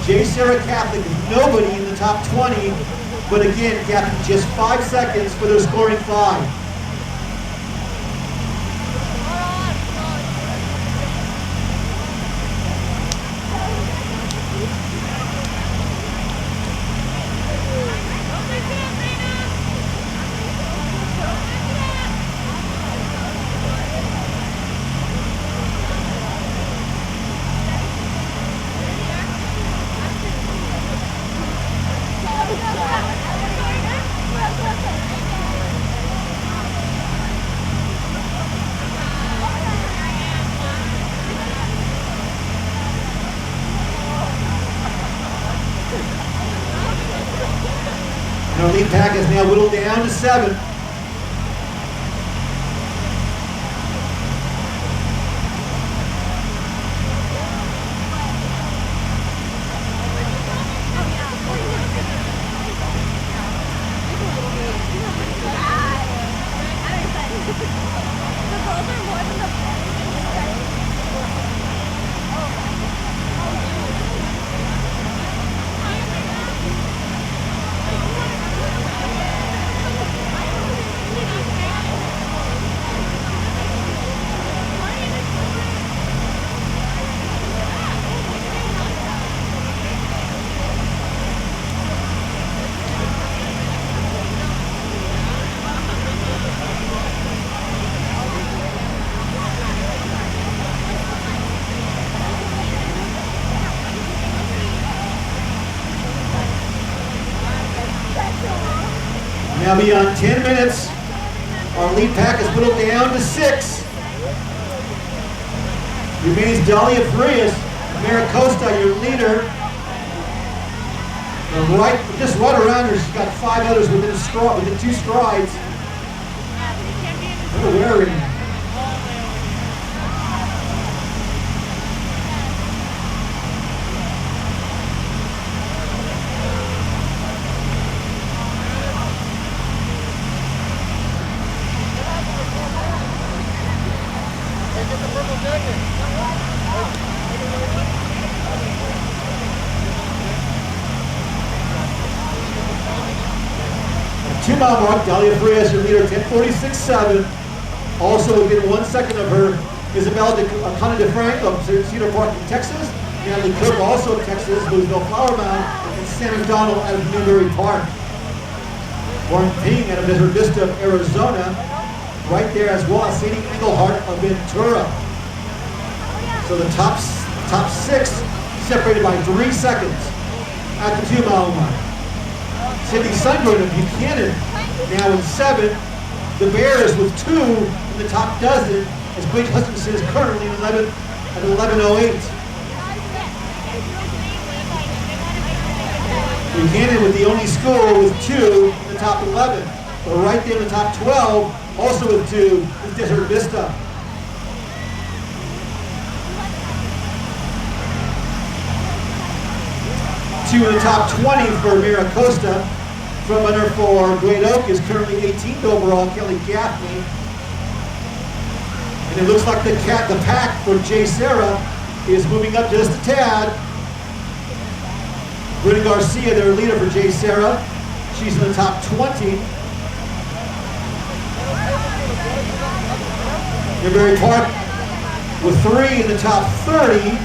J. Sarah Catholic, nobody in the top 20, but again, gapping just 5 seconds for their scoring 5. Our lead pack is now whittled down to 7. Now beyond 10 minutes, our lead pack is whittled down to 6. Remains Dahlia Frias, Maricosta, your leader. Just right around her, she's got 5 others within 2 strides. What a wearing. Two-mile mark, Dahlia Frias, your leader, 10:46.7. Also within 1 second of her, Isabella Connor DeFranco of Cedar Park, Texas. Natalie Cook, also of Texas, Louisville Flower Mound, and Sam McDonald out of Newberry Park. Warren Ping out of Desert Vista, Arizona, right there as well as Sadie Engelhardt of Ventura. So the top 6 separated by 3 seconds at the 2 mile mark. Cindy Sundgren of Buchanan now in 7th. The Bears with 2 in the top dozen as Paige Hutchinson is currently in 11th at 11:08. Buchanan with the only score with 2 in the top 11. But right there in the top 12, also with 2, is Desert Vista. Two in the top 20 for Mira Costa. Front runner for Great Oak is currently 18th overall, Kelly Gaffney. And it looks like the pack for Jay Sarah is moving up just a tad. Brittany Garcia, their leader for Jay Sarah. She's in the top 20. Newberry Park with 3 in the top 30.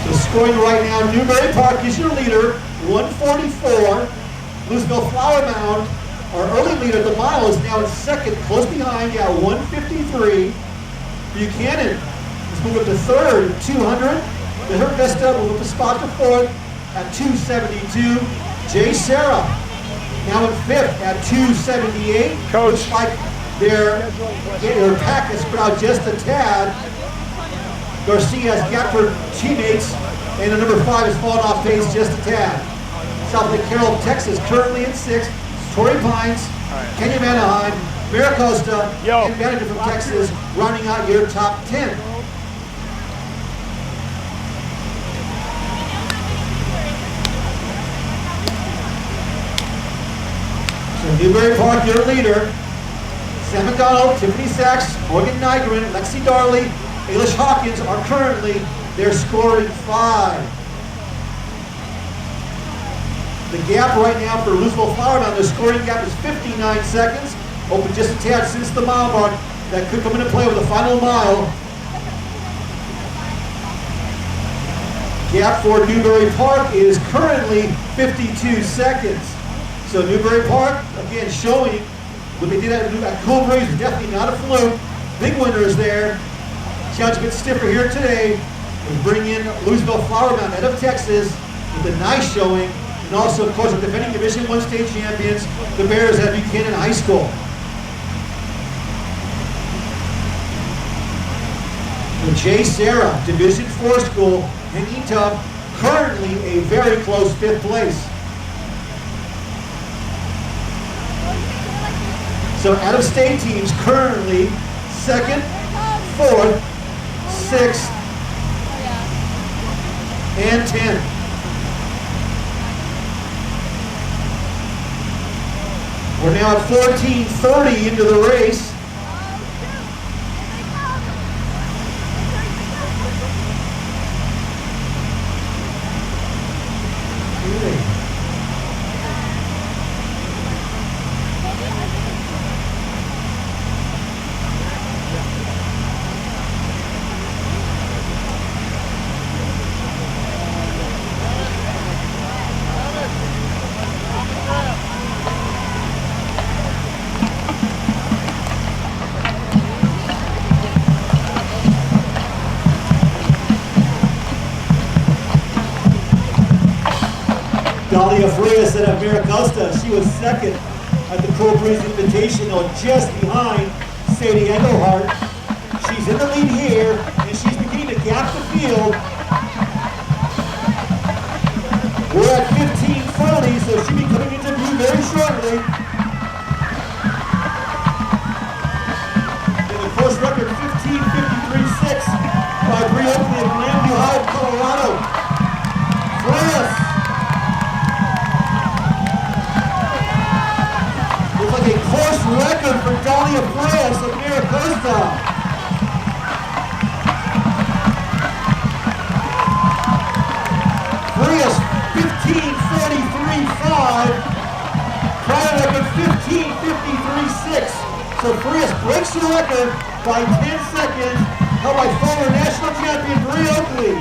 So scoring right now, Newberry Park is your leader, 144. Louisville Flower Mound, our early leader at the mile, is now in 2nd, close behind, 153. Buchanan has moved up to 3rd, 200. Desert Vista will move up a spot to 4th at 272. Jay Sarah now in 5th at 278. Coach. Looks like their pack has spread out just a tad. Garcia has gapped her teammates, and the number 5 has fallen off pace just a tad. South Lake Carroll, Texas, currently in 6th. Torrey Pines, Kenya Manaheim, Mira Costa, and Manager from Texas, rounding out your top 10. So Newberry Park, your leader. Sam McDonald, Tiffany Sachs, Morgan Nygren, Lexi Darley, Ailish Hawkins are currently, they're scoring 5. The gap right now for Louisville Flower Mound, the scoring gap is 59 seconds. Open just a tad since the mile mark. That could come into play with the final mile. Gap for Newberry Park is currently 52 seconds. So Newberry Park, again, showing what they did at Cool Breeze was definitely not a fluke. Big winners there. Challenge a bit stiffer here today. We bring in Louisville Flower Mound out of Texas with a nice showing. And also, of course, the defending Division I state champions, the Bears at Buchanan High School. And Jay Sarah, Division IV school, hanging tough, currently a very close 5th place. So out-of-state teams currently 2nd, 4th, 6th, and 10th. We're now at 14:30 into the race. Dahlia Frias out of Mira Costa, she was 2nd at the Cool Breeze Invitational, just behind Sadie Engelhardt. She's in the lead here, and she's beginning to gap the field. We're at 15:40, so she'll be coming into view very shortly. And the course record 15:53.6 by Bree Oakley of Grandview High, Colorado. Frias. Looks like a course record for Dahlia Frias of Mira Costa. Frias 15:43.5. So Frias breaks the record by 10 seconds, held by former national champion Bree Oakley.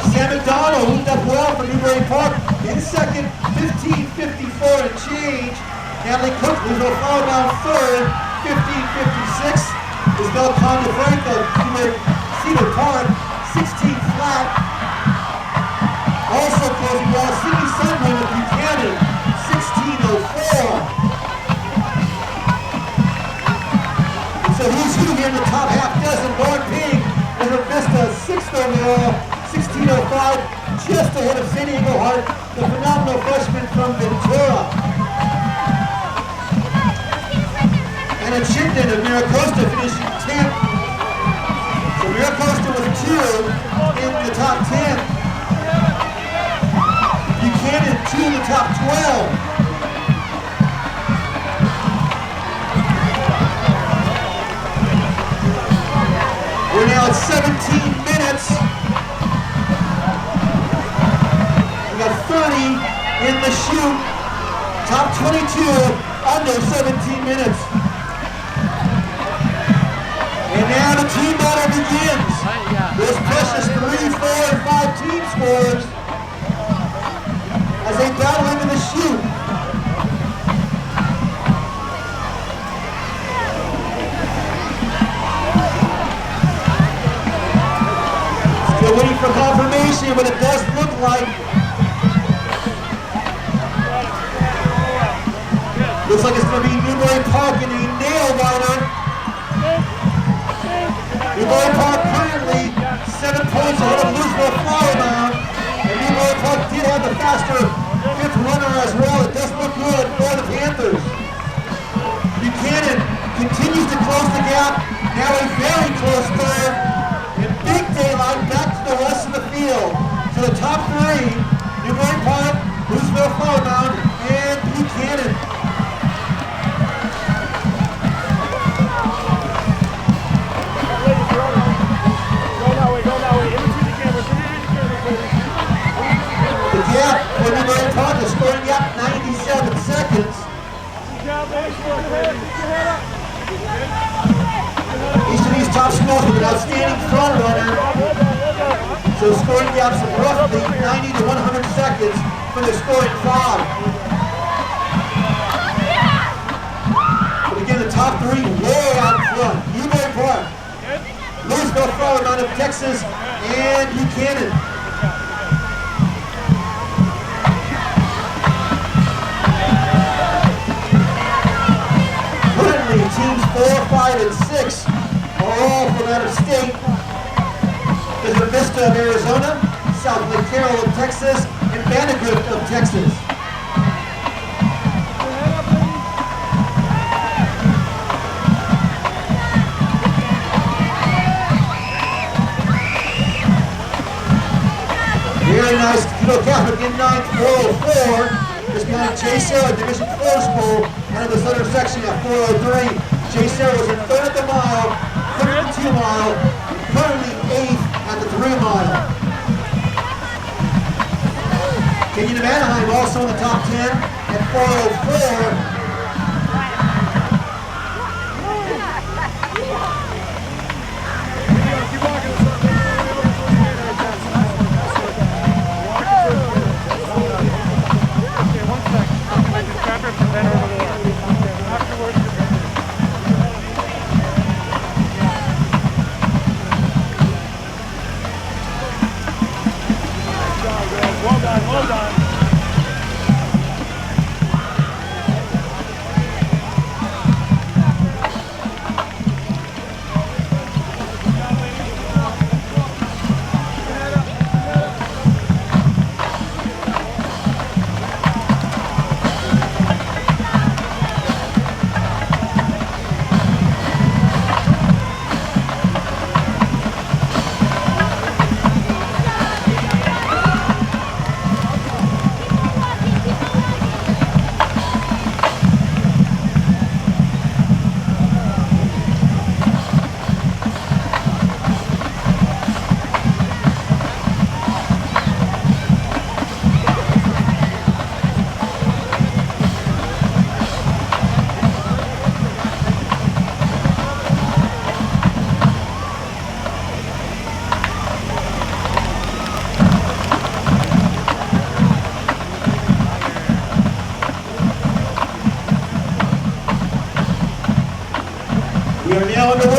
Sam McDonald moved up well for Newbury Park in second, 15:54 and change. Natalie Cook moves a foul down third, 15:56. Isabel Condefranco, Cedar Park, 16 flat. Also closing well, Sydney Sunburn of Buchanan, 16:04. And so who's who here in the top half dozen? Lauren Ping, River Vista, 6th overall, 16:05, just ahead of San Diego Hart, the phenomenal freshman from Ventura. Anna Chittenden of Miracosta finishing 10th. So Miracosta was 2 in the top 10. Buchanan 2 in the top 12. We're now at 17 minutes. We got 30 in the chute. Top 22 under 17 minutes. And now the team battle begins. Those precious 3, 4, and 5 team scores as they battle into the chute. Still waiting for confirmation, but it does look like it's going to be Newbury Park in a nail-biter. Newbury Park currently 7 points ahead of Louisville Flowerbound, and Newbury Park did have the faster 5th runner as well. It does look good for the Panthers. Buchanan continues to close the gap, now a very close third, and big daylight back to the rest of the field. To the top 3, Newbury Park, Louisville Flowerbound, and Buchanan. Yeah, for Newbury Park, the scoring gap 97 seconds. Each of these top scores with an outstanding front runner. So scoring gaps of roughly 90 to 100 seconds for the scoring 5. But again, the top 3 way out front. Newbury Park, Louisville Flowerbound of Texas, and Buchanan. Teams 4, 5, and 6 are all from out of state. River Vista of Arizona, South Lake Carroll of Texas, and Vandergrift of Texas. Very nice, Kilo Catholic in 9th, 404. Just behind Jay Sarah, Division 4 school, out of the southern section at 403. Jay Sarah was in 3rd at the mile, 3rd at the 2 mile, and currently 8th at the 3 mile. Kenyon of Anaheim also in the top 10 at 404. Well done.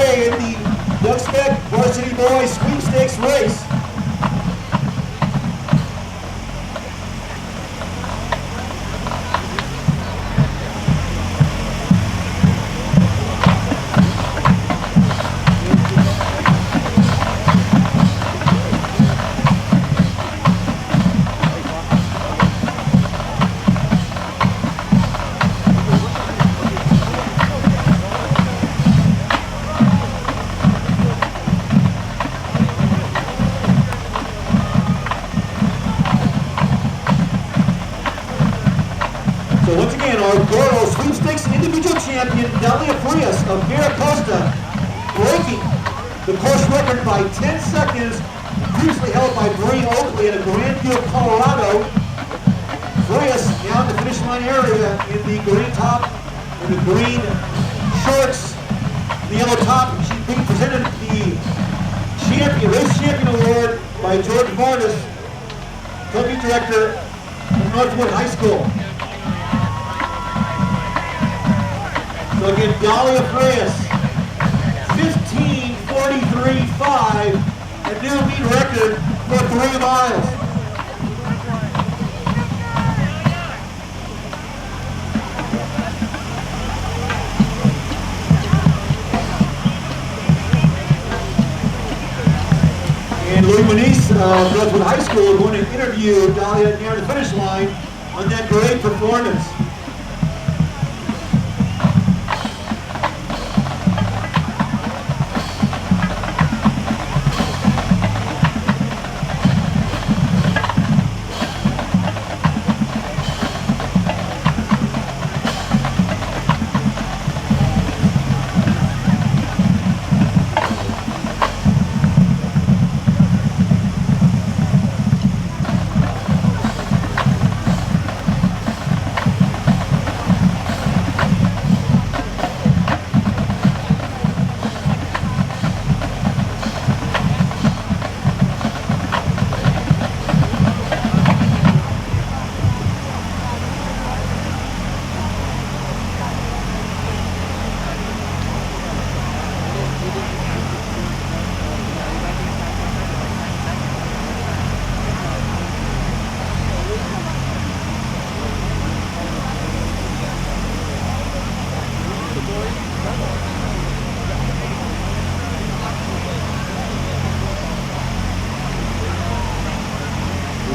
underway in the Sept Varsity Boys Sweepstakes race. So once again, our girls Sweepstakes individual champion, Dalia Frias of Miracosta, breaking the course record by 10 seconds, previously held by Bree Oakley at a Grandview, Colorado. Frias now in the finish line area in the green top, in the green shorts, the yellow top. She's being presented the race champion award by George Vardis, company director of Northwood High School. So again, Dalia Frias, 15:43.5, a new meet record for 3 miles. And Louis Moniz of Northwood High School is going to interview Dalia near the finish line on that great performance.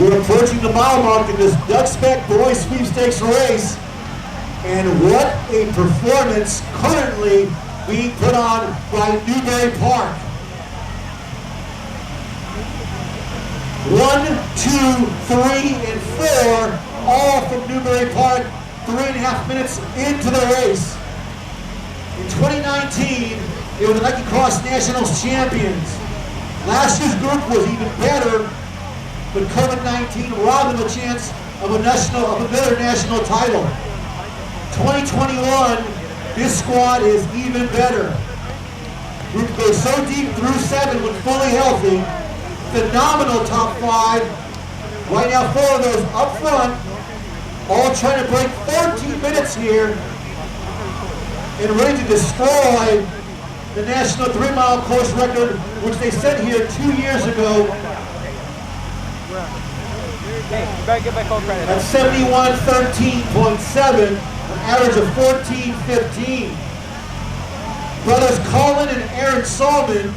We're approaching the mile mark in this Sept Boys Sweepstakes race, and what a performance currently being put on by Newbury Park. 1, 2, 3, and 4, all from Newbury Park, 3.5 minutes into the race. In 2019, they were the Nike Cross Nationals champions. Last year's group was even better, but COVID-19 robbed them a chance of another national title. 2021, this squad is even better. Group goes so deep through 7 when fully healthy. Phenomenal top 5. Right now, 4 of those up front, all trying to break 14 minutes here and ready to destroy the national 3-mile course record, which they set here 2 years ago. Hey, you better get back on credit. At 71:13.7, an average of 14:15. Brothers Colin and Aaron Salman,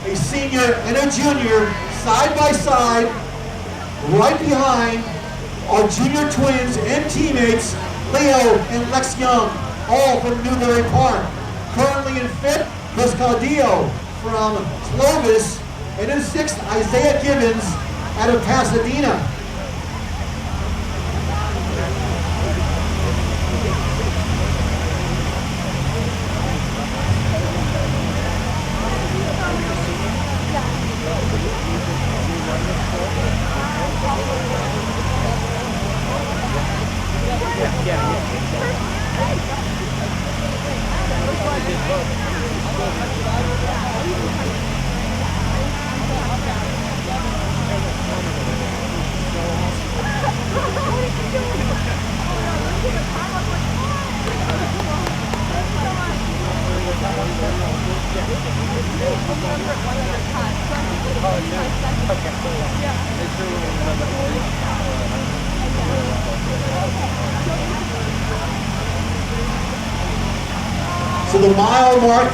a senior and a junior, side by side, right behind our junior twins and teammates, Leo and Lex Young, all from Newbury Park. Currently in 5th, Chris Caudillo from Clovis, and in 6th, Isaiah Gibbons out of Pasadena. So the mile mark,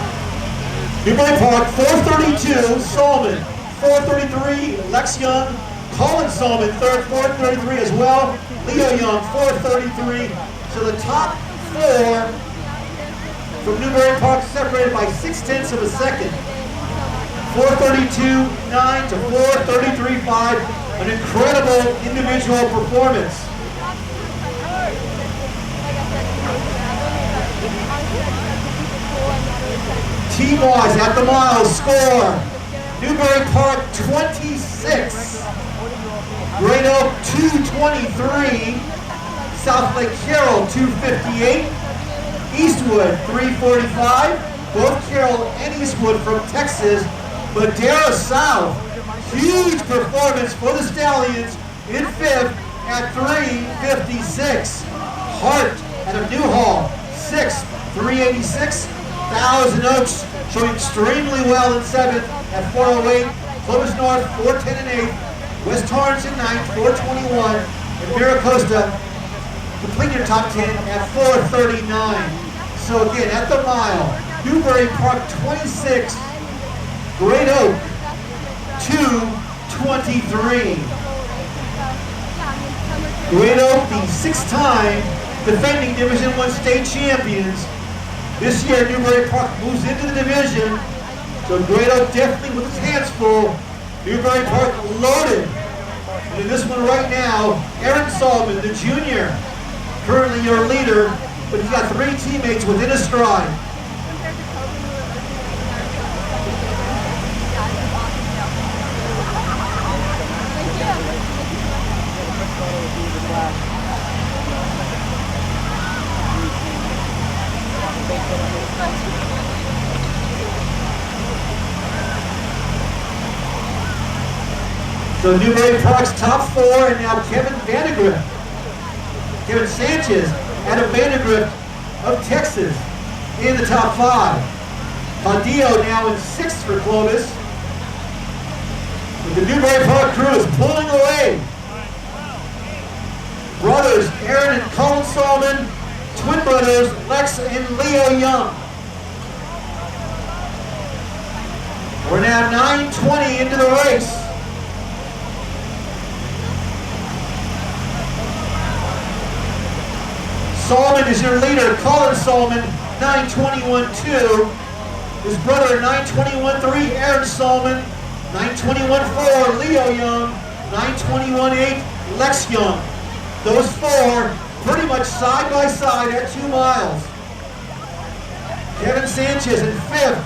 Newbury Park, 4:32, Solomon, 4:33, Lex Young, Colin Solomon, third, 4:33 as well, Leo Young, 4:33. So the top four from Newbury Park separated by 0.6 of a second. 4:32.9 to 4:33.5, an incredible individual performance. Team-wise at the mile score, Newbury Park 26, Great Oak 223, South Lake Carroll 258, Eastwood 345, both Carroll and Eastwood from Texas. Madera South, huge performance for the Stallions in fifth at 356. Hart out of Newhall, sixth, 386. Thousand Oaks showing extremely well in seventh at 408. Clovis North, 410 and 8th. West Torrance in ninth, 421. And Miracosta completing your top 10 at 439. So again, at the mile, Newbury Park 26, Great Oak 223. Great Oak, the six-time defending Division I state champions. This year, Newbury Park moves into the division, so Great Oak definitely with his hands full. Newbury Park loaded. And in this one right now, Aaron Solomon, the junior, currently your leader, but he's got three teammates within a stride. So Newbury Park's top four, and now Kevin Vandergrift, Kevin Sanchez out of Vandergrift of Texas in the top five. Padillo now in sixth for Clovis. But the Newbury Park crew is pulling away. Brothers Aaron and Colin Solomon, twin brothers Lex and Leo Young. We're now 9:20 into the race. Solomon is your leader. Colin Solomon, 9:21.2. His brother, 9:21.3. Aaron Solomon, 9:21.4. Leo Young, 9:21.8. Lex Young. Those four pretty much side by side at 2 miles. Kevin Sanchez in fifth.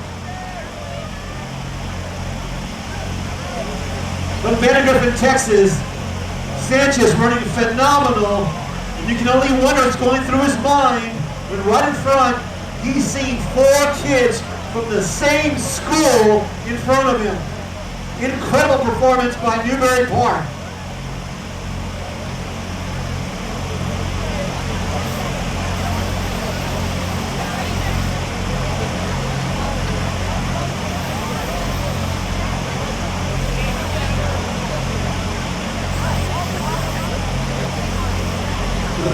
From Vandergrift in Texas, Sanchez running phenomenal. You can only wonder what's going through his mind when right in front, he's seeing 4 kids from the same school in front of him. Incredible performance by Newbury Park.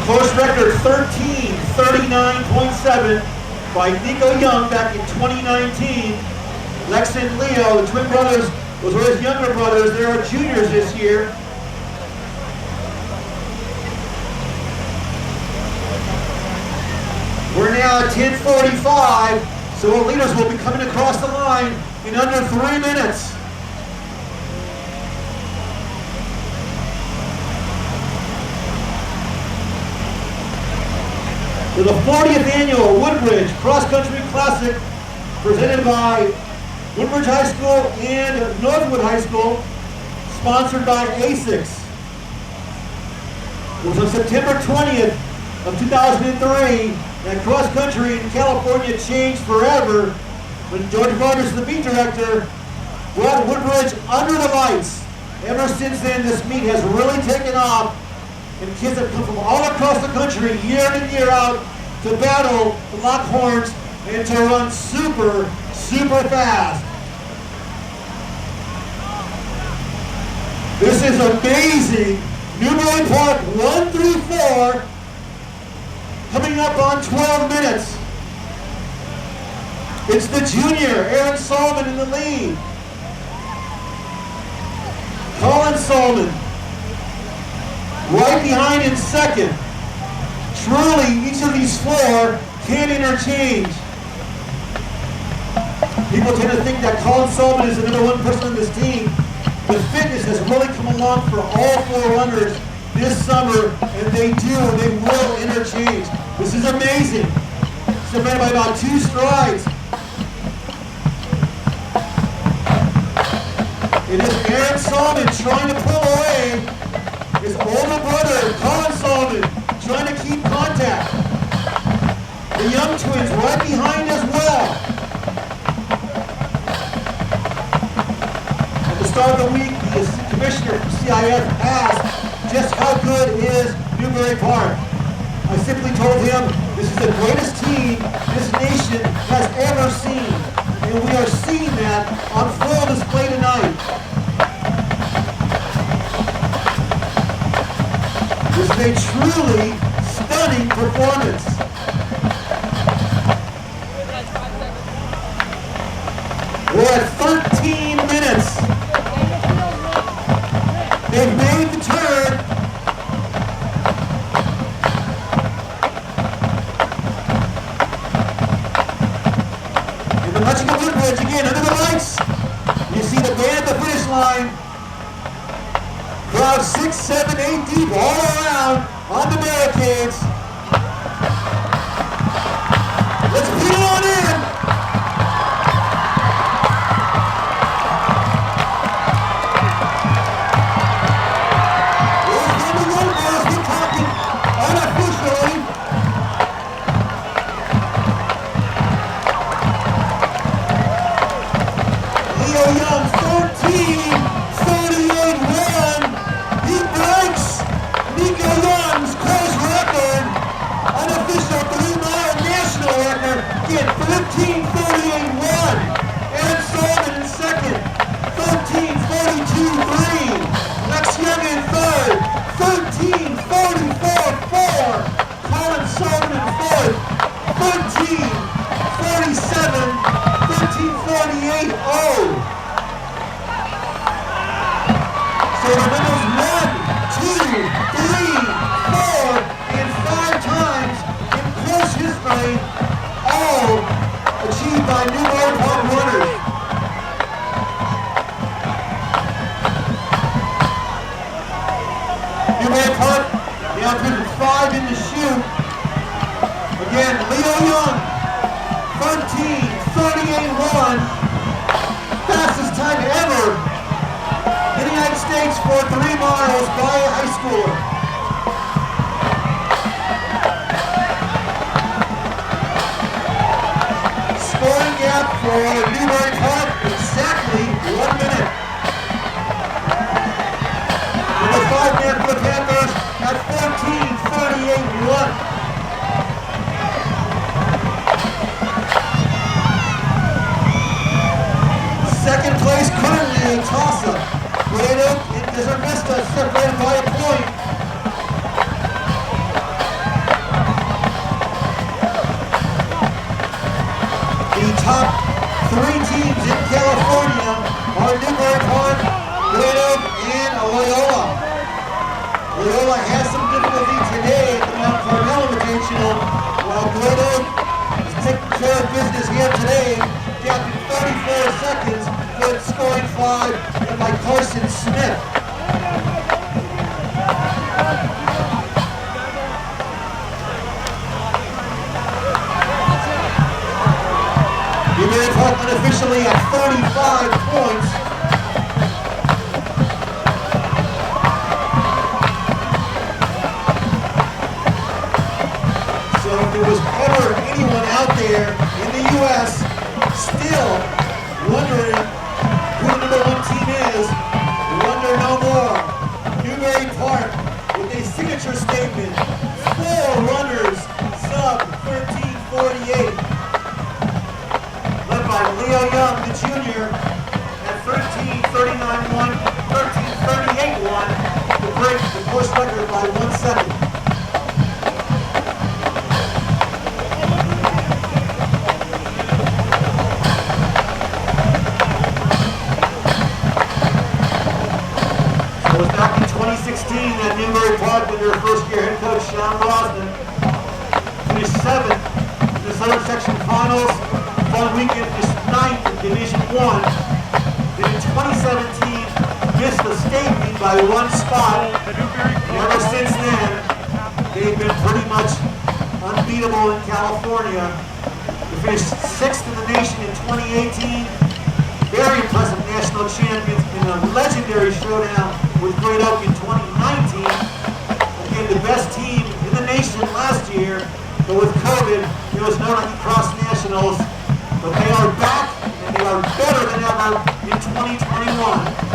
Course record 13:39.7 by Nico Young back in 2019. Lex and Leo, the twin brothers, those were his younger brothers. They are juniors this year. We're now at 10:45, so our leaders will be coming across the line in under 3 minutes. To the 40th annual Woodbridge Cross Country Classic, presented by Woodbridge High School and Northwood High School, sponsored by ASICs. It was on September 20th of 2003 that cross country in California changed forever when George Rogers, the meet director, brought Woodbridge under the lights. Ever since then, this meet has really taken off, and kids have come from all across the country year in and year out to battle the Lockhorns and to run super, super fast. is amazing. Newbury Park 1 through 4, coming up on 12 minutes. It's the junior, Aaron Solomon, in the lead. Colin Solomon, right behind in second. Truly, each of these four can interchange. People tend to think that Colin Solomon is the #1 person on this team. The fitness has really come along for all four runners this summer, and they will interchange. This is amazing. Separated by about 2 strides. It is Aaron Solomon trying to pull away. His older brother, Colin Solomon, trying to keep contact. The young twins right behind as well. At the start of the week, the commissioner from CIF asked just how good is Newbury Park. I simply told him this is the greatest team this nation has ever seen. And we are seeing that on full display tonight. This is a truly stunning performance. We're at 13 minutes. They've made the turn. In the Michigan Woodbridge, again, under the lights, you see the band at the finish line. Crowd 6, 7, 8 deep all around on the barricades. Let's put it on in. We're coming over as we're talking unofficially. Leo Young, 14:38.1. He breaks Nico Young's course record, unofficial 3-mile national record. Again, 13:38.1. Aaron Solomon in second, 13:42.3. Lex Young in third, 13:44.4. Colin Solomon in fourth, 13:47, 13:48.0. So the winners 1, 2, 3, 4, and 5 times in course history, all achieved by Newbury Park runners. Newbury Park now putting 5 in the chute. Again, Leo Young, 13:38.1, fastest time ever in the United States for 3 miles by a high schooler. Scoring gap for Newbury Park, exactly 1 minute. With the 5-minute for the Panthers at 14:38.1. Second place currently a toss-up. Red Oak and Desert Vista separated by a point. The top 3 teams in California are Newbury Park, Red Oak, and Loyola. Loyola has some difficulty today at the Mount Carmel Invitational, while Red Oak is taking care of business here today, gapping 34 seconds, but scoring 5 and by Carson Smith. Newbury Park unofficially at 35 points. So if there was ever anyone out there in the U.S. still wondering who the #1 team is, wonder no more. Newbury Park with a signature statement, 4 runners, sub 13:48. Led by Leo Young, the junior, at 13:39.1, 13:38.1. second. So it was back in 2016 that Newbury Park, under first year head coach Sean Brosnan, finished 7th in the Southern Section Finals. Following weekend finished 9th in Division 1. Then in 2017, missed the state meet by 1 spot. And ever since then, they've been pretty much unbeatable in California. They finished 6th in the nation in 2018. Very impressive national champions in a legendary showdown with Great Oak in 2019. Again, the best team in the nation last year, but with COVID, there was no cross nationals. But they are back, and they are better than ever in 2021.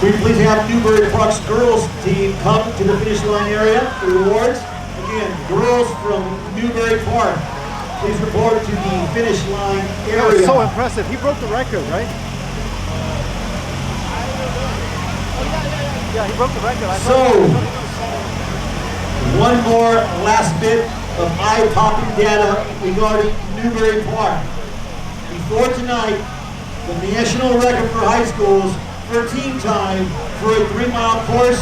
We please have Newbury Park's girls team come to the finish line area for the awards. Again, girls from Newbury Park, please report to the finish line area. That was so impressive. He broke the record, right? Yeah, he broke the record. So, one more last bit of eye-popping data regarding Newbury Park. Before tonight, the national record for high schools for team time for a 3-mile course